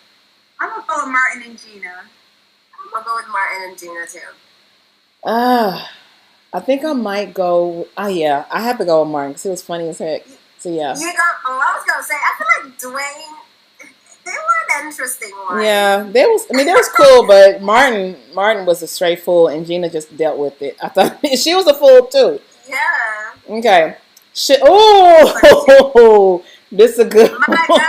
I'm gonna go with Martin and Gina. I'm gonna go with Martin and Gina too. I think I might go. Yeah, I have to go with Martin because it was funny as heck. So yeah. I was gonna say I feel like Dwayne. They were an interesting one. Yeah, they was cool, but Martin was a straight fool, and Gina just dealt with it. I thought she was a fool too. Yeah. Okay. Oh, this is a good one. My God,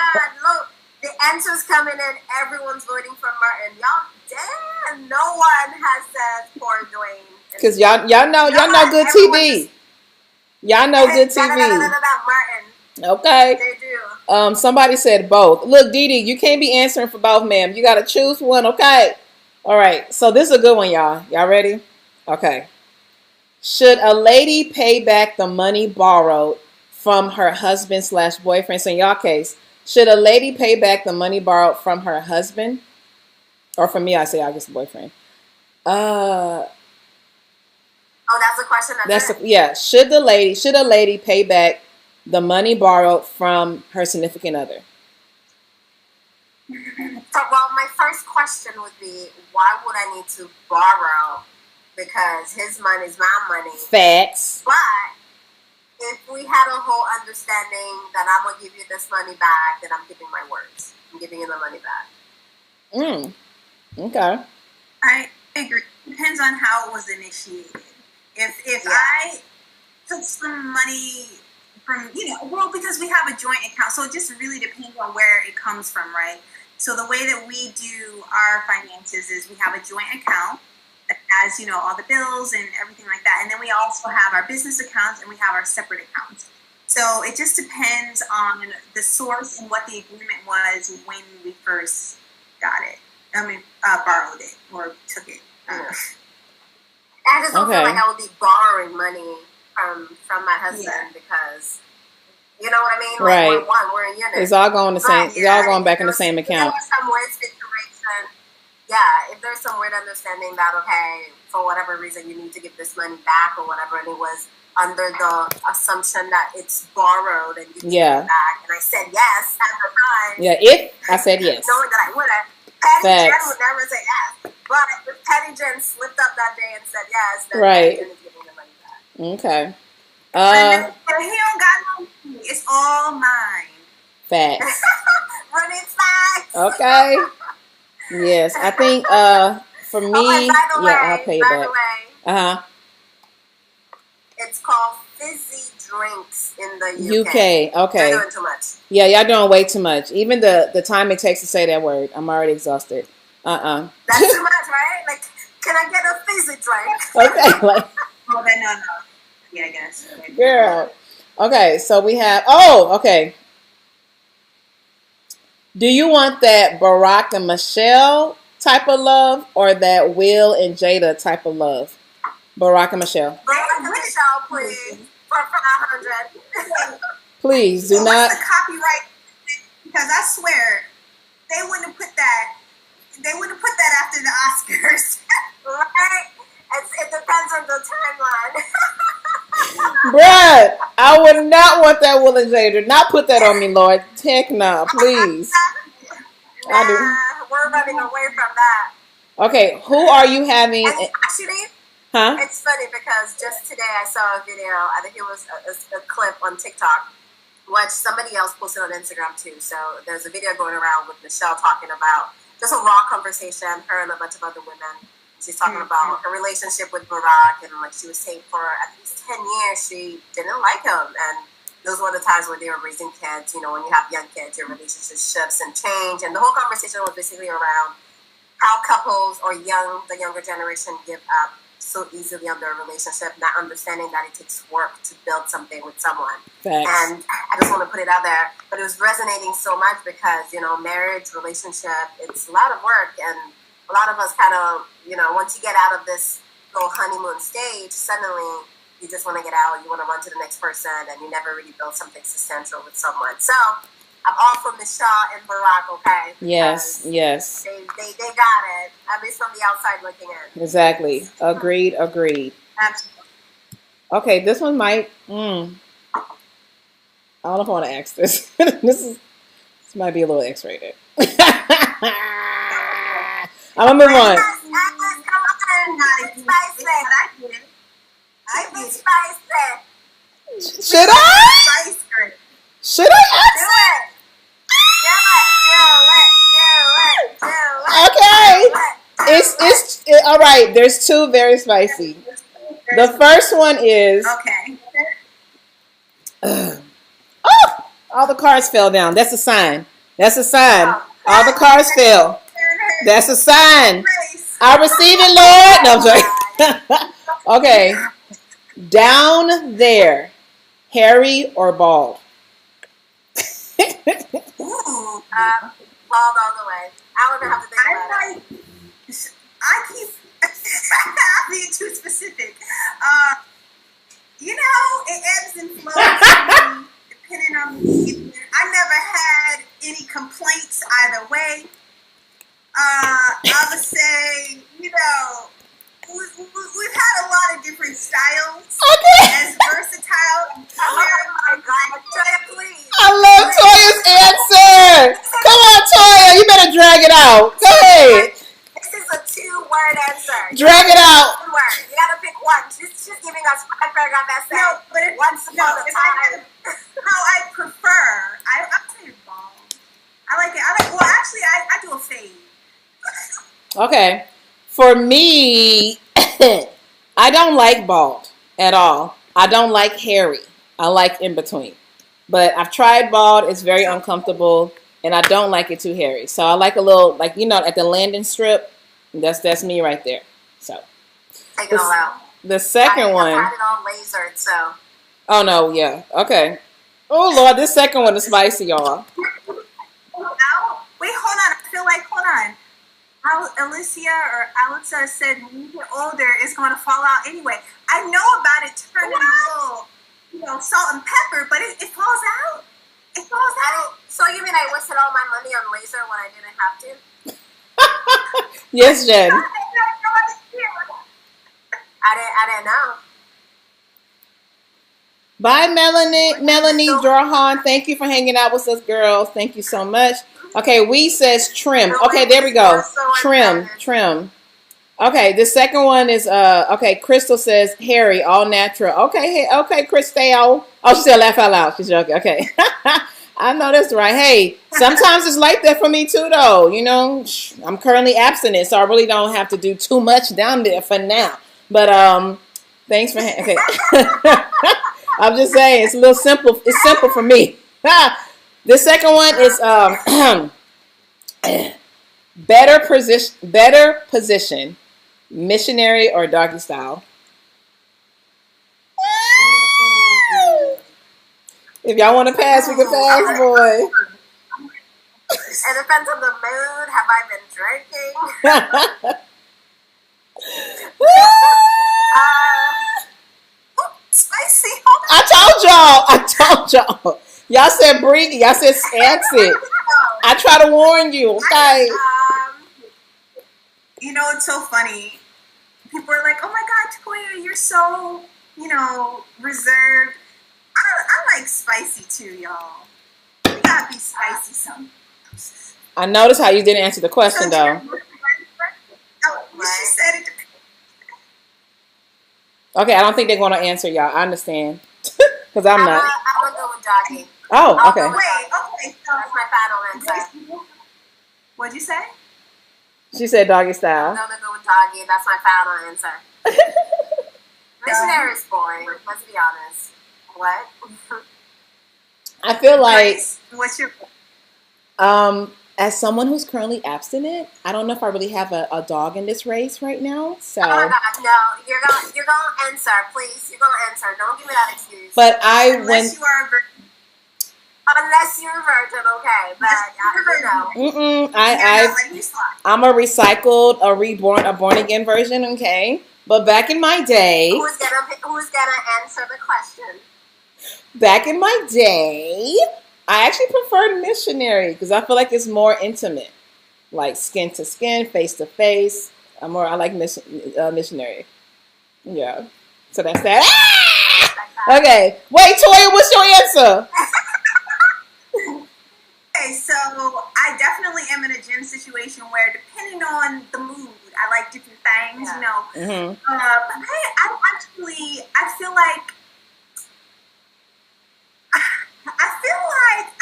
look, the answers coming in. Everyone's voting for Martin. Y'all, damn, no one has said for Dwayne. Because y'all know good TV. Y'all know good TV. Martin. Okay. They do. Somebody said both. Look, Dee Dee, you can't be answering for both, ma'am. You got to choose one, okay? All right. So this is a good one, y'all. Y'all ready? Okay. Should a lady pay back the money borrowed from her husband/boyfriend? So in y'all case, should a lady pay back the money borrowed from her husband? Or for me, I say I guess boyfriend. Oh, that's the question. Yeah. Should a lady pay back the money borrowed from her significant other? Well, my first question would be, why would I need to borrow? Because his money is my money. Facts. But if we had a whole understanding that I'm going to give you this money back, then I'm giving my words. I'm giving you the money back. Mm. Okay. I agree. Depends on how it was initiated. If I took some money from, well, because we have a joint account, so it just really depends on where it comes from, right? So the way that we do our finances is we have a joint account that has, all the bills and everything like that. And then we also have our business accounts and we have our separate accounts. So it just depends on the source and what the agreement was when we first got it. Borrowed it or took it. I just don't feel like I would be borrowing money from my husband because, you know what I mean? Like, right. We're in unit. It's all going the same. It's all going back in the same account. If there's some weird situation, if there's some weird understanding that, okay, for whatever reason you need to give this money back or whatever, and it was under the assumption that it's borrowed and you can give it back, and I said yes at the time. Yeah, if I said yes. Knowing that I would have. Patty Jen would never say yes. But if Patty Jen slipped up that day and said yes, then Patty Jen is giving the money back. Okay. But he don't got no money. It's all mine. Facts. Running facts. Okay. Yes, I think for me, I'll pay you back. It's called fizzy drinks in the UK. Okay. You're doing too much. Yeah, y'all doing way too much. Even the time it takes to say that word, I'm already exhausted. That's too much, right? Like, can I get a fizzy drink? Okay. Like, oh, then no. Yeah, I guess. Girl. Okay, so we have. Okay. Do you want that Barack and Michelle type of love or that Will and Jada type of love? Barack and Michelle. Barack and Michelle, please. For 500. Please do not. What's the copyright? Because I swear they wouldn't have put that. They wouldn't put that after the Oscars, right? It depends on the timeline. Bruh, I would not want that Will and Jada. Not put that on me, Lord. Heck no, please. I do. We're running away from that. Okay, who are you having? And actually, it's funny because just today I saw a video. I think it was a clip on TikTok, which somebody else posted on Instagram too. So there's a video going around with Michelle talking about just a raw conversation, her and a bunch of other women. She's talking about her relationship with Barack, and like she was saying for at least 10 years she didn't like him, and those were the times when they were raising kids. You know, when you have young kids, your relationship shifts and change, and the whole conversation was basically around how couples or the younger generation give up so easily on their relationship, not understanding that it takes work to build something with someone. Thanks. And I just want to put it out there, but it was resonating so much because, marriage, relationship, it's a lot of work, and a lot of us kind of, once you get out of this little honeymoon stage, suddenly you just want to get out, you want to run to the next person, and you never really build something substantial with someone. So I'm all for Michelle and Barack, okay? Yes. They got it, at least from the outside looking in. Exactly. Agreed. Absolutely. Okay, this one might, I don't know if I want to ask this. This might be a little X-rated. I'm going to move on. Should I? Should I ask it? Okay. It's all right. There's two very spicy. The first one is all the cards fell down. That's a sign. All the cards fell. That's a sign. I receive it, Lord. No, I'm joking. Okay. Down there, hairy or bald? Bald all the way. I don't even have to think about it. I'm being too specific. It ebbs and flows depending on the season. I never had any complaints either way. I would say, we've had a lot of different styles. Okay. As versatile. Oh my God, Toya, please. I love Toya's answer. Come on, Toya. You better drag it out. Go ahead. This is a 2-word answer. Drag it out. 1 word. You gotta pick one. She's giving us 5 paragraphs that says once upon a time. How I prefer. I say bald. I like it. Well, actually, I do a fade. Okay. For me, I don't like bald at all. I don't like hairy. I like in between. But I've tried bald. It's very uncomfortable, and I don't like it too hairy. So I like a little, like, at the landing strip. That's me right there. So Take it all out. the second one. I had it all lasered, so. Oh no, yeah, okay. Oh Lord, this second one is spicy, y'all. Wait, hold on. I feel like, hold on. Alicia or Alexa said when you get older, it's going to fall out anyway. I know about it turning a little, salt and pepper, but it falls out. It falls out. So you mean I wasted all my money on laser when I didn't have to? Yes, Jen. I didn't know. Bye, Melanie Drawhan. Thank you for hanging out with us, girls. Thank you so much. Okay, we says trim. Okay, there we go. Trim. Okay, the second one is okay, Crystal says hairy, all natural. Okay, Crystal. Oh, she said laugh out loud. She's joking. Okay. I know that's right. Hey, sometimes it's like that for me too, though. I'm currently abstinent, so I really don't have to do too much down there for now. But thanks for okay. I'm just saying it's a little simple. It's simple for me. The second one is better position, missionary or doggy style. If y'all want to pass, we can pass, boy. It depends on the mood. Have I been drinking? Spicy. I told y'all. Y'all said bring it. Y'all said ask it. I try to warn you, okay? It's so funny. People are like, oh my God, LaToya, you're so, reserved. I like spicy too, y'all. You gotta be spicy sometimes. I noticed how you didn't answer the question, though. She said it. Okay, I don't think they're going to answer y'all. I understand. Because I'm not. I'm going to go with doggy. Oh, okay. Wait, so that's my final answer. What'd you say? She said doggy style. I'm going to go with doggy. That's my final answer. Missionary is boring. Let's be honest. What? I feel like... What's your... As someone who's currently abstinent, I don't know if I really have a dog in this race right now. So. Oh my God, no! You're gonna answer, please. You're gonna answer. Don't give me that excuse. But unless you are a virgin. Unless you're a virgin, okay? But I'm a recycled, a reborn, a born again version, okay? But back in my day, who's gonna answer the question? Back in my day, I actually preferred missionary because I feel like it's more intimate, like skin to skin, face to face. I like missionary. Yeah, so that's that. Ah! Okay, wait, Toya, what's your answer? Okay, so I definitely am in a gym situation where, depending on the mood, I like different things. Mm-hmm. But I feel like.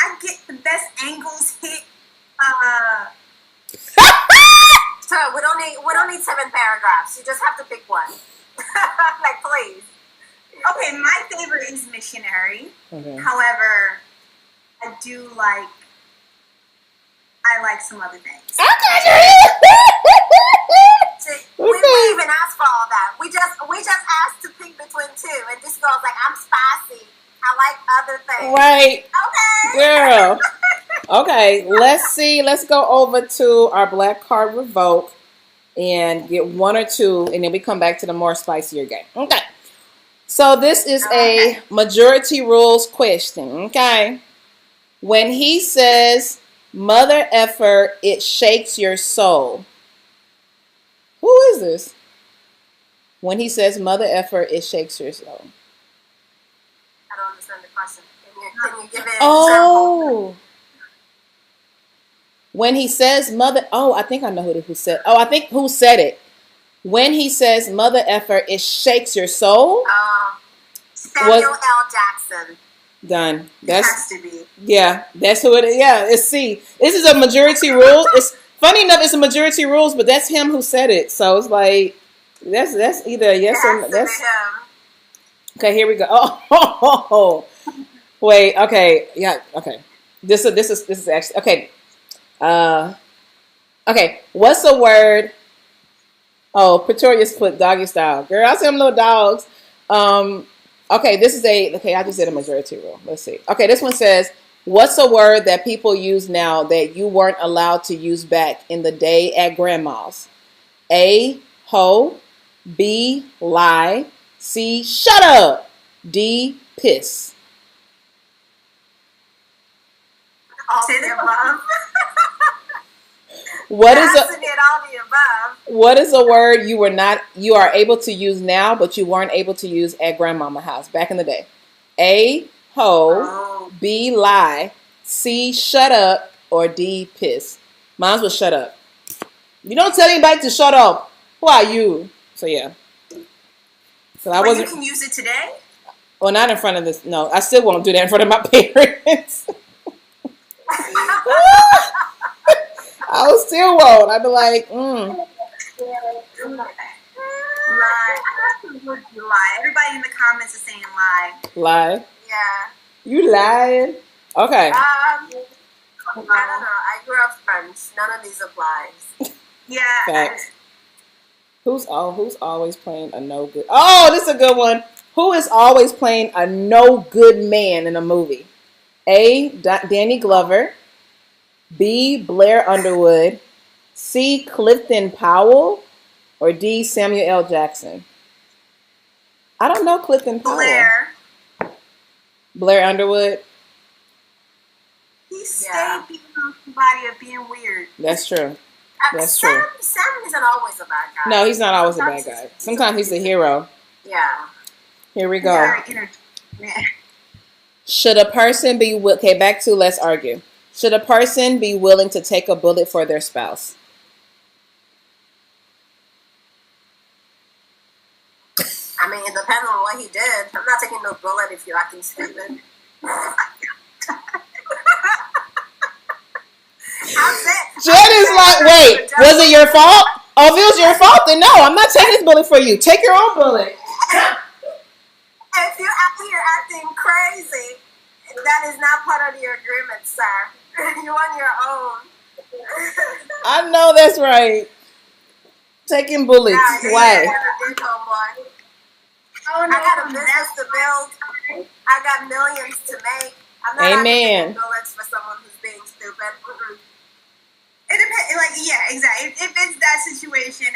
I get the best angles hit. So we don't need 7 paragraphs. You just have to pick one. Like, please. Okay, my favorite is missionary. Okay. However, I like some other things. We even asked for all that. We just asked to pick between 2, and this girl's like, I'm spicy. I like other things. Right. Okay. Girl. Okay, let's see. Let's go over to our black card revoke and get 1 or 2, and then we come back to the more spicier game. Okay. So this is a majority rules question. Okay. When he says mother effer, it shakes your soul. Who is this? When he says mother effer, it shakes your soul. I don't understand the question. Can you give it an example? When he says mother, I think I know who said. I think who said it. When he says mother effer, it shakes your soul. Samuel L. Jackson. Done. It has to be. Yeah, that's who it is. Yeah, it's C. This is a majority rule. It's Funny enough, it's a majority rules, but that's him who said it. So it's like that's either a yes or that's him. okay. Here we go. Oh, wait. Okay. Yeah. Okay. This is actually okay. Okay. What's the word? Oh, Pretorius put doggy style. Girl, I see them little dogs. Okay. This is okay. I just did a majority rule. Let's see. Okay. This one says, what's a word that people use now that you weren't allowed to use back in the day at grandma's? A, hoe. B, lie. C, shut up. D, piss. All the above. What is all the above. What is a word you are able to use now, but you weren't able to use at grandmama's house back in the day? A, hoe. B, lie. C, shut up. Or D, piss. Mine was shut up. You don't tell anybody to shut up. Who are you? So yeah. So I wasn't. You can use it today. Well, not in front of this. No, I still won't do that in front of my parents. I still won't. I'd be like, Lie. Lie. Everybody in the comments is saying lie. Lie. Yeah. You lying? Okay. I don't know. I grew up French. None of these applies. Yeah. Facts. Who's always playing a no good? Oh, this is a good one. Who is always playing a no good man in a movie? A, Danny Glover. B, Blair Underwood. C, Clifton Powell. Or D, Samuel L. Jackson. I don't know Clifton Powell. Blair Underwood. He stayed being on somebody of being weird. That's true. That's Sam, true. Sam isn't always a bad guy. No, he's not always a bad guy. Sometimes he's the hero. Yeah. Here we go. Should a person be okay? Back to let's argue. Should a person be willing to take a bullet for their spouse? I mean, it depends on what he did. I'm not taking no bullet if you're acting stupid. Jen is like, wait, was it your fault? Oh, if it was your fault, then no, I'm not taking this bullet for you. Take your own bullet. If you're out here acting crazy, that is not part of your agreement, sir. You're on your own. I know that's right. Taking bullets. Why? I got a business to build. I got millions to make. I'm not taking bullets for someone who's being stupid. It depends. Like, yeah, exactly. If it's that situation,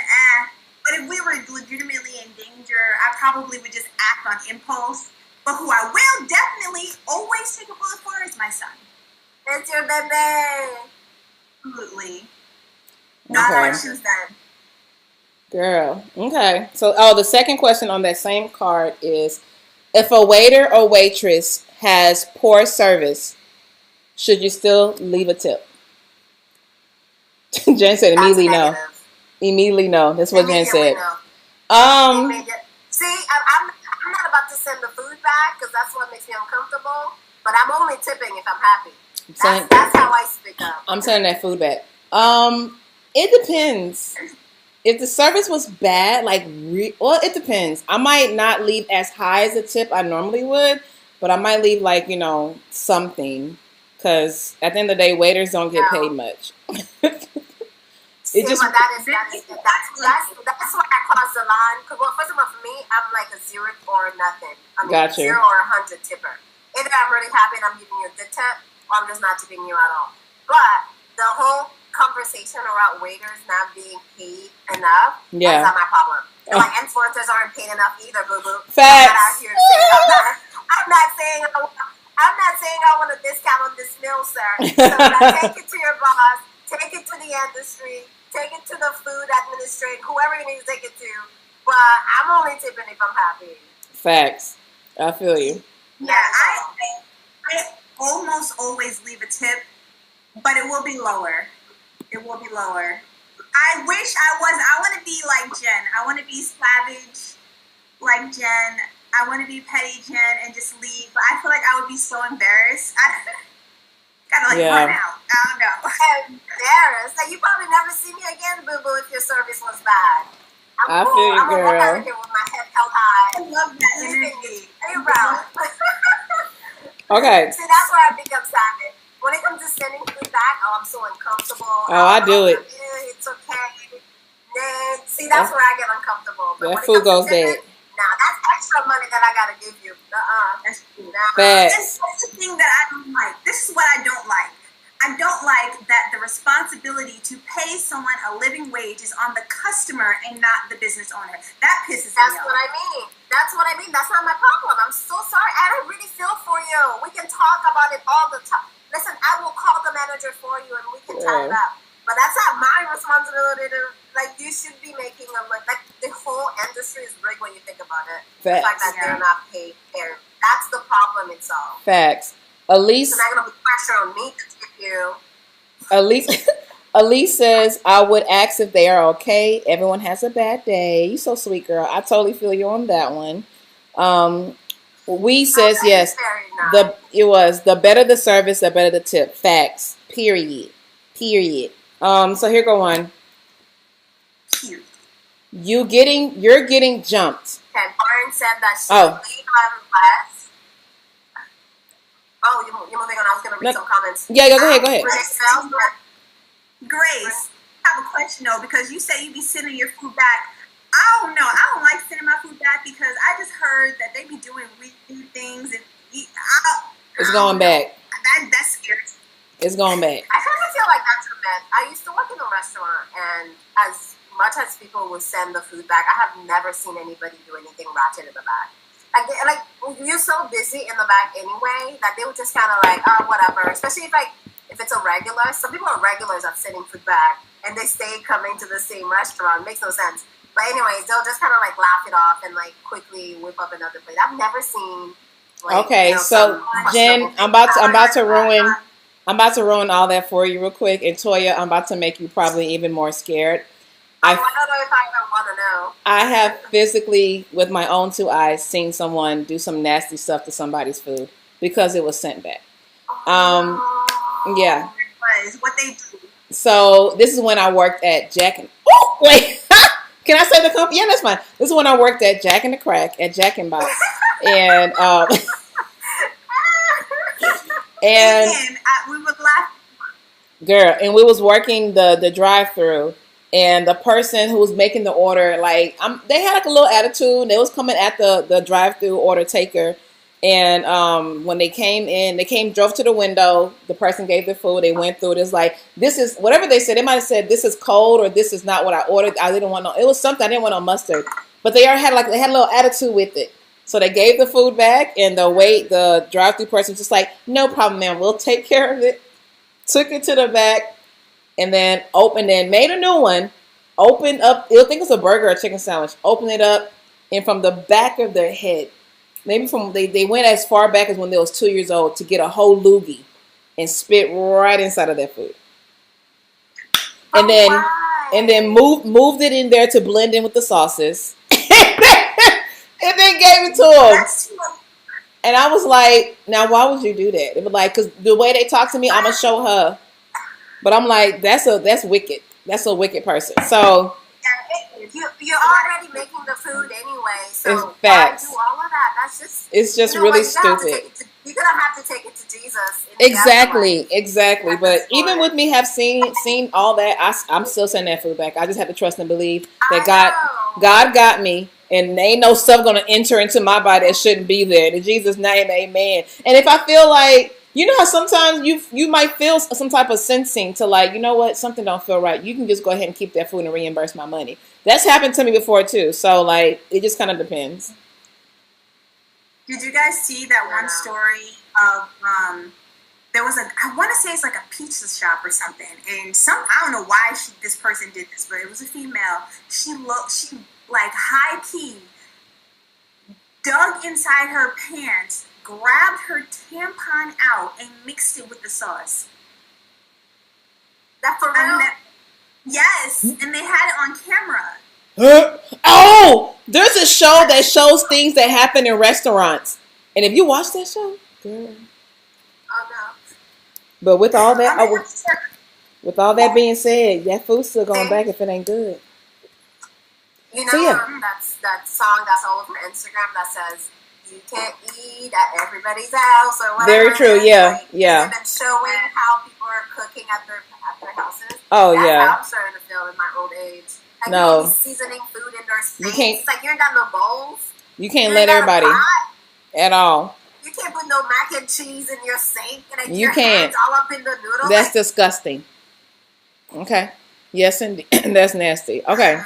but if we were legitimately in danger, I probably would just act on impulse. But who I will definitely always take a bullet for is my son. It's your baby. Absolutely. No questions then. Girl. Okay. So, the second question on that same card is, if a waiter or waitress has poor service, should you still leave a tip? Jen said immediately no. Immediately no. That's what Jen said. No. See, I'm not about to send the food back because that's what makes me uncomfortable. But I'm only tipping if I'm happy. That's how I speak up. I'm sending that food back. It depends. If the service was bad, well, it depends. I might not leave as high as a tip I normally would, but I might leave something. Because at the end of the day, waiters don't get paid much. That's why I cross the line. Because, well, first of all, for me, I'm like a 0 or nothing. I mean, 0 or 100 tipper. Either I'm really happy and I'm giving you a good tip, or I'm just not tipping you at all. But the whole conversation around waiters not being paid enough, that's not my problem. Like, influencers aren't paid enough either, boo-boo. Facts. I'm not saying I want a discount on this meal, sir. So take it to your boss, take it to the industry, take it to the food administrator, whoever you need to take it to. But I'm only tipping if I'm happy. Facts. I feel you. Yeah, I almost always leave a tip, but it will be lower. It will be lower. I wish I want to be like Jen. I want to be savage like Jen. I want to be petty Jen and just leave. But I feel like I would be so embarrassed. Gotta like run out. I don't know. Embarrassed. Like, you probably never see me again, boo boo, if your service was bad. I feel you, I'm gonna walk out of girl. here with my head held high. I love that energy. Okay. See, that's where I become savage. When it comes to sending food back, oh, I'm so uncomfortable. Oh, I do it. It's okay. Then, see, that's where I get uncomfortable. But That when food it comes goes to tipping, bad. nah, that's extra money that I gotta give you. That's true. Facts. That's the thing that I don't like. This is what I don't like. I don't like that the responsibility to pay someone a living wage is on the customer and not the business owner. That pisses me off. That's what I mean. That's what I mean. That's not my problem. I'm so sorry. I don't really feel for you. We can talk about it all the time. Listen, I will call the manager for you and we can chat it out. But that's not my responsibility to, like, you should be making a, like, the whole industry is rigged when you think about it. Facts. The fact that they're not paid fair. That's the problem itself. Facts. Elise. It's not going to be pressure on me to tip you. Elise says, I would ask if they are okay. Everyone has a bad day. You so sweet, girl. I totally feel you on that one. We says yes. The better the service, the better the tip. Facts. Period. So here go one. Cute. You're getting jumped. Okay, Lauren said that she would leave less. Oh, you're moving on. I was going to read some comments. Yeah, go ahead. Grace, I have a question though, because you say you be sending your food back. I don't know. I don't like sending my food back because I just heard that they be doing weird things and it's going back. That's scary. It's going back. I kind of feel like that's a myth. I used to work in a restaurant, and as much as people would send the food back, I have never seen anybody do anything ratchet in the back. Like you're so busy in the back anyway that they would just kind of like, oh, whatever. Especially if it's a regular. Some people are regulars at sending food back, and they stay coming to the same restaurant. Makes no sense. But anyways, they'll just kind of like laugh it off and like quickly whip up another plate. I've never seen. Like, okay, so Jen, I'm about to ruin all that for you real quick, and Toya, I'm about to make you probably even more scared. I don't know if I even want to know. I have physically, with my own two eyes, seen someone do some nasty stuff to somebody's food because it was sent back. Yeah. What they do. So this is when I worked at Jack and... Oh, wait. Can I say the company? Yeah, that's fine. This is when I worked at Jack and the Crack at Jack and Box. And... and we would laugh. Girl, and we was working the drive-through, and the person who was making the order, like, they had like a little attitude. They was coming at the drive-through order taker, and when they came in, drove to the window. The person gave the food. They went through it. It's like, this is whatever they said. They might have said this is cold or this is not what I ordered. I didn't want no. It was something I didn't want no mustard, but they had a little attitude with it. So they gave the food back, and the drive-through person was just like, no problem, ma'am. We'll take care of it. Took it to the back, and then made a new one. Opened up, I think it's a burger or chicken sandwich. Opened it up, and from the back of their head, maybe they went as far back as when they was 2 years old to get a whole loogie and spit right inside of their food. And then moved it in there to blend in with the sauces. And then gave it to him. And I was like, now why would you do that? It was like, because the way they talk to me, I'm going to show her. But I'm like, that's wicked. That's a wicked person. So. You're already making the food anyway. So it's facts. why do all of that? That's just. It's just really stupid. You're going to have to take it to Jesus. Exactly. But even with me have seen all that, I'm still sending that food back. I just have to trust and believe that God got me. And ain't no stuff going to enter into my body that shouldn't be there. In Jesus' name, amen. And if I feel like, you know how sometimes you might feel some type of sensing to like, you know what, something don't feel right. You can just go ahead and keep that food and reimburse my money. That's happened to me before too. So like, it just kind of depends. Did you guys see that one story of, there was I want to say it's like a pizza shop or something. And I don't know why this person did this, but it was a female. She like high key, dug inside her pants, grabbed her tampon out, and mixed it with the sauce. That for real? Yes, and they had it on camera. Oh, there's a show that shows things that happen in restaurants. And if you watch that show, girl. Oh, no. But with all that, I mean, with all that being said, that food's still going back if it ain't good. you know, So yeah, that song that's all over Instagram that says you can't eat at everybody's house or whatever. very true. Yeah, Like, yeah. and then showing how people are cooking at their houses. Oh That's yeah. how I'm starting to feel in my old age. Like No. people be seasoning food in their sinks. You can't. It's like you ain't got no bowls. You can't You let ain't got a everybody pot. at all. You can't put no mac and cheese in your sink and like You your can't. hands all up in the noodles. That's Like, disgusting. Okay. Yes, indeed. That's nasty. Okay.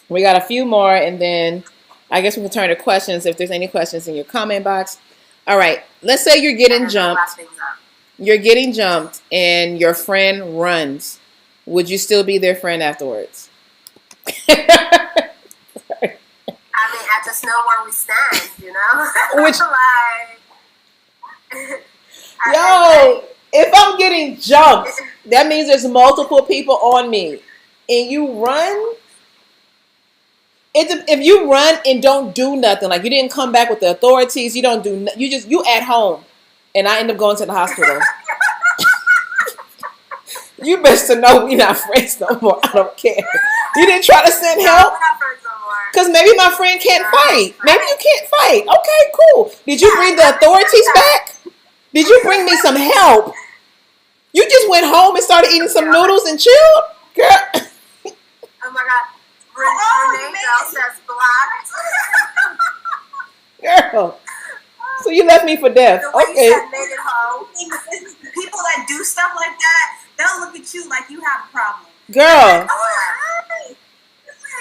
We got a few more, and then I guess we can turn to questions if there's any questions in your comment box. All right. Let's say you're getting jumped. You're getting jumped, and your friend runs. Would you still be their friend afterwards? I mean, I just know where we stand, you know? Which, like, yo, if I'm getting jumped, that means there's multiple people on me, and you run. If you run and don't do nothing, like you didn't come back with the authorities, you don't do, you at home, and I end up going to the hospital. You best to know we not friends no more. I don't care. You didn't try to send help? we're not friends no more. Because maybe my friend can't fight. Maybe you can't fight. Okay, cool. Did you bring the authorities back? Did you bring me some help? You just went home and started eating some noodles and chilled? Girl. Oh my God. Renee Bell says blocked. Girl. So you left me for death. The way Okay. you said made it home. People that do stuff like that, they'll look at you like you have a problem. Girl. Oh, hi.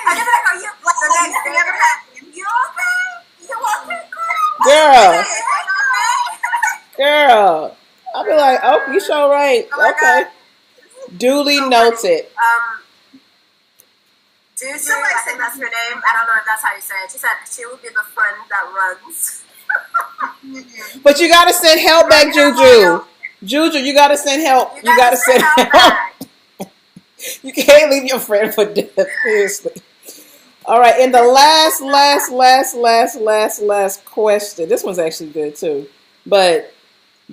I never like, are you like the next day? Never happened. You okay? You okay, girl? Girl. Okay. Girl. I'll be like, oh, you sure right. Oh my Okay. God. Duly So noted. Juju, I think that's her name. I don't know if that's how you say it. She said she would be the friend that runs. But you gotta send help back, Juju. Juju, you gotta send help. You gotta send help. back. You can't leave your friend for death. Seriously. All right, and the last question. This one's actually good too. But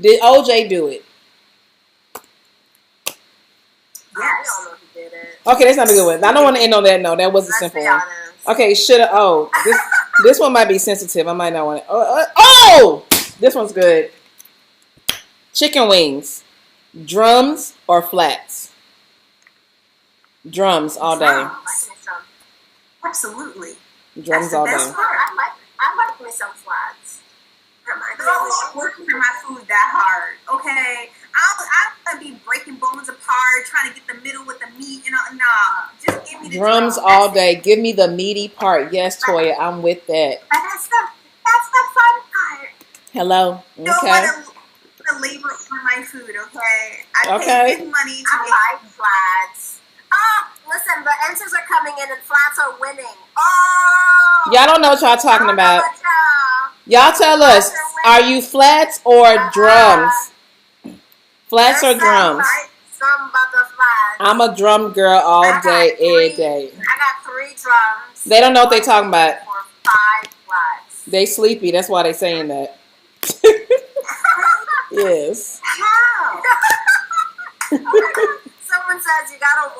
did OJ do it? I don't know who did it. Okay, that's not a good one. I don't want to end on that note. That was a simple one. Okay, should have. Oh, this one might be sensitive. I might not want it. Oh, this one's good. Chicken wings, drums or flats? Drums all day. Absolutely. Drums all day. I like me some flats. I'm working for my food that hard. Okay, I'll be breaking bones apart, trying to get the middle with the meat. You know, nah. Just give me the Drums all day. Give me the meaty part. Yes, Toya, I'm with that. That's the fun part. Hello. Don't Okay. want to labor for my food. Okay. I pay big money to make. I like flats. Listen, the answers are coming in and flats are winning. Oh! Y'all don't know what y'all talking about. Y'all tell us, are you flats or drums? Flats or drums? Some about the flats. I'm a drum girl all day, every day. I got 3 drums. They don't know what they talking about. For 5 flats. They sleepy. That's why they saying that. Yes. How? Someone says you gotta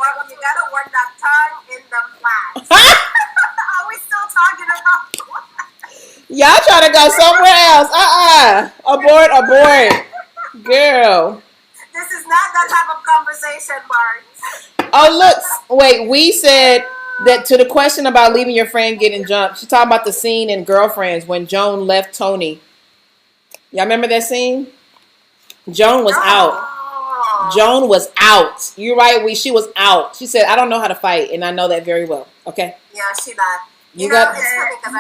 work that tongue in the flats. Are we still talking about flats? Y'all trying to go somewhere else. Abort. Girl. This is not that type of conversation, Barnes. Oh, look. Wait, we said that to the question about leaving your friend getting jumped. She's talking about the scene in Girlfriends when Joan left Tony. Y'all remember that scene? Joan was out. Joan was out. You're right. She was out. She said, I don't know how to fight, and I know that very well. Okay? Yeah, she left. You got it's funny because I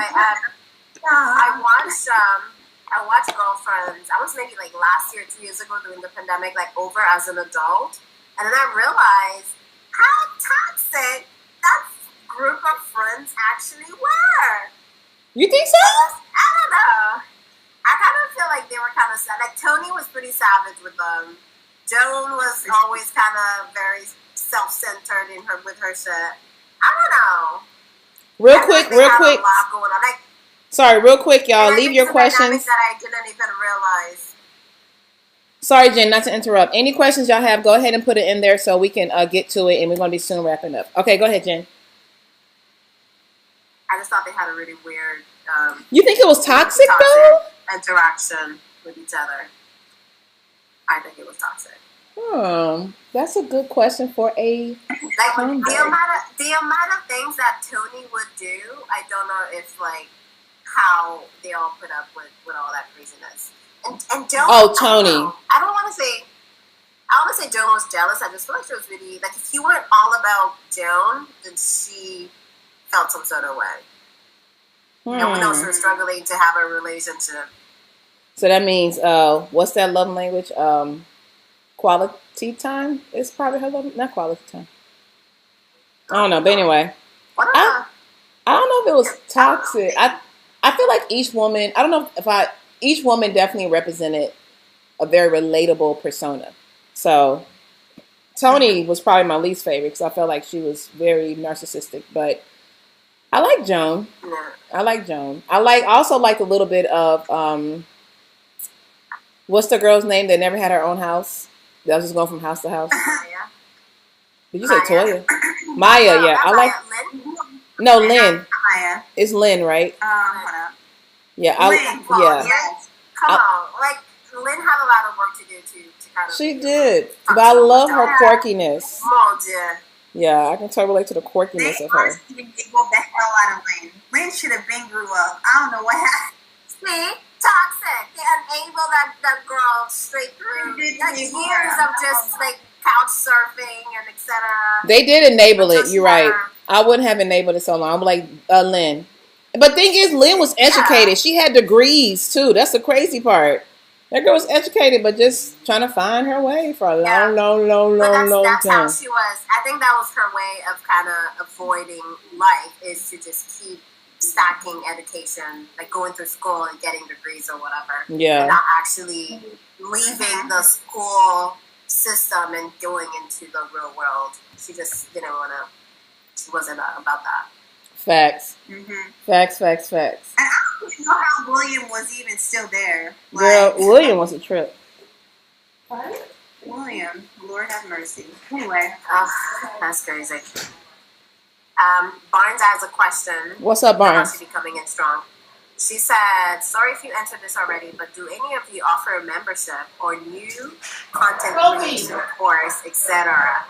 watched Girlfriends. I was maybe like last year, 2 years ago during the pandemic, like over as an adult. And then I realized how toxic that group of friends actually were. You think so? I don't know. I kind of feel like they were kind of sad. Like Tony was pretty savage with them. Joan was always kind of very self-centered with her shit. I don't know. Real quick. A lot going on. Like, sorry, real quick, y'all. Leave your questions. That I didn't even realize. Sorry, Jen, not to interrupt. Any questions y'all have, go ahead and put it in there so we can get to it, and we're going to be soon wrapping up. Okay, go ahead, Jen. I just thought they had a really weird. You think it was toxic though? Interaction with each other. I think it was toxic. That's a good question for a. Like the amount of things that Tony would do, I don't know if like how they all put up with all that craziness. And Joan. Oh, Tony. I don't want to say. I want to say Joan was jealous. I just feel like she was really like if you weren't all about Joan, then she felt some sort of way. And we know she was struggling to have a relationship. So that means, what's that love language? Quality time is probably her love, not quality time. I don't know, but anyway, I don't know if it was toxic. I feel like each woman. I don't know if each woman definitely represented a very relatable persona. So Tony was probably my least favorite because I felt like she was very narcissistic, but. I like Joan. I like Joan. I also like a little bit of what's the girl's name that never had her own house? That was just going from house to house. Maya. Did you say Toya? Maya, yeah. I like. Lynn? No, Lynn. Maya. It's Lynn, right? Hold up. Yeah, Lynn. Yeah. Yes. Come on, like Lynn had a lot of work to do to kind of. She did, but I love her quirkiness. Mon Dieu. Yeah, I can totally relate to the quirkiness of her. They giggled the hell out of Lynn. Lynn should have been grew up. I don't know what happened. See? Toxic. They unable that girl straight through like years of just like couch surfing and etc. They did enable it. You're right. I wouldn't have enabled it so long. I'm like Lynn. But thing is, Lynn was educated. Yeah. She had degrees too. That's the crazy part. That girl was educated, but just trying to find her way for a long time. That's how she was. I think that was her way of kind of avoiding life, is to just keep stacking education, like going through school and getting degrees or whatever. Yeah. And not actually leaving the school system and going into the real world. She just didn't want to. She wasn't about that. Facts. Mm-hmm. Facts. And I don't even know how William was even still there. Girl, William was a trip. What? William, Lord have mercy. Anyway. That's crazy. Barnes has a question. What's up, Barnes? She be coming in strong. She said, sorry if you answered this already, but do any of you offer a membership or new content creation course, etc.?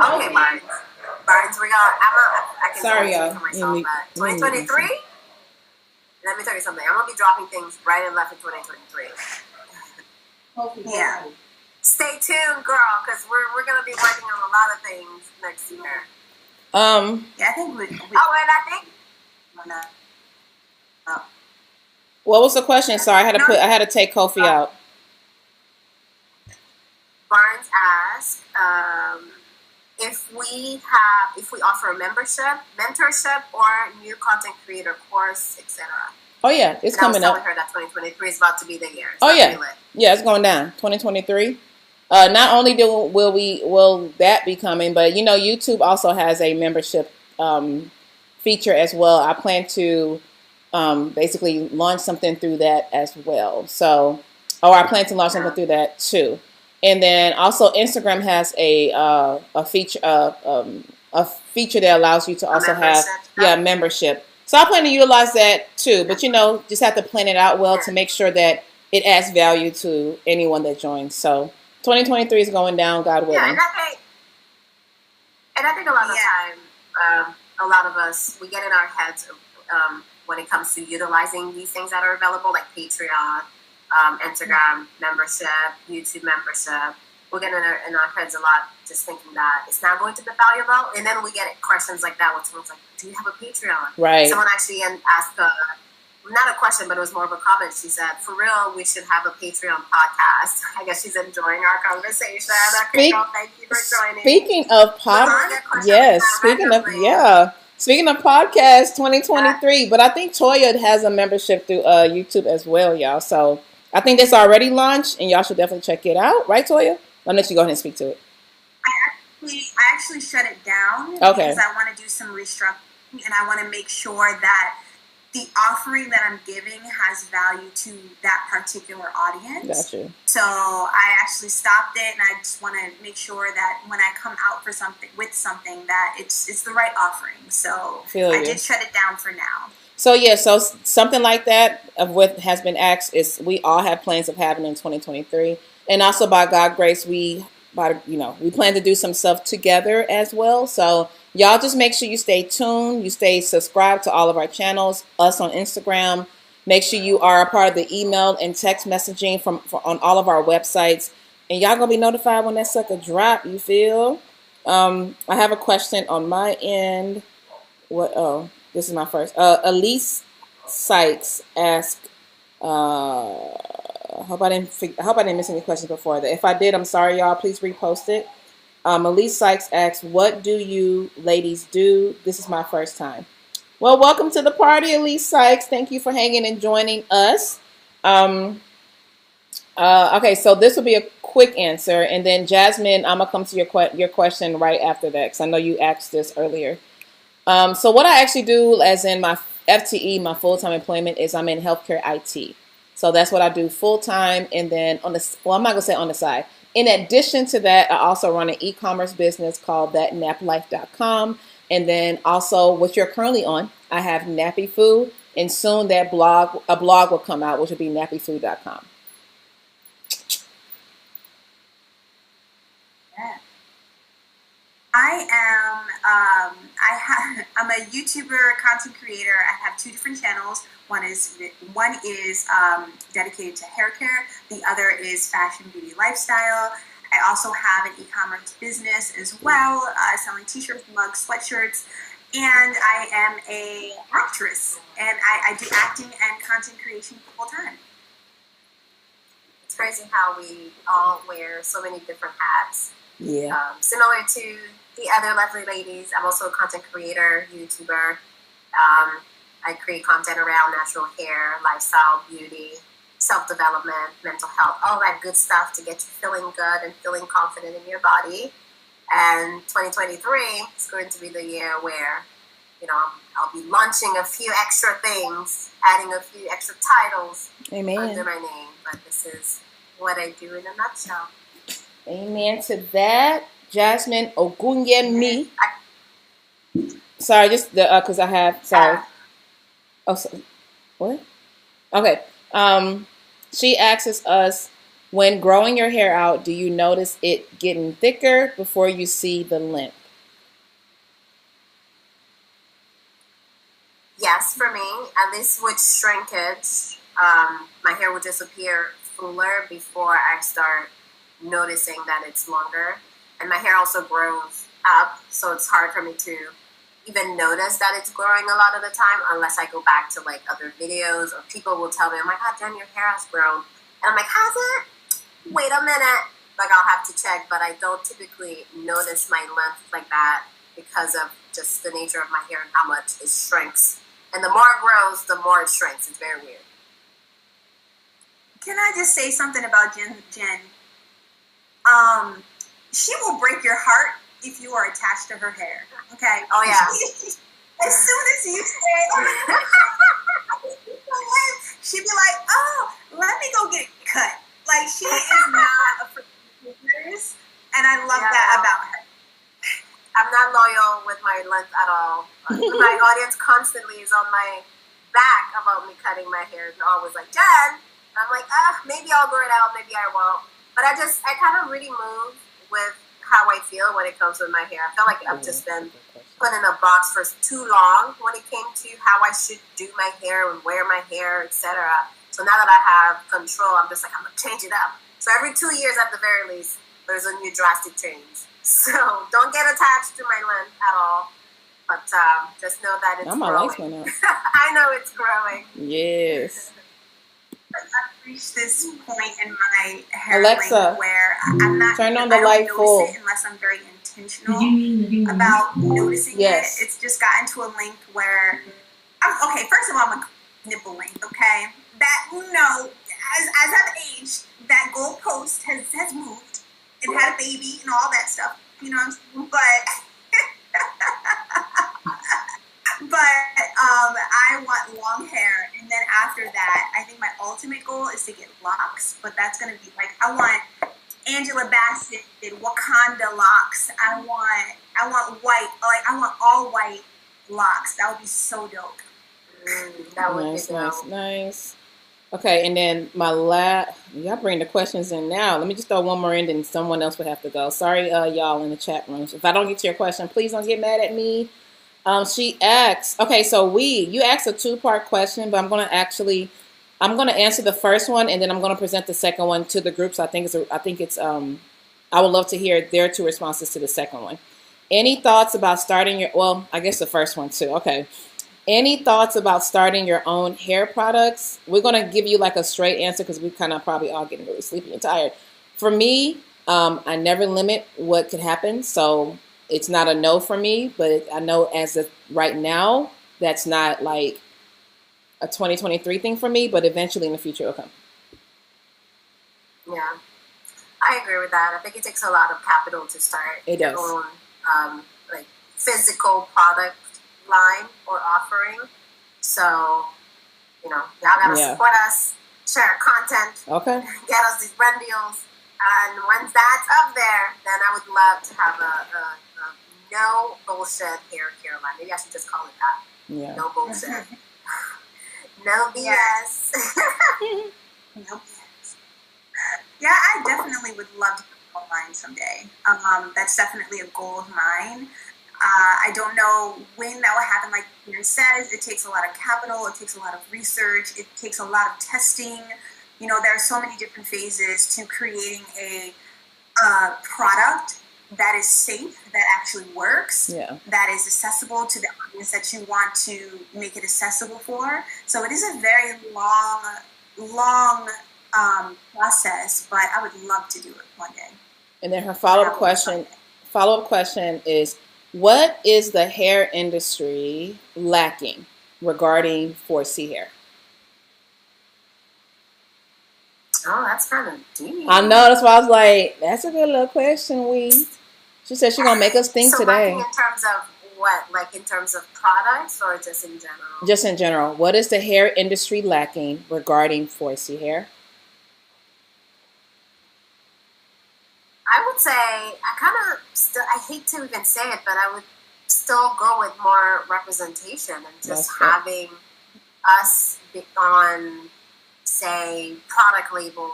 Okay, Barnes. Barnes, I can sorry, y'all. For myself, but 2023? Let me tell you something. I'm going to be dropping things right and left in 2023. Yeah. Stay tuned, girl, because we're going to be working on a lot of things next year. Yeah, I think we and I think... What was the question? Sorry, I had to take Kofi out. Barnes asked, if we offer a membership, mentorship, or new content creator course, etc. Oh yeah, it's coming up. I was telling her that 2023 is about to be the year. Yeah, it's going down. 2023. Not only will that be coming, but YouTube also has a membership feature as well. I plan to basically launch something through that as well. I plan to launch something through that too. And then also Instagram has a feature that allows you to also have membership. So I plan to utilize that too, but just have to plan it out well to make sure that it adds value to anyone that joins. So 2023 is going down, God willing. Yeah, and I think a lot of time, a lot of us, we get in our heads when it comes to utilizing these things that are available, like Patreon, Instagram membership, YouTube membership. We get in our heads a lot just thinking that it's not going to be valuable. And then we get questions like that when someone's like, do you have a Patreon? Right. Someone actually asked, not a question, but it was more of a comment. She said, for real, we should have a Patreon podcast. I guess she's enjoying our conversation. Okay, girl, thank you for joining. Speaking of podcast, Speaking of podcasts, 2023, but I think Toya has a membership through YouTube as well, y'all. So I think that's already launched, and y'all should definitely check it out. Right, Toya? I'll let you go ahead and speak to it. I actually shut it down because I want to do some restructuring, and I want to make sure that the offering that I'm giving has value to that particular audience. Gotcha. So I actually stopped it, and I just want to make sure that when I come out for something with something, that it's the right offering. So I did shut it down for now. So yeah, so something like that of what has been asked is we all have plans of having in 2023, and also by God's grace, we plan to do some stuff together as well. So y'all just make sure you stay tuned, you stay subscribed to all of our channels, us on Instagram. Make sure you are a part of the email and text messaging on all of our websites, and y'all gonna be notified when that sucker drop. You feel? I have a question on my end. What? Oh, this is my first. Elise Sykes asked. I hope I didn't miss any questions before that. If I did, I'm sorry, y'all. Please repost it. Elise Sykes asks, "What do you ladies do? This is my first time." Well, welcome to the party, Elise Sykes. Thank you for hanging and joining us. Okay, so this will be a quick answer, and then Jasmine, I'm gonna come to your question right after that because I know you asked this earlier. So what I actually do, as in my FTE, my full-time employment, is I'm in healthcare IT. So that's what I do full-time, and then I'm not going to say on the side. In addition to that, I also run an e-commerce business called thatnaplife.com. And then also what you're currently on, I have Nappy Food, and soon a blog will come out, which will be nappyfood.com. I'm a YouTuber, content creator. I have 2 different channels. One is dedicated to hair care. The other is fashion, beauty, lifestyle. I also have an e-commerce business as well, selling t-shirts, mugs, sweatshirts. And I am an actress, and I do acting and content creation full time. It's crazy how we all wear so many different hats. Yeah. Similar to the other lovely ladies, I'm also a content creator, YouTuber. I create content around natural hair, lifestyle, beauty, self-development, mental health, all that good stuff to get you feeling good and feeling confident in your body. And 2023 is going to be the year where, I'll be launching a few extra things, adding a few extra titles under my name. But this is what I do in a nutshell. Amen to that. Jasmine Ogunyemi. Sorry, just because I have, sorry. What? Okay. She asks us, when growing your hair out, do you notice it getting thicker before you see the length? Yes, for me, at least with shrinkage, my hair will just appear fuller before I start noticing that it's longer. And my hair also grows up, so it's hard for me to even notice that it's growing a lot of the time unless I go back to like other videos, or people will tell me, "Oh my God, Jen, your hair has grown." And I'm like, "Has it? Wait a minute." Like, I'll have to check, but I don't typically notice my length like that because of just the nature of my hair and how much it shrinks. And the more it grows, the more it shrinks. It's very weird. Can I just say something about Jen? She will break your heart if you are attached to her hair. Okay. Oh yeah. As soon as you say, she'd be like, "Oh, let me go get it cut." Like, she is not afraid of fingers, and I love that about her. I'm not loyal with my length at all. My audience constantly is on my back about me cutting my hair. They're always like, "Jen," and I'm like, maybe I'll grow it out, maybe I won't. But I kind of really move with how I feel when it comes with my hair. I feel like I've just been put in a box for too long when it came to how I should do my hair and wear my hair, etc. So now that I have control, I'm just like, I'm going to change it up. So every 2 years at the very least, there's a new drastic change. So don't get attached to my length at all. But just know that it's growing. I know it's growing. Yes. I've reached this point in my hair Alexa, where I'm not turn on the light full unless I'm very intentional about noticing it. It's just gotten to a length where first of all, I'm a nipple length, okay? That as I've aged, that goalpost has moved and had a baby and all that stuff. You know what I'm saying? But I want long to get locks, but that's going to be like, I want Angela Bassett Wakanda locks. I want white, like I want all white locks. That would be so dope. That would Nice, be nice, dope. nice. Okay, and then y'all bring the questions in now. Let me just throw one more in, then someone else would have to go. Sorry, y'all in the chat rooms. If I don't get to your question, please don't get mad at me. She asks, okay, so you asked a two-part question, but I'm going to answer the first one, and then I'm going to present the second one to the group. So I would love to hear their two responses to the second one. Any thoughts about I guess the first one too. Okay. Any thoughts about starting your own hair products? We're going to give you like a straight answer because we kind of probably all getting really sleepy and tired. For me, I never limit what could happen. So it's not a no for me, but I know as of right now, that's not like a 2023 thing for me, but eventually in the future it'll come. Yeah, I agree with that. I think it takes a lot of capital to start your own like physical product line or offering. So, y'all gotta support us, share our content, get us these brand deals, and once that's up there, then I would love to have a no bullshit hair care line. Maybe I should just call it that. Yeah. No bullshit. No BS. No BS. Yeah, I definitely would love to go online someday. That's definitely a goal of mine. I don't know when that will happen. Like Karen said, it takes a lot of capital. It takes a lot of research. It takes a lot of testing. There are so many different phases to creating a product that is safe, that actually works, that is accessible to the audience that you want to make it accessible for. So it is a very long process, but I would love to do it one day. And then her follow-up question is, what is the hair industry lacking regarding 4C hair? Oh, that's kind of deep. I know, that's why I was like, that's a good little question, She said she's going to make us think today. Lacking in terms of what? Like in terms of products or just in general? Just in general. What is the hair industry lacking regarding 4C hair? I would say, I hate to even say it, but I would still go with more representation and just having us on, say, product labels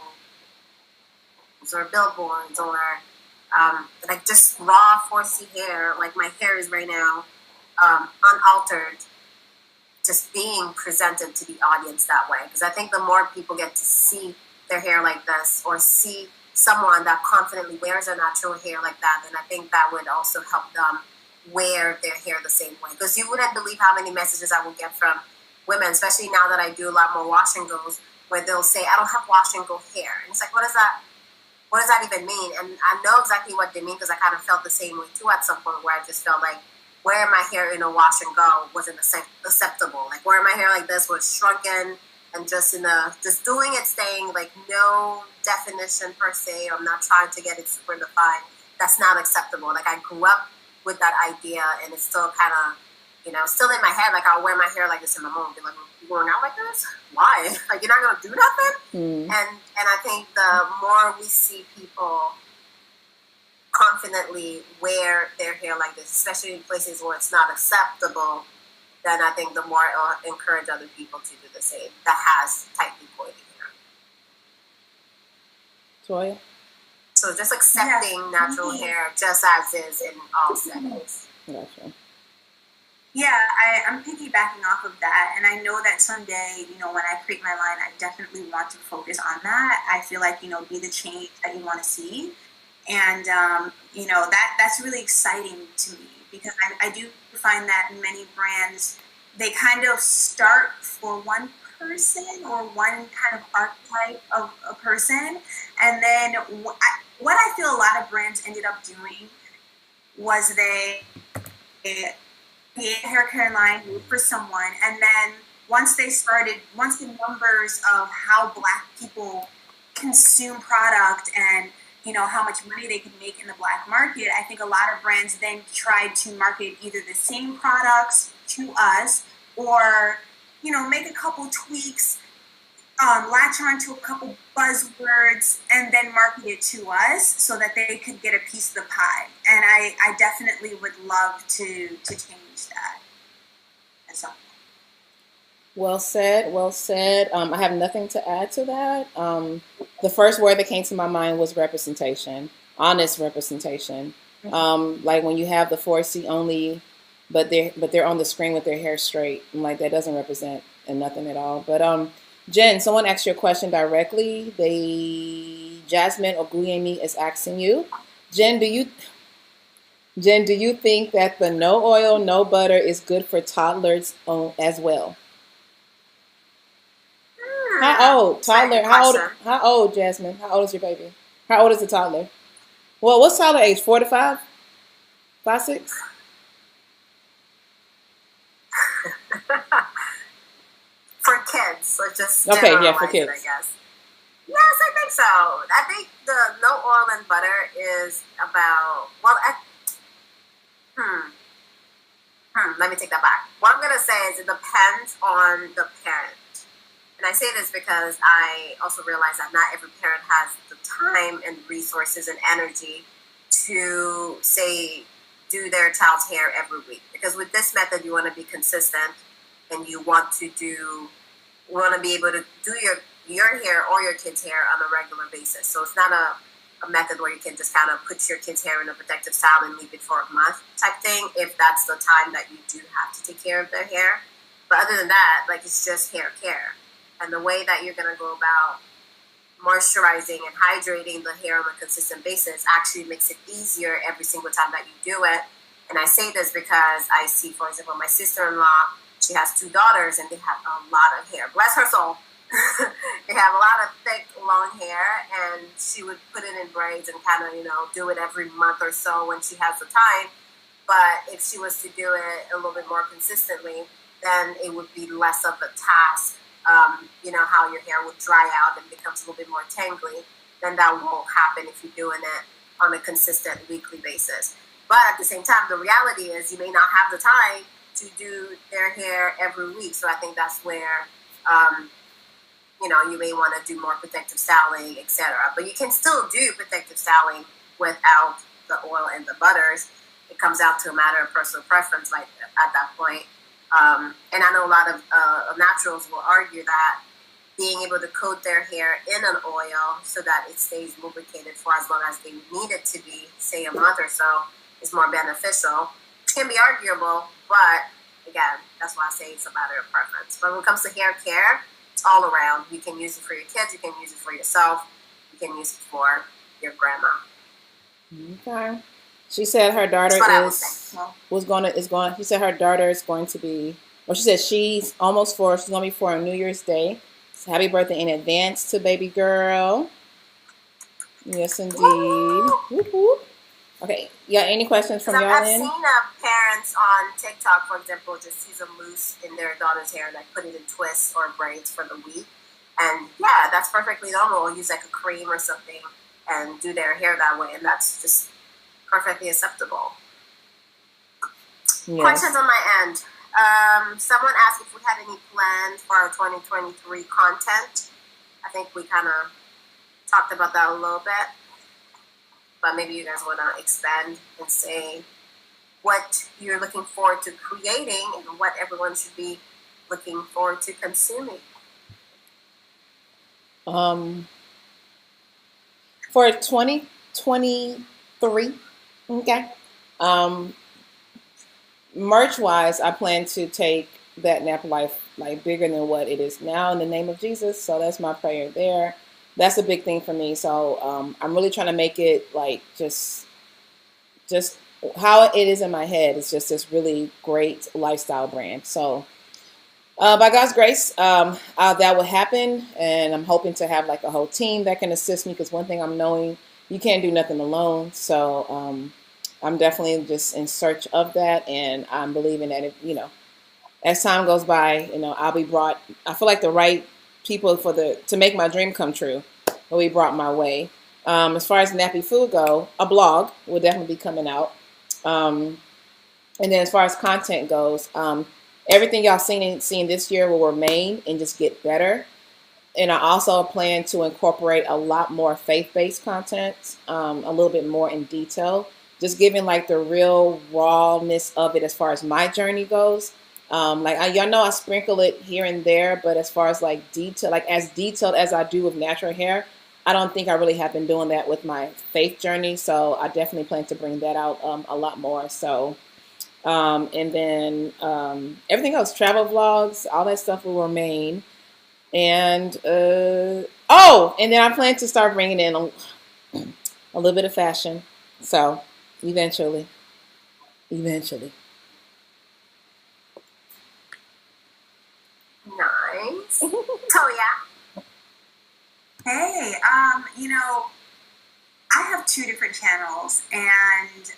or billboards or like just raw 4C hair, like my hair is right now, unaltered, just being presented to the audience that way. Because I think the more people get to see their hair like this or see someone that confidently wears their natural hair like that, then I think that would also help them wear their hair the same way. Because you wouldn't believe how many messages I will get from women, especially now that I do a lot more wash and goes, where they'll say, I don't have wash and go hair. And it's like, what does that even mean? And I know exactly what they mean because I kind of felt the same way too at some point, where I just felt like wearing my hair in a wash and go wasn't acceptable. Like wearing my hair like this was shrunken and just doing it, staying like no definition per se. I'm not trying to get it super defined. That's not acceptable. Like I grew up with that idea, and it's still kind of, still in my head. Like I'll wear my hair like this in my home, be like, you going out like this? Why? Like you're not gonna do nothing? And I think the more we see people confidently wear their hair like this, especially in places where it's not acceptable, then I think the more it'll encourage other people to do the same that has tightly coiled hair. Toya? So just accepting natural hair just as is in all settings. Gotcha. Yeah, I'm piggybacking off of that, and I know that someday, when I create my line, I definitely want to focus on that. I feel like, be the change that you want to see, and that's really exciting to me, because I do find that many brands, they kind of start for one person or one kind of archetype of a person, and then what I feel a lot of brands ended up doing was they create a hair care line for someone, and then once the numbers of how Black people consume product and how much money they could make in the Black market, I think a lot of brands then tried to market either the same products to us or make a couple tweaks latch on to a couple buzzwords and then market it to us so that they could get a piece of the pie. And I definitely would love to change that at some point. Well said. Well said. I have nothing to add to that. The first word that came to my mind was representation, honest representation. Like when you have the 4C only, but they're on the screen with their hair straight. I'm like, that doesn't represent nothing at all. But Jen, someone asked you a question directly. Jasmine Oguyemi is asking you, Jen, do you think that the no oil, no butter is good for toddlers as well? How old? Toddler. How old, Jasmine? How old is your baby? How old is the toddler? Well, what's toddler age? 4 to 5? 5, 6? For kids, so just okay, yeah, for kids. I guess. Yes, I think so. I think the no oil and butter is about let me take that back. What I'm gonna say is it depends on the parent. And I say this because I also realize that not every parent has the time and resources and energy to, say, do their child's hair every week. Because with this method, you want to be consistent and you want to be able to do your hair or your kid's hair on a regular basis. So it's not a method where you can just kind of put your kid's hair in a protective style and leave it for a month type thing, if that's the time that you do have to take care of their hair. But other than that, like, it's just hair care. And the way that you're going to go about moisturizing and hydrating the hair on a consistent basis actually makes it easier every single time that you do it. And I say this because I see, for example, my sister-in-law, she has 2 daughters and they have a lot of hair. Bless her soul. They have a lot of thick, long hair, and she would put it in braids and kind of, do it every month or so when she has the time. But if she was to do it a little bit more consistently, then it would be less of a task. How your hair would dry out and becomes a little bit more tangly, then that won't happen if you're doing it on a consistent weekly basis. But at the same time, the reality is you may not have the time to do their hair every week. So I think that's where, you may want to do more protective styling, etc. But you can still do protective styling without the oil and the butters. It comes out to a matter of personal preference, like at that point. And I know a lot of naturals will argue that being able to coat their hair in an oil so that it stays lubricated for as long as they need it to be, say a month or so, is more beneficial. It can be arguable, but again, that's why I say it's a matter of preference. But when it comes to hair care, it's all around. You can use it for your kids, you can use it for yourself, you can use it for your grandma. Okay. She said her daughter she said her daughter is going to be, she said she's almost 4. She's going to be 4 on New Year's Day. So happy birthday in advance to baby girl. Yes, indeed. Whoop, whoop. Okay. Yeah, any questions from y'all? I've seen parents on TikTok, for example, just use a mousse in their daughter's hair, like put it in twists or braids for the week. And yeah, that's perfectly normal. Or use like a cream or something and do their hair that way. And that's just perfectly acceptable. Yes. Questions on my end. Someone asked if we had any plans for our 2023 content. I think we kind of talked about that a little bit, but maybe you guys want to expand and say what you're looking forward to creating and what everyone should be looking forward to consuming. For 2023, okay. Merch wise, I plan to take that Napa Life like bigger than what it is now in the name of Jesus. So that's my prayer there. That's a big thing for me. So I'm really trying to make it like just how it is in my head. It's just this really great lifestyle brand. So by God's grace, that will happen. And I'm hoping to have like a whole team that can assist me, because one thing I'm knowing, you can't do nothing alone. So I'm definitely just in search of that, and I'm believing that as time goes by, I'll be brought. I feel like the right people to make my dream come true will be brought my way. As far as nappy food go, a blog will definitely be coming out, and then as far as content goes, everything y'all seen this year will remain and just get better. And I also plan to incorporate a lot more faith-based content, a little bit more in detail, just giving like the real rawness of it as far as my journey goes. Y'all know I sprinkle it here and there, but as far as like detail, like as detailed as I do with natural hair, I don't think I really have been doing that with my faith journey. So I definitely plan to bring that out a lot more. So, and then everything else, travel vlogs, all that stuff will remain. And and then I plan to start bringing in a little bit of fashion. So eventually. Nice. Toya. Hey, I have two different channels, and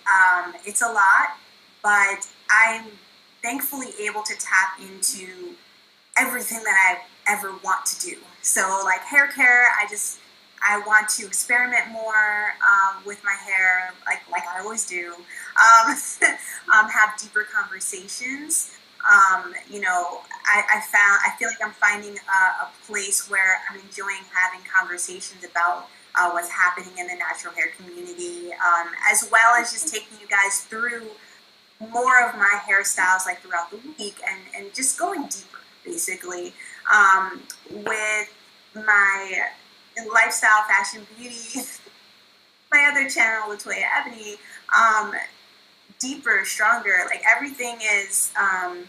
it's a lot, but I'm thankfully able to tap into everything that I ever want to do. So like hair care, I want to experiment more with my hair, like I always do. Have deeper conversations. I feel like I'm finding a place where I'm enjoying having conversations about what's happening in the natural hair community, as well as just taking you guys through more of my hairstyles like throughout the week, and just going deeper basically with my lifestyle, fashion, beauty, my other channel, LaToya Ebony, deeper, stronger, like everything is, I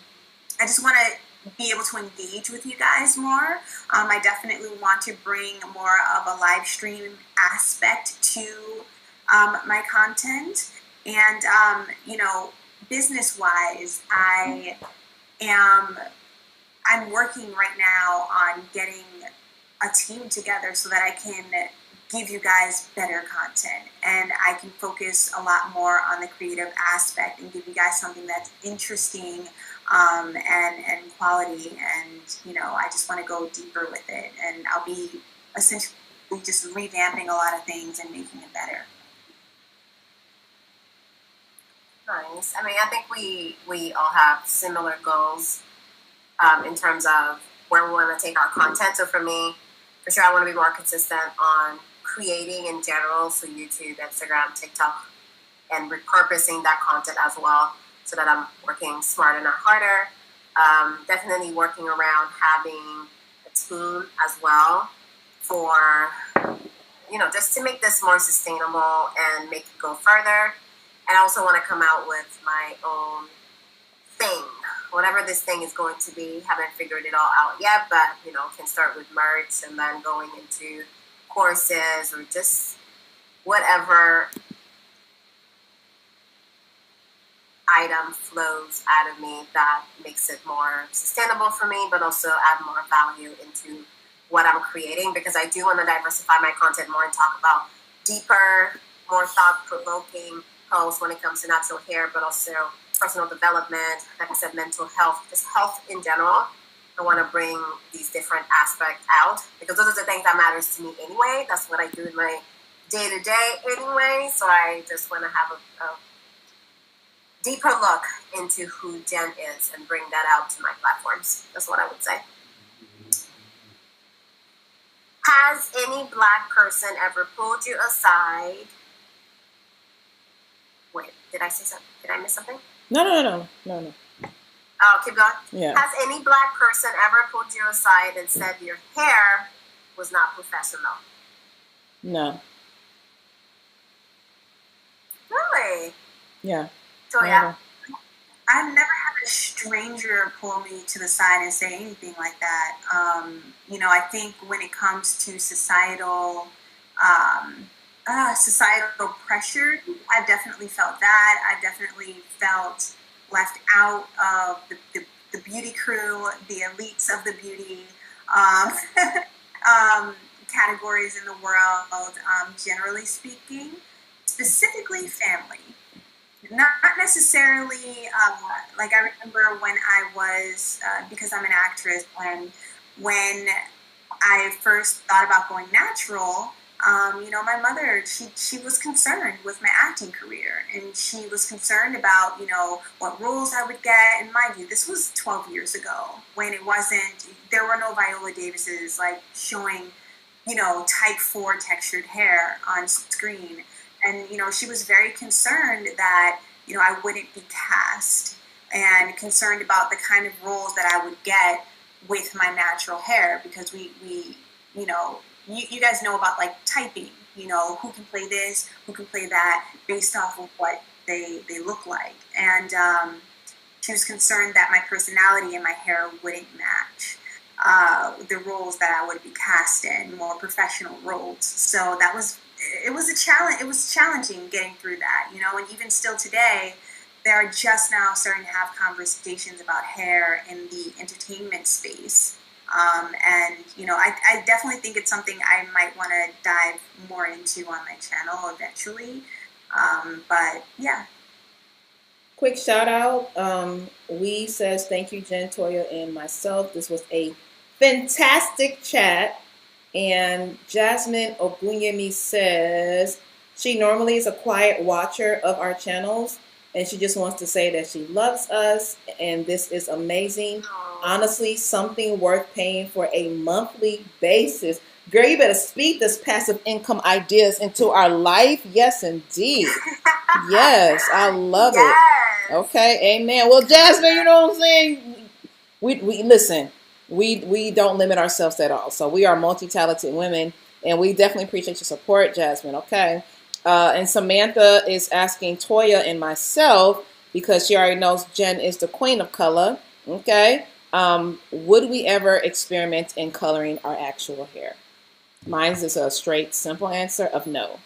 just want to be able to engage with you guys more. I definitely want to bring more of a live stream aspect to my content. And, business-wise, I'm working right now on getting a team together so that I can give you guys better content, and I can focus a lot more on the creative aspect and give you guys something that's interesting and quality. And I just want to go deeper with it, and I'll be essentially just revamping a lot of things and making it better. Nice. I mean, I think we all have similar goals in terms of where we want to take our content. So for me, for sure, I want to be more consistent on creating in general, so YouTube, Instagram, TikTok, and repurposing that content as well, so that I'm working smarter, not harder. Definitely working around having a team as well for, just to make this more sustainable and make it go further. And I also want to come out with my own thing, whatever this thing is going to be. Haven't figured it all out yet, but can start with merch and then going into courses or just whatever item flows out of me that makes it more sustainable for me, but also add more value into what I'm creating, because I do want to diversify my content more and talk about deeper, more thought-provoking posts when it comes to natural hair, but also personal development, like I said, mental health, just health in general. I want to bring these different aspects out, because those are the things that matters to me anyway. That's what I do in my day-to-day anyway. So I just want to have a deeper look into who Jen is and bring that out to my platforms. That's what I would say. Has any Black person ever pulled you aside? Wait, did I say something? Did I miss something? No. Oh, keep going. Yeah. Has any Black person ever pulled you aside and said your hair was not professional? No. Really? Yeah. Toya? I've never had a stranger pull me to the side and say anything like that. I think when it comes to societal pressure, I've definitely felt that. I've definitely felt left out of the beauty crew, the elites of the beauty categories in the world, generally speaking, specifically family. Not necessarily, like I remember when I was, because I'm an actress, and when I first thought about going natural, My mother, she was concerned with my acting career, and she was concerned about, what roles I would get. And mind you, this was 12 years ago when there were no Viola Davises like showing, type 4 textured hair on screen. And, she was very concerned that, I wouldn't be cast, and concerned about the kind of roles that I would get with my natural hair, because we you guys know about like typing, who can play this, who can play that, based off of what they look like. And she was concerned that my personality and my hair wouldn't match the roles that I would be cast in, more professional roles. So it was a challenge. It was challenging getting through that, and even still today, they're just now starting to have conversations about hair in the entertainment space. I definitely think it's something I might want to dive more into on my channel eventually. But yeah. Quick shout out. We says thank you, Jen, Toya, and myself. This was a fantastic chat. And Jasmine Ogunyemi says she normally is a quiet watcher of our channels, and she just wants to say that she loves us, and this is amazing. Honestly, something worth paying for a monthly basis. Girl, you better speak this passive income ideas into our life. Yes, indeed. Yes, I love it. Okay, amen. Well, Jasmine, you know what I'm saying? We listen. We don't limit ourselves at all. So we are multi-talented women, and we definitely appreciate your support, Jasmine. Okay. And Samantha is asking Toya and myself, because she already knows Jen is the queen of color. Okay. Would we ever experiment in coloring our actual hair? Mine is a straight, simple answer of no.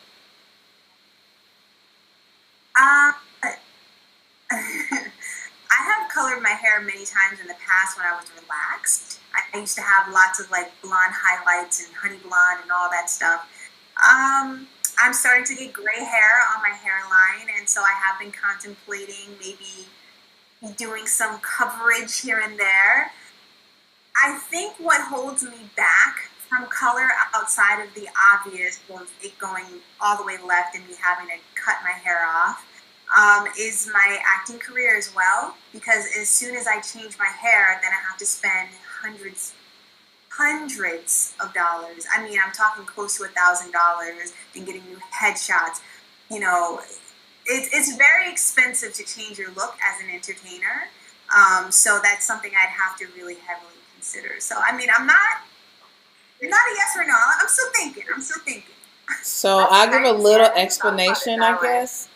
I have colored my hair many times in the past when I was relaxed. I used to have lots of like blonde highlights and honey blonde and all that stuff. I'm starting to get gray hair on my hairline, and so I have been contemplating maybe doing some coverage here and there. I think what holds me back from color, outside of the obvious of it going all the way left and me having to cut my hair off, is my acting career as well. Because as soon as I change my hair, then I have to spend hundreds of dollars. I mean, I'm talking close to $1,000 and getting new headshots. It's very expensive to change your look as an entertainer. So that's something I'd have to really heavily consider. So, I mean, I'm not a yes or no. I'm still thinking. So I'll give a little explanation, I guess.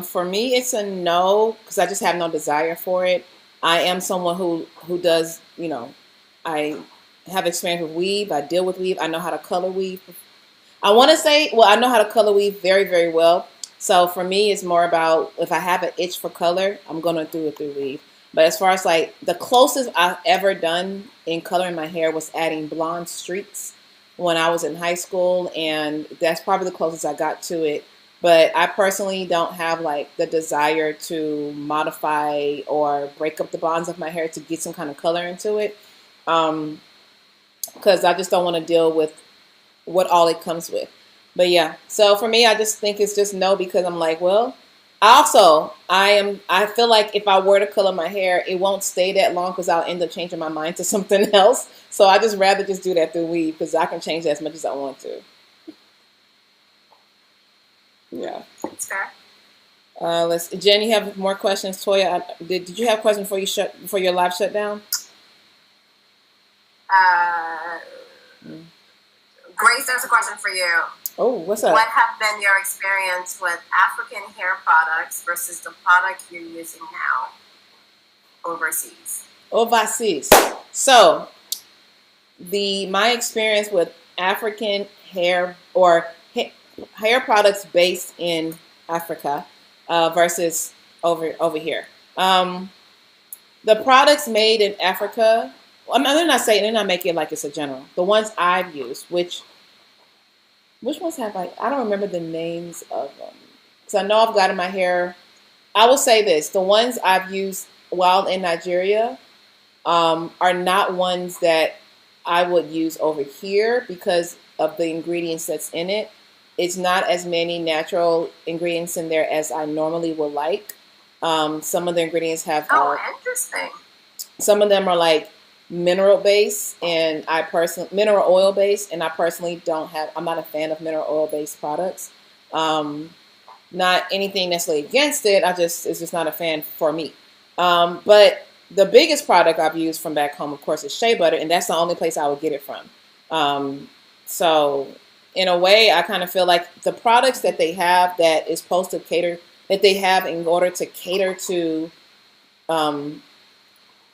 For me, it's a no, because I just have no desire for it. I am someone who does, I have experience with weave. I deal with weave. I know how to color weave. I want to say, I know how to color weave very, very well. So for me, it's more about if I have an itch for color, I'm going to do it through weave. But as far as like the closest I've ever done in coloring my hair was adding blonde streaks when I was in high school. And that's probably the closest I got to it. But I personally don't have like the desire to modify or break up the bonds of my hair to get some kind of color into it. Because I just don't want to deal with what all it comes with. But yeah, so for me, I just think it's just no, because I'm like, well, I feel like if I were to color my hair, it won't stay that long because I'll end up changing my mind to something else. So I just rather just do that through weave, because I can change that as much as I want to. Yeah. That's fair. Jen, you have more questions? Toya, did you have questions before your live shut down? Grace, there's a question for you. Oh, what's up? What have been your experience with African hair products versus the product you're using now overseas? Overseas. So, my experience with African hair or hair products based in Africa versus over here. The products made in Africa, they're not making it like it's a general. The ones I've used, which ones have I don't remember the names of them. Because I know I've got in my hair. I will say this. The ones I've used while in Nigeria are not ones that I would use over here because of the ingredients that's in it. It's not as many natural ingredients in there as I normally would like. Some of the ingredients have interesting. Some of them are like mineral based, and mineral oil based, and I personally I'm not a fan of mineral oil based products. Not anything necessarily against it. It's just not a fan for me. But the biggest product I've used from back home, of course, is shea butter, and that's the only place I would get it from. So in a way, I kind of feel like the products that they have that is supposed to that they have in order to cater to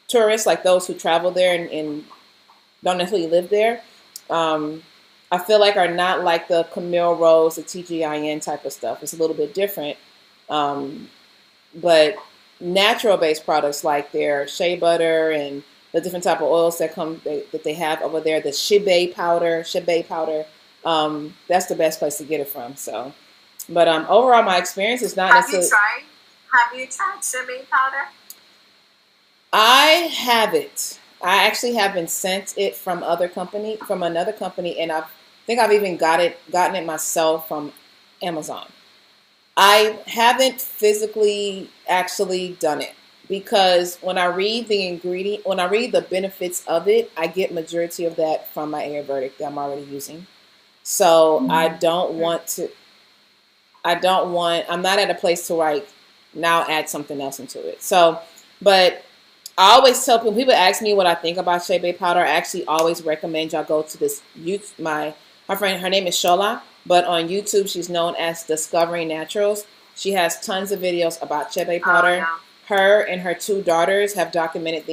tourists, like those who travel there and don't necessarily live there, I feel like are not like the Camille Rose, the TGIN type of stuff. It's a little bit different. But natural-based products like their shea butter and the different type of oils that they have over there, the shea powder, that's the best place to get it from. So, but overall, my experience is not necessarily. Have you tried shea powder? I haven't. I actually have been sent it from another company, and I think I've even gotten it myself from Amazon. I haven't physically actually done it because when I read the benefits of it, I get majority of that from my Air Verdict that I'm already using. So I'm not at a place to like now add something else into it. So, but I always tell people ask me what I think about shea powder. I actually always recommend y'all go to this my friend, her name is Shola, but on YouTube she's known as Discovering Naturals. She has tons of videos about shea powder. Oh, yeah. Her and her two daughters have documented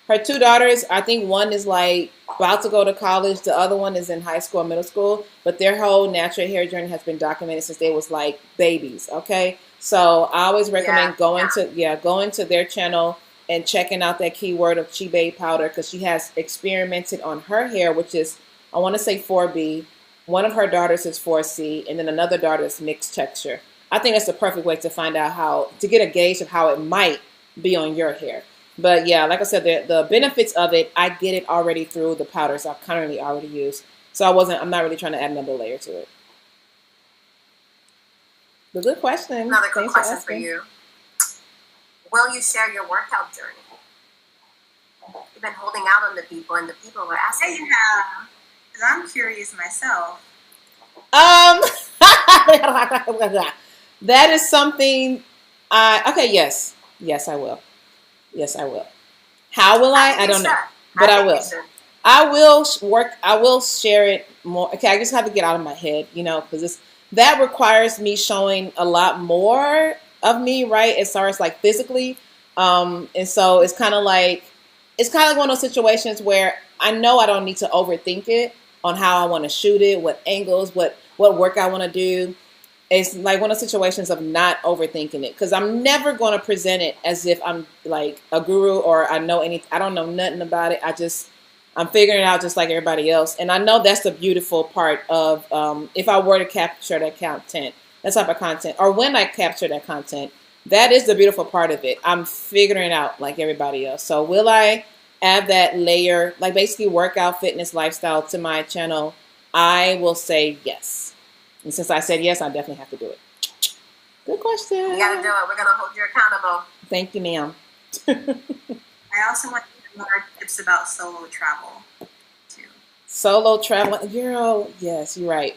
her two daughters, I think one is like about to go to college, the other one is in high school or middle school, but their whole natural hair journey has been documented since they was like babies, okay? So I always recommend going to their channel and checking out that keyword of shea powder because she has experimented on her hair, which is, I want to say 4B. One of her daughters is 4C, and then another daughter is mixed texture. I think that's the perfect way to find out to get a gauge of how it might be on your hair. But yeah, like I said, the benefits of it, I get it already through the powders I currently already use. So I'm not really trying to add another layer to it. But good question. Another good question for you. Will you share your workout journey? You've been holding out on the people, and the people were asking. Yeah, you have. Because I'm curious myself. That is something. Yes, I will. Yes, I will. How will I? I don't know, but I will. I will share it more. Okay, I just have to get out of my head, because that requires me showing a lot more of me, right? As far as like physically, and so it's kind of like one of those situations where I know I don't need to overthink it on how I want to shoot it, what angles, what work I want to do. It's like one of the situations of not overthinking it because I'm never going to present it as if I'm like a guru or I don't know nothing about it. I'm figuring it out just like everybody else. And I know that's the beautiful part of if I were to capture that type of content, or when I capture that content, that is the beautiful part of it. I'm figuring it out like everybody else. So will I add that layer, like basically workout, fitness, lifestyle to my channel? I will say yes. And since I said yes, I definitely have to do it. Good question. You got to do it. We're going to hold you accountable. Thank you, ma'am. I also want to hear more tips about solo travel, too. Solo travel. Girl, yes, you're right.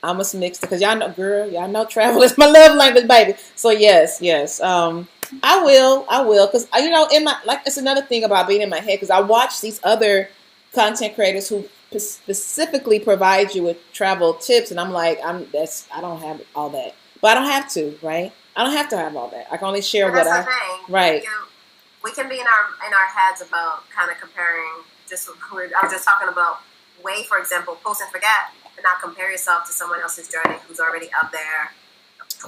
I must mix it because y'all know travel is my love language, baby. So yes. I will because it's another thing about being in my head because I watch these other content creators who specifically provide you with travel tips, and I'm like, I don't have all that, but I don't have to, right? I don't have to have all that. I can only share what I. Right. We can be in our heads about kind of comparing. I was just talking about for example, post and forget, and not compare yourself to someone else's journey who's already up there.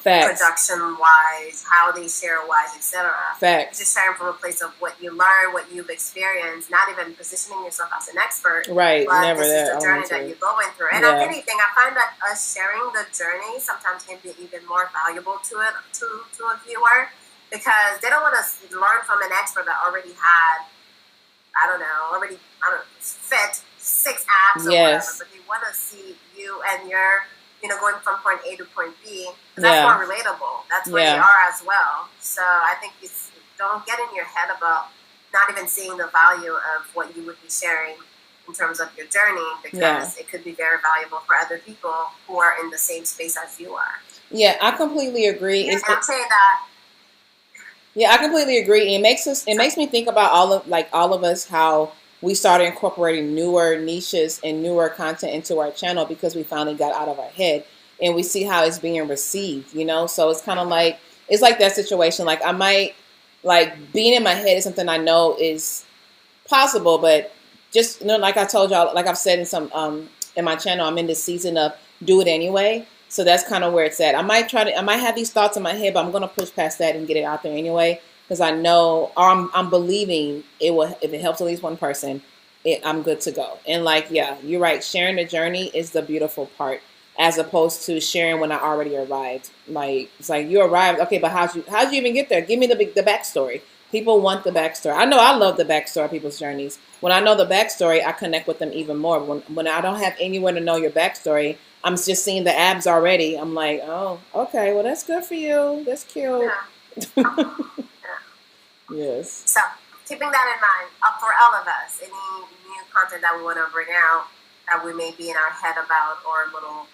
Facts. Production-wise, how they share-wise, etc. Facts. Just sharing from a place of what you learn, what you've experienced, not even positioning yourself as an expert. Right, but never this that. is the journey that you're going through. And if anything, I find that us sharing the journey sometimes can be even more valuable to a viewer because they don't want to learn from an expert that already had I don't know, already, I don't know, fit 6 abs or whatever, Yes. but they want to see you and your, going from point A to point B. That's more relatable. That's where they are as well. So I think don't get in your head about not even seeing the value of what you would be sharing in terms of your journey, because it could be very valuable for other people who are in the same space as you are. Yeah, I completely agree. I'm saying that. Yeah, I completely agree. It makes me think about all of us, how we started incorporating newer niches and newer content into our channel because we finally got out of our head and we see how it's being received, So it's kind of like, it's like that situation. Like I might, like being in my head is something I know is possible, but just, like I told y'all, like I've said in my channel, I'm in this season of do it anyway. So that's kind of where it's at. I might have these thoughts in my head, but I'm going to push past that and get it out there anyway. Because I know, or I'm believing it will, if it helps at least one person, I'm good to go. And like, yeah, you're right. Sharing the journey is the beautiful part, as opposed to sharing when I already arrived. Like, it's like you arrived, okay, but how'd you even get there? Give me the backstory. People want the backstory. I know I love the backstory of people's journeys. When I know the backstory, I connect with them even more. When I don't have anywhere to know your backstory, I'm just seeing the abs already. I'm like, oh, okay, well, that's good for you. That's cute. Yeah. Yes. So, keeping that in mind, for all of us, any new content that we want to bring out that we may be in our head about, or a little,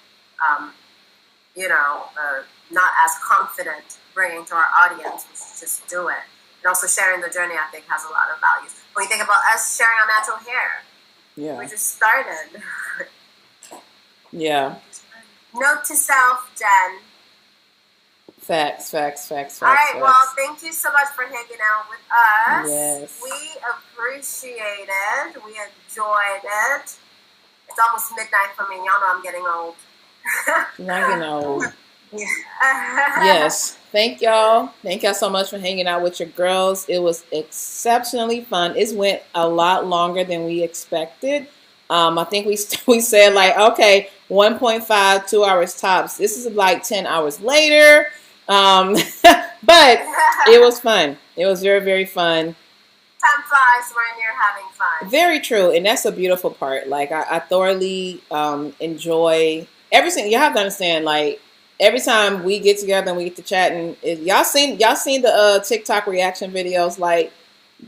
not as confident bringing to our audience, we should just do it. And also sharing the journey, I think, has a lot of value. When you think about us sharing our natural hair, we just started. Yeah. Note to self, Jen. Facts. All right, well, thank you so much for hanging out with us. Yes. We appreciate it. We enjoyed it. It's almost midnight for me. Y'all know I'm getting old. Not getting old. Yes. Thank y'all. Thank y'all so much for hanging out with your girls. It was exceptionally fun. It went a lot longer than we expected. I think we said like, okay, 1.5, 2 hours tops. This is like 10 hours later. But it was fun. It was very, very fun. Time flies when you're having fun. Very true. And that's a beautiful part. Like I thoroughly enjoy everything. You have to understand, like, every time we get together and we get to chatting, y'all seen the TikTok reaction videos, like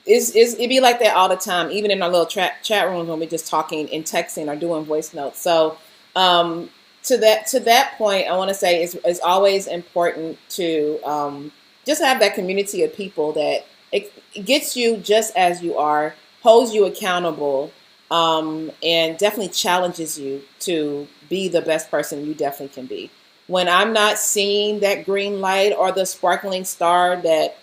it be like that all the time, even in our little chat rooms when we're just talking and texting or doing voice notes. So to that point, I want to say it's always important to just have that community of people that it gets you just as you are, holds you accountable, and definitely challenges you to be the best person you definitely can be. When I'm not seeing that green light or the sparkling star that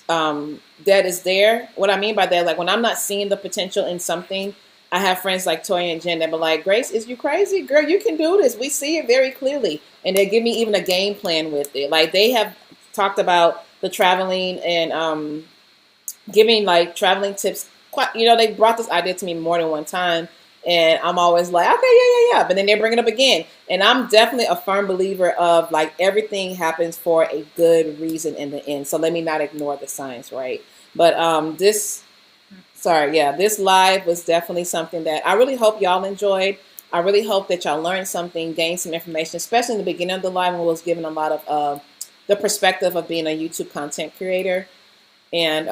is there, what I mean by that, like when I'm not seeing the potential in something, I have friends like Toya and Jen that be like, Grace, is you crazy? Girl, you can do this. We see it very clearly. And they give me even a game plan with it. Like they have talked about the traveling and giving like traveling tips. They brought this idea to me more than one time. And I'm always like, okay, yeah. But then they bring it up again. And I'm definitely a firm believer of like everything happens for a good reason in the end. So let me not ignore the science, right? But this live was definitely something that I really hope y'all enjoyed. I really hope that y'all learned something, gained some information, especially in the beginning of the live when we was given a lot of the perspective of being a YouTube content creator. And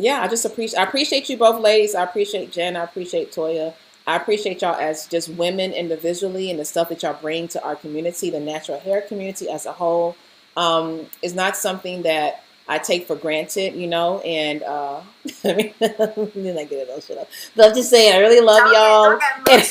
I appreciate you both ladies. I appreciate Jen. I appreciate Toya. I appreciate y'all as just women individually and the stuff that y'all bring to our community, the natural hair community as a whole. Is not something that I take for granted, and let me not get it all shut up. But I'm just saying, I really love y'all. And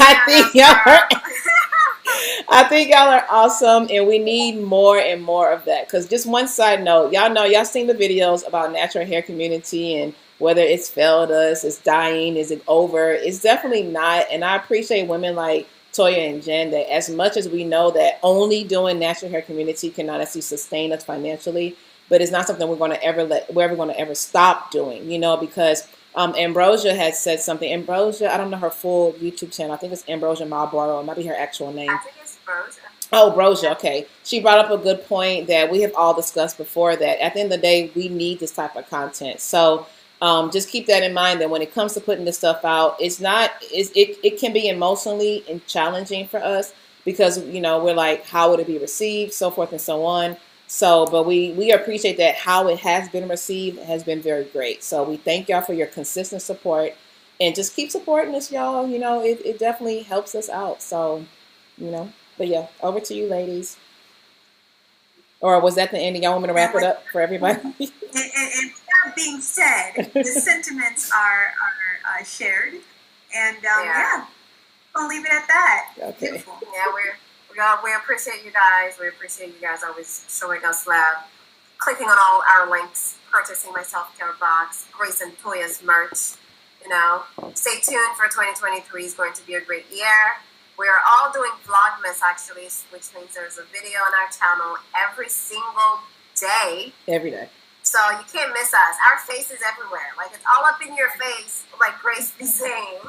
I think y'all are awesome, and we need more and more of that. Because just one side note, y'all seen the videos about natural hair community and whether it's failed us, it's dying, is it over? It's definitely not. And I appreciate women like Toya and Jen that as much as we know that only doing natural hair community can honestly sustain us financially, but it's not something we're ever going to ever stop doing, because Ambrosia had said something. Ambrosia, I don't know her full YouTube channel. I think it's Ambrosia Marlboro. It might be her actual name. I think it's Brosia. Oh, Brosia. Okay. She brought up a good point that we have all discussed before, that at the end of the day, we need this type of content. So just keep that in mind that when it comes to putting this stuff out, it can be emotionally and challenging for us because, we're like, how would it be received, so forth and so on. So, but we appreciate that how it has been received has been very great. So we thank y'all for your consistent support and just keep supporting us, y'all. It definitely helps us out. So, but yeah, over to you, ladies. Or was that the end? Y'all want me to wrap it up for everybody? And that being said, the sentiments are shared, and I'll leave it at that. Okay. Beautiful. Yeah, we appreciate you guys. We appreciate you guys always showing us love, clicking on all our links, purchasing my self-care box, Grace and Toya's merch. Stay tuned for 2023 is going to be a great year. We are all doing Vlogmas, actually, which means there's a video on our channel every single day. Every day. So you can't miss us. Our face is everywhere. Like, it's all up in your face, like Grace be saying.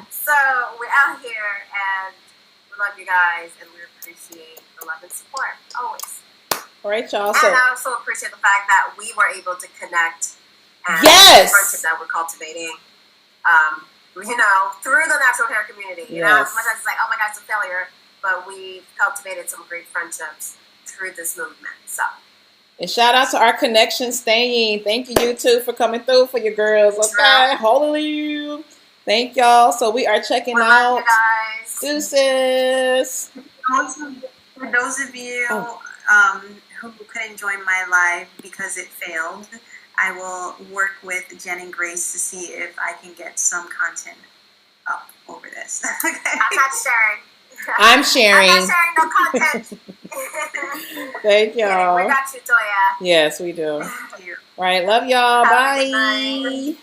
So we're out here, and we love you guys, and we appreciate the love and support, always. All right, y'all. And I also appreciate the fact that we were able to connect and yes! the friendship that we're cultivating. Through the natural hair community. Yes. As much as it's like, oh my God, it's a failure, but we've cultivated some great friendships through this movement. So. And shout out to our connection staying. Thank you two for coming through for your girls. Okay, holy. Thank y'all. So we are checking out. Deuces. For those of you who couldn't join my live because it failed, I will work with Jen and Grace to see if I can get some content up over this. Okay. I'm not sharing. I'm sharing. I'm not sharing no content. Thank y'all. We got you, Toya. Yes, we do. Thank you. All right, love y'all. Bye.